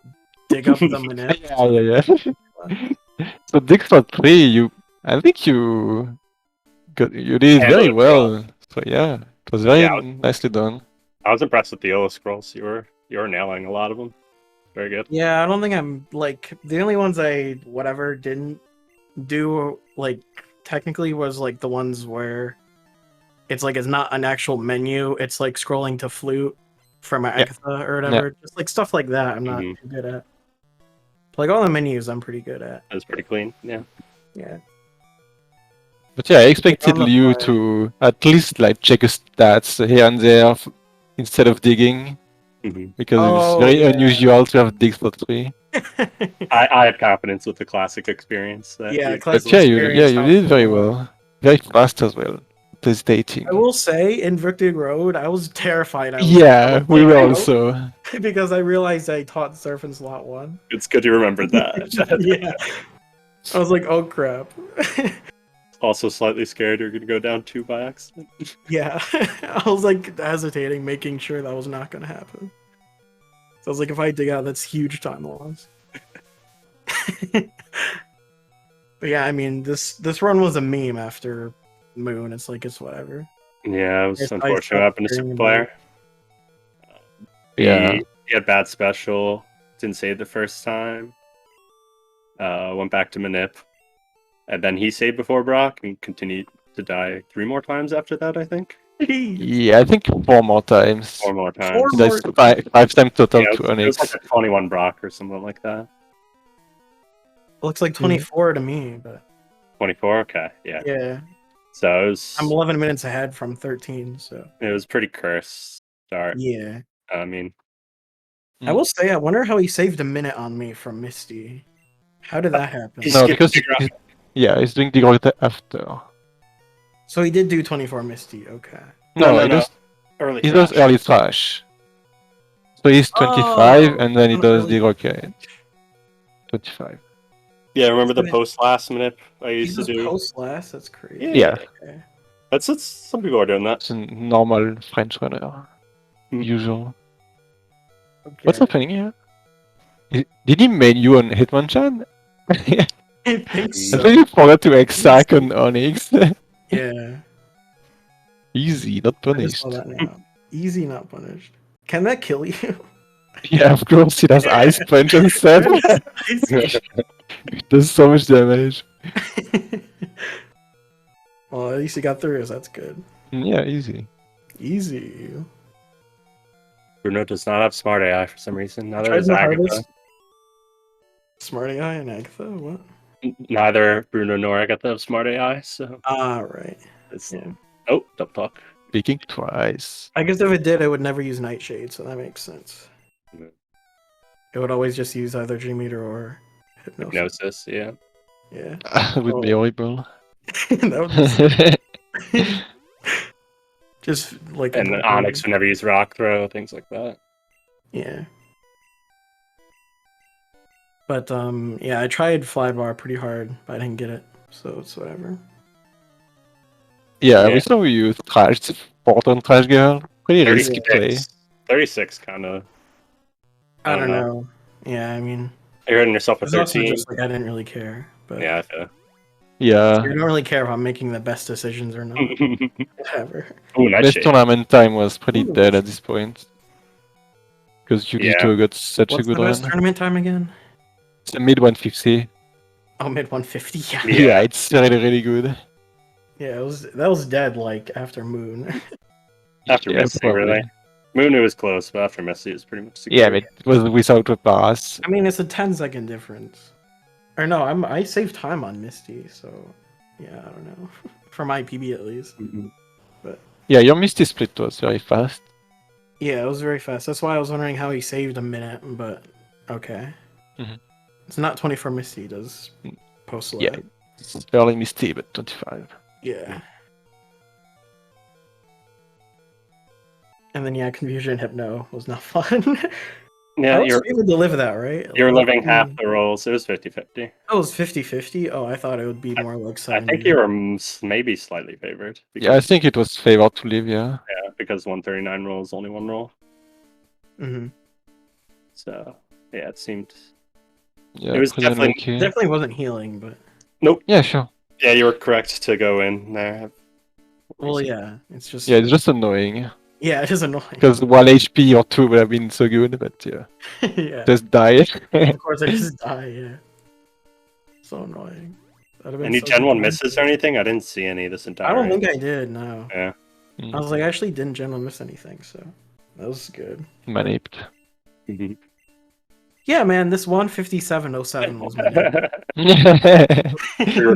dig up the manip. Yeah. So dig for 3, I think you did it Handled very it well. well. So yeah, it was very Yeah. nicely done. I was impressed with the Elo scrolls. You were nailing a lot of them. Very good. Yeah, I don't think I'm like the only ones I didn't do like technically was like the ones where it's like it's not an actual menu, it's like scrolling to flute from my Yeah. Agatha or whatever. Just like stuff like that I'm not Mhm. too good at. Like all the menus I'm pretty good at. That was pretty clean. Yeah. Yeah. But yeah, I expected on the you fly. to at least like check his stats here and there instead of digging, Mhm. because Oh, it's very yeah. unusual to have dig for 3. I had confidence with the classic experience. That Yeah, you- classic- But yeah, you experience did very helped a well, very fast as well. Hesitating. I will say in Victory Road I was terrified I was Yeah, we were out also. because I realized I taught Surf in slot 1. It's good you remembered that. Yeah. I was like, oh crap. Also slightly scared you're gonna go down 2 by accident. Yeah. I was like hesitating, making sure that was not gonna happen. So I was like, if I dig out, that's huge time loss. But yeah, I mean this run was a meme after Moon. It's like it's whatever. Yeah, it was Yes, I unfortunate what stopped happened to hearing SuperPlayer. Yeah. He had bad special, didn't save the first time. Went back to Manip. And then he saved before Brock and continued to die 3 more times after that, I think. Yeah, I think 4 more times. 4 more times. Four That's more- 5 times total Yeah, to it was Onyx. like a 21 Brock or something like that. Looks like 24 to me, but 24. Okay, yeah. Yeah, So it I'm was 11 minutes ahead from 13. So pretty cursed start. yeah, I mean, I will say I wonder how he saved a minute on me from Misty. How did that happen? He No, skipped because the graph. he's doing the right after. So he did do 24 Misty. Okay. No. He Early he does trash. early trash. So he's 25 and then he does the rocket. 25. Yeah, remember the post last minute I He used to does do? post last. That's crazy. Yeah. Okay. That's some people are doing that. It's a normal French runner. Hmm. Usual. Okay. What's happening here? Did he main you on Hitmonchan? I think I so. think you forgot to exact on Onyx. Yeah. Easy, not I just saw punished. that now. Easy, not punished. Can that kill you? Yeah, of course, it has Ice Punch instead. It does so much damage. Well, at least you got through, so that's good. Yeah, easy. Easy. Bruno does not have smart AI for some reason. Neither Tried does the Agatha. hardest. Smart AI and Agatha? What? Neither Bruno nor Agatha have smart AI, so Ah, right. it's Yeah. oh, double talk. Speaking twice. I guess if it did, I would never use Nightshade, so that makes sense. It would always just use either G-meter or Hypnosis. Hypnosis, yeah. Yeah. It would be horrible. That would be just like And then Onyx would never use rock throw, things like that. Yeah. But yeah, I tried Flybar pretty hard, but I didn't get it, so it's whatever. Yeah, Yeah. we saw you trashed Portland Trash Girl. Pretty risky play. 36 kind of. I don't know. Yeah, I mean, You're hurting yourself it's at also 13. just like I didn't really care. But Yeah, I feel. Yeah. you don't really care if I'm making the best decisions or not. Whatever. Ooh, nice Best shade. tournament time was pretty Ooh. dead at this point. Because Yugito got such What's a good the best run. tournament time again? It's a mid 150. Oh, mid 150. Yeah. Yeah, it's really good. Yeah, that was dead like after Moon. After Yeah, Misty, probably. really. Moon was close, but after Misty, it was pretty much secure. Yeah, but it was without the pass. I mean, it's a 10-second difference. Or no, I saved time on Misty, so yeah, I don't know. For my PB at least. But Yeah, your Misty split was very fast. yeah, it was very fast. That's why I was wondering how he saved a minute, but okay. Mhm. It's not 24 Misty, he does post Yeah, lab. it's early Misty, but 25. Yeah. And then yeah, Confusion Hypno was not fun. Yeah, I was able to live that, right? you're living half the rolls. It was 50-50. Oh, it was 50-50? Oh, I thought it would be more like 70. I think you were maybe slightly favored. Yeah, I think it was favored to live, yeah. Yeah, because 139 rolls, only one roll. Mm-hmm. So, yeah, it seemed... Yeah, it was pretty definitely... unlucky. Definitely wasn't healing, but... Nope. Yeah, sure. Yeah, you were correct to go in there. Well, yeah, it's just... Yeah, it's just annoying. Yeah, it is annoying. Because 1 HP or 2 would have been so good, but yeah. Yeah. Just die. Of course, I just die, yeah. So annoying. Any Gen 1 misses or anything? I didn't see any this entire I don't race. think I did, no. Yeah. I was like, I actually didn't Gen 1 miss anything, so... That was good. Maniped. Yeah, man, this 157.07 was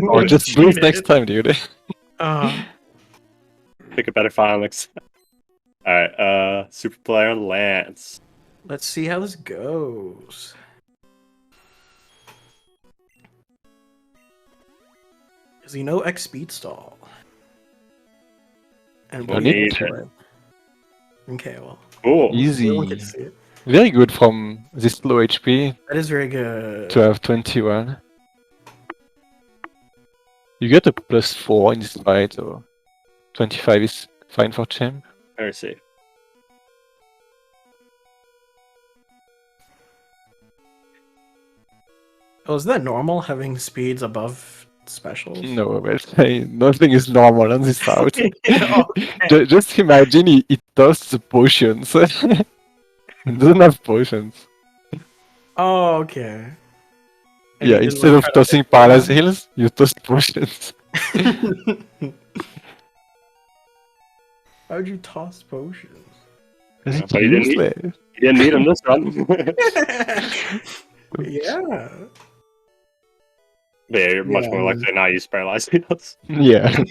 me. Or just boost next time, dude. Pick a better file next time. Alright, Super Player Lance. Let's see how this goes. Does he know X speed stall? And No will he need do to. it? Okay, well. Cool. Easy. We won't get to see it. Very good from this low HP That is very good. to have 21. You get a +4 in this fight, so 25 is fine for champ. Very safe. Oh, is that normal having speeds above specials? No, but hey, nothing is normal on this route. Okay. Just imagine it does the potions. It doesn't have potions. Oh, okay. And Yeah, he just, instead like, of tried to tossing pick one Palace up. Hills, you toss potions. Why would you toss potions? It's but you didn't useless. You didn't need him this run. Yeah. They're much Yeah, more I likely to not use paralyzed heals. Yeah.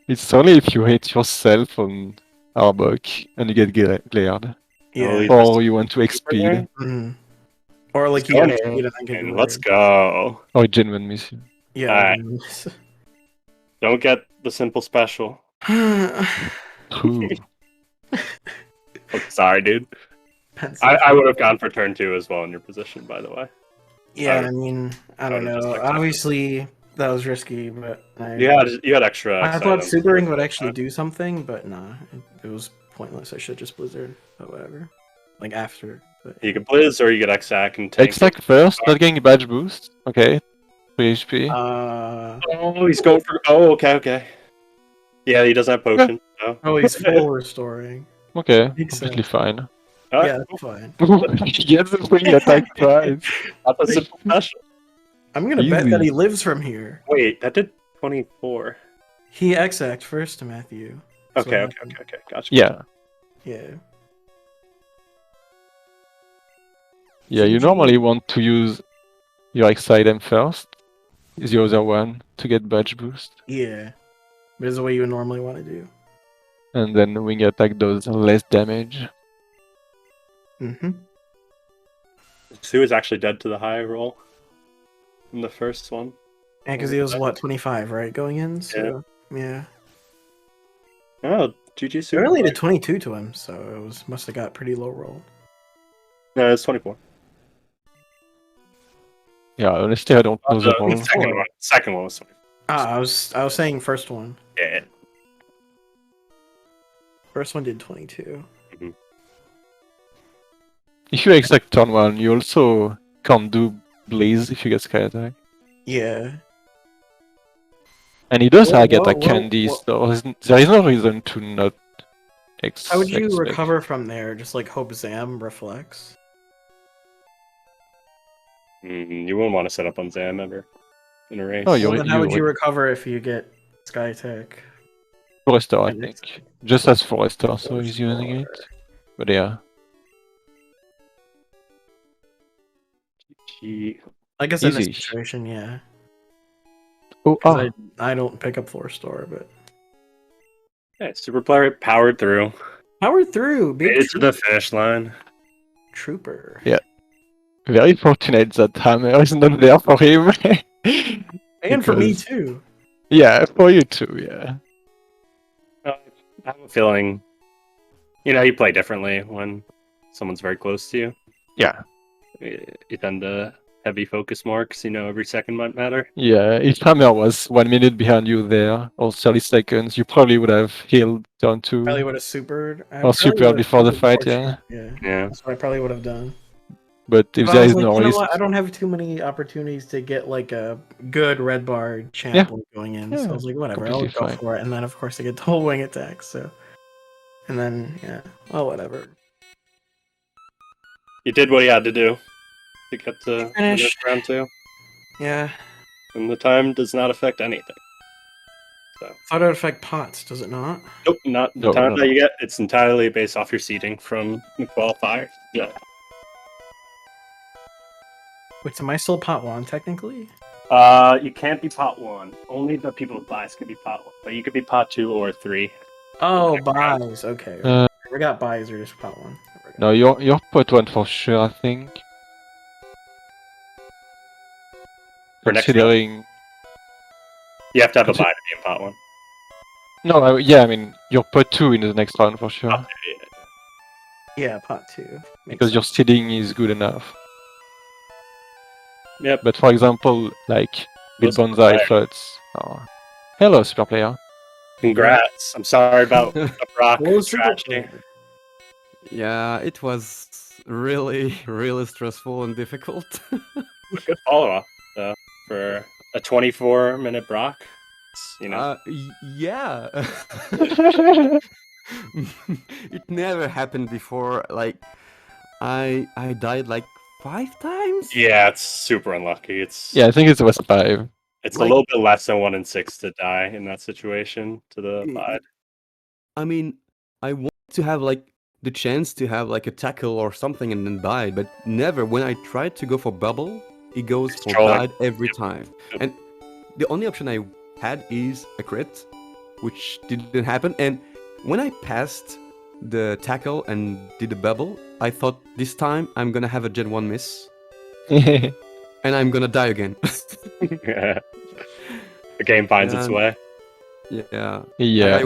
It's only if you hit yourself on Arbok and you get glared. yeah. Or you want to XP Mhm. Or like Let's you go, get speed and then get and let's glared. go. or genuine miss you. Yeah. Alright. Don't get the simple special. True. Oh, sorry, dude. I would have gone for turn 2 as well in your position, by the way. Yeah, I mean, I don't would've just know. accepted. Obviously, that was risky, but You had extra. I thought items. Super Ring would actually do something, but nah, it was pointless. I should just Blizzard, but whatever. Like after. But, You get Blizz or you get Exact and tank. Exact first, not getting a badge boost. Okay. 3 HP. Oh, he's going for. Oh, okay. Yeah, he doesn't have potion. So. Oh, he's full restoring. Okay, Makes completely sense. fine. Alright, Yeah, that's fine. He gets the swing attack twice. That's a simple special. I'm gonna bet that Easy. he lives from here. Wait, that did 24. He exact first to Matthew. That's what Okay. happened. Gotcha. Yeah. Yeah. Yeah, you normally want to use your X item first. Is the other one to get badge boost. Yeah. But it's the way you would normally want to do. And then wing attack does less damage. Mm-hmm. Sue is actually dead to the high roll in the first one. Yeah, because he was what, 25, right, going in? So yeah. Oh, GG They Sue. only did 22 to him, so it must have got pretty low roll. No, it's 24. Yeah, honestly, I don't know the roll. Second one was 24. I was saying first one. Yeah. First one did 22. If you exact turn 1, you also can't do Blaze if you get Sky Attack. Yeah. And he does Well, get a well, candy, well- so there is no reason to not How would you expect. recover from there? Just like hope Zam reflects? You wouldn't want to set up on Zam ever in a race. Oh, Well, then how would you recover if you get Sky Attack? Forester, I And think. it's- Just as Forester, so he's using it. But yeah. I guess in this Easy. situation, yeah. Oh, 'Cause I don't pick up 4-star, but Yeah, SuperPlayer powered through. power through, big Made it to the finish line. trooper. Yeah. Very fortunate that Hammer is not there for him. And for me Because- too. Yeah, for you too, yeah. I have a feeling, you play differently when someone's very close to you. Yeah. You tend to heavy focus more because every second might matter. Yeah, if Hammer was 1 minute behind you there, or 30 seconds, you probably would have healed turn 2. Probably would have supered. I Or probably supered would've before the supered fight, before yeah. Yeah. That's what I probably would have done. But if I there was is like, no you know risk... what? I don't have too many opportunities to get like a good red bar champ Yeah. going in, so Yeah, I was like, whatever, I'll completely go fine. for it. And then of course I get double wing attacks, so and then well, whatever. You did what you had to do to get to Finish. round 2. Yeah, And the time does not affect anything. thought it would affect pots. Does it not? Nope, not the No, time no, that you get. It's entirely based off your seeding from the qualifier. Yeah. Wait, so am I still pot 1 technically? You can't be pot 1. Only the people with buys can be pot 1. But you could be pot 2 or 3. Oh, Next round. buys. Okay. Uh, We got buys or just pot 1. No, you're pot 1 for sure, I think. For next Considering... You have to have a buy to be in pot 1. No, yeah, I mean, you're pot 2 in the next round for sure. Yeah. Yeah, pot 2. Makes Because your sense. seeding is good enough. Yep. But for example, like, with Those Bonsai players. floats... Oh. Hello, super player. Congrats. I'm sorry about the Brock What was Super tragedy. Player? Yeah, it was really, really stressful and difficult. Good follow-up, though, for a 24-minute Brock. Yeah. It never happened before. Like, I died like 5 times. Yeah, it's super unlucky. Yeah, I think it was 5. It's Like- a little bit less than 1 in 6 to die in that situation to the Y- side. I mean, I want to have like the chance to have like a tackle or something and then die, but never. When I tried to go for bubble, it goes for trolling. bad every time. And the only option I had is a crit, which didn't happen. And when I passed the tackle and did the bubble, I thought this time I'm gonna have a Gen 1 miss, and I'm gonna die again. The game finds its And- way. Yeah. Yeah.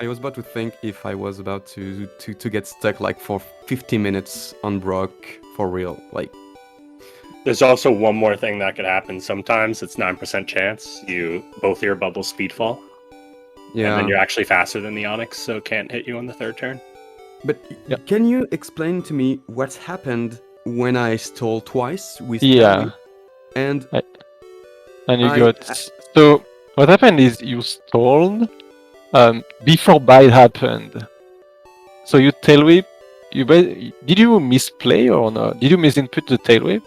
I was about to think if I was about to get stuck like for 50 minutes on Brock for real. Like, There's also one more thing that could happen. Sometimes it's 9% chance both your bubbles speedfall, and yeah. then you're actually faster than the Onyx, so it can't hit you on the third turn. But Yeah. can you explain to me what's happened when I stole twice with Yeah. Terry? And And you I- got. So what happened is you stalled before bite happened. So you tail whip. Did you misplay or not? Did you misinput the tail whip?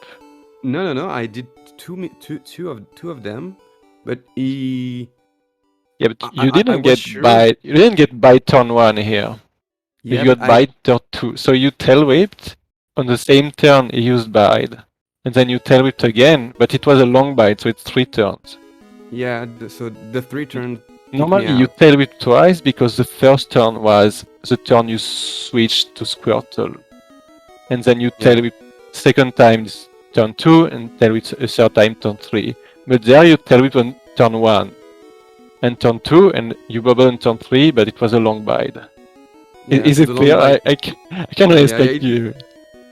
no, I did two of them, but he. Yeah, but I you didn't was get sure- bite. You didn't get bite turn 1 here. Yeah, You got but bite turn 2. So you tail whipped on the same turn he used bite, and then you tail whipped again. But it was a long bite, so it's 3 turns. Yeah, so the 3 turn. Normally Yeah. you tail whip twice because the first turn was the turn you switched to Squirtle, and then you tail whip second time is turn 2 and tail whip a third time turn 3. But there you tail whip on turn 1 and turn 2 and you bubble on turn 3, but it was a long bite. Yeah, Is so it the long clear? bite- I can respect it- you.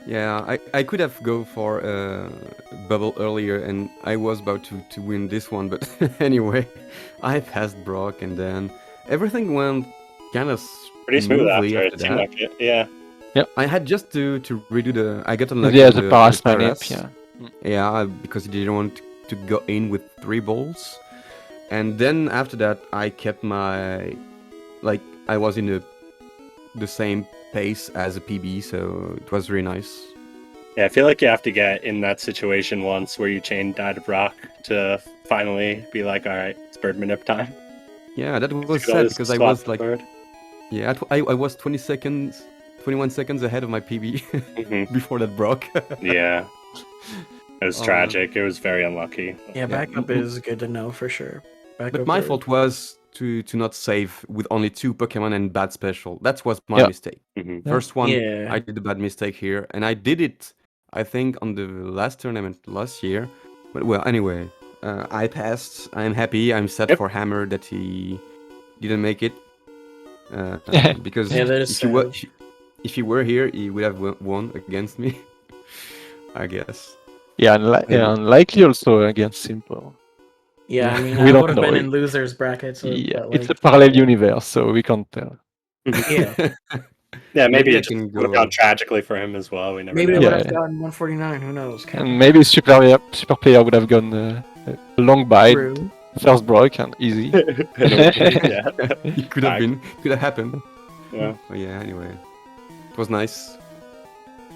Yeah, I could have go for bubble earlier, and I was about to win this one, but anyway, I passed Brock, and then everything went kind of Pretty smooth smoothly after it seemed that. like it. Yeah. I had just to redo the. I got unlucky. Yeah, on the the pass the manip, Paras. yeah. Yeah, because he didn't want to go in with 3 balls, and then after that, I kept my, like, I was in the same pace as a PB, so it was really nice. Yeah, I feel like you have to get in that situation once where you chain die to Brock to finally be like, all right, it's bird manip time. Yeah, that was You sad always because I swap was the like, bird. yeah, I was 21 seconds ahead of my PB Mhm. before that broke. Yeah. It was Oh, tragic. It was very unlucky. Yeah, backup is good to know for sure. But Backup my are- fault was to not save with only 2 Pokemon and bad special. That was my Yeah. mistake. Mhm. Yeah. First one, Yeah. I did a bad mistake here, and I did it, I think, on the last tournament last year. But well, anyway, I passed. I'm happy. I'm sad Yep. for Hammer that he didn't make it. Because Yeah, that is if he were here, he would have won against me. I guess. Yeah, unlikely also against Simple. Yeah, I mean, We I don't would have know been it. in losers brackets. Yeah, but, it's a like, parallel universe, so we can't tell. Yeah, Yeah, maybe I it just can would have go. gone tragically for him as well. We never maybe I know. would Yeah. have gotten 149. Who knows? And maybe SuperPlayer would have gone a long bite, True. first broke, and easy. Yeah. It could have been. Could have happened. Yeah. But yeah. Anyway, it was nice.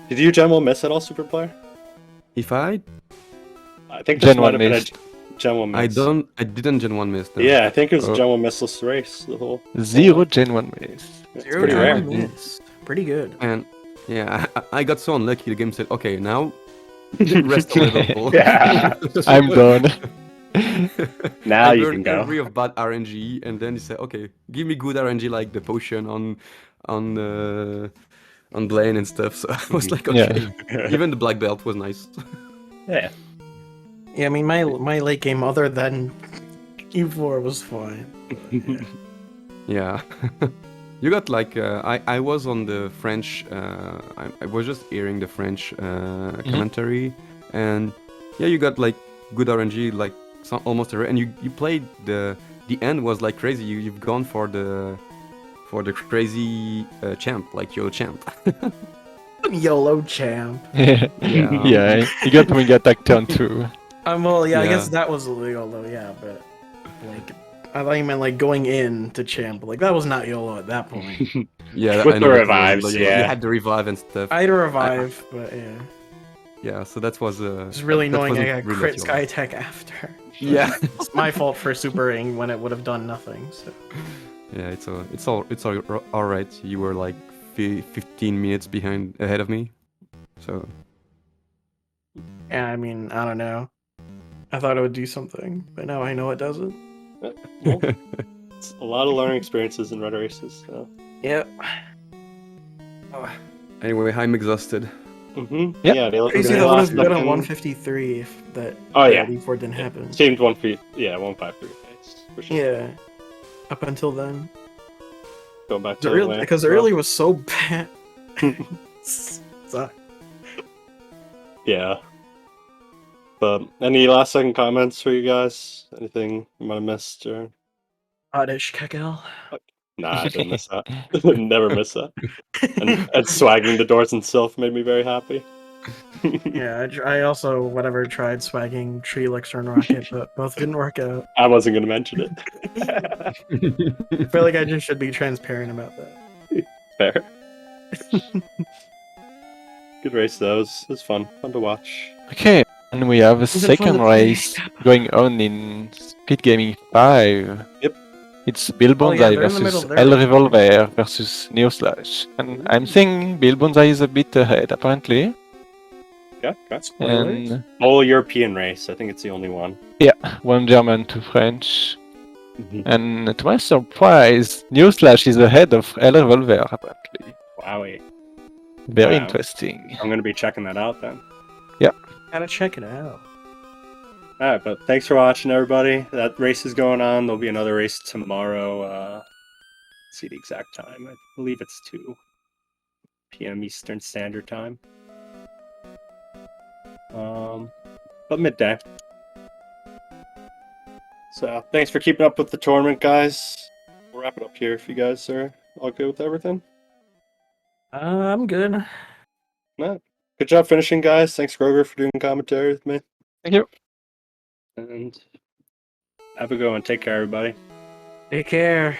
Did you Gen 1 miss at all, Superplayer? If I I think this Gen might 1 have been a missed. Gen 1 miss. I didn't Gen 1 miss. No. Yeah, I think it was a Oh. Gen 1 missless race. The whole. Zero Gen 1 miss. It's Zero pretty to rare. one miss. Pretty good. And yeah, I got so unlucky. The game said, "Okay, now rest a little." Yeah. I'm done. Now I you burned can go. every of bad RNG, and then he said, "Okay, give me good RNG like the potion on Blaine and stuff." So I was like, Yeah. "Okay." Even the black belt was nice. Yeah. Yeah, I mean, my late game other than E4 was fine. Yeah. You got like I was on the French. I was just hearing the French commentary, and yeah, you got like good RNG, like almost and you played the end was like crazy. You've gone for the crazy champ, like YOLO champ. YOLO champ. Yeah. Yeah. Yeah, he got wing attack turn 2. Well, yeah, I guess Yeah. that was illegal though. Yeah, but like, I thought you meant like going in to champ. Like that was not YOLO at that point. Yeah, With I the know that revives, was, yeah. You had the revive and stuff. I had a revive, but yeah, Yeah, so that was it's really that annoying. I wasn't got really crit YOLO. sky tech after. Yeah. It's my fault for supering when it would have done nothing. So Yeah, it's all right. You were like 15 minutes ahead of me. So Yeah, I mean, I don't know. I thought it would do something, but now I know it doesn't. Well, it's a lot of learning experiences in red races. So. Yep. Anyway, I'm exhausted. Yep. Yeah, they look Crazy good that would have last been a second. 153 if that Oh, yeah. D4 didn't happen. It seemed 153 pace for sure. Yeah. Up until then. Going back to the lamp Because the as well. early was so bad. Suck. Yeah. But any last second comments for you guys? Anything you might have missed or? Oddish Kegel. Nah, I didn't miss that. Never miss that. And swagging the doors itself made me very happy. Yeah, I also tried swagging Tree Elixir and Rocket, but both didn't work out. I wasn't gonna mention it. I feel like I just should be transparent about that. Fair. Good race though. It was fun. Fun to watch. Okay, and we have a Was it fun second to play? race going on in SpeedGaming 5. Yep. It's Bill Oh, yeah, Bonsai they're in the middle versus of their El race. Revolver versus Neoslash. And I'm saying Bill Bonsai is a bit ahead, apparently. Yeah, okay. Spoilers? And Whole European race. I think it's the only one. one German, two French. And to my surprise, Neoslash is ahead of El Revolver, apparently. Wowie. Very Wow. interesting. I'm gonna be checking that out then. Gotta check it out. Alright, but thanks for watching, everybody. That race is going on. There'll be another race tomorrow. Let's see the exact time. I believe it's 2 p.m. Eastern Standard Time. But midday. So, thanks for keeping up with the tournament, guys. We'll wrap it up here if you guys are all good with everything. I'm good. No. Good job finishing, guys. Thanks, Grover, for doing commentary with me. Thank you. And have a good one. Take care, everybody. Take care.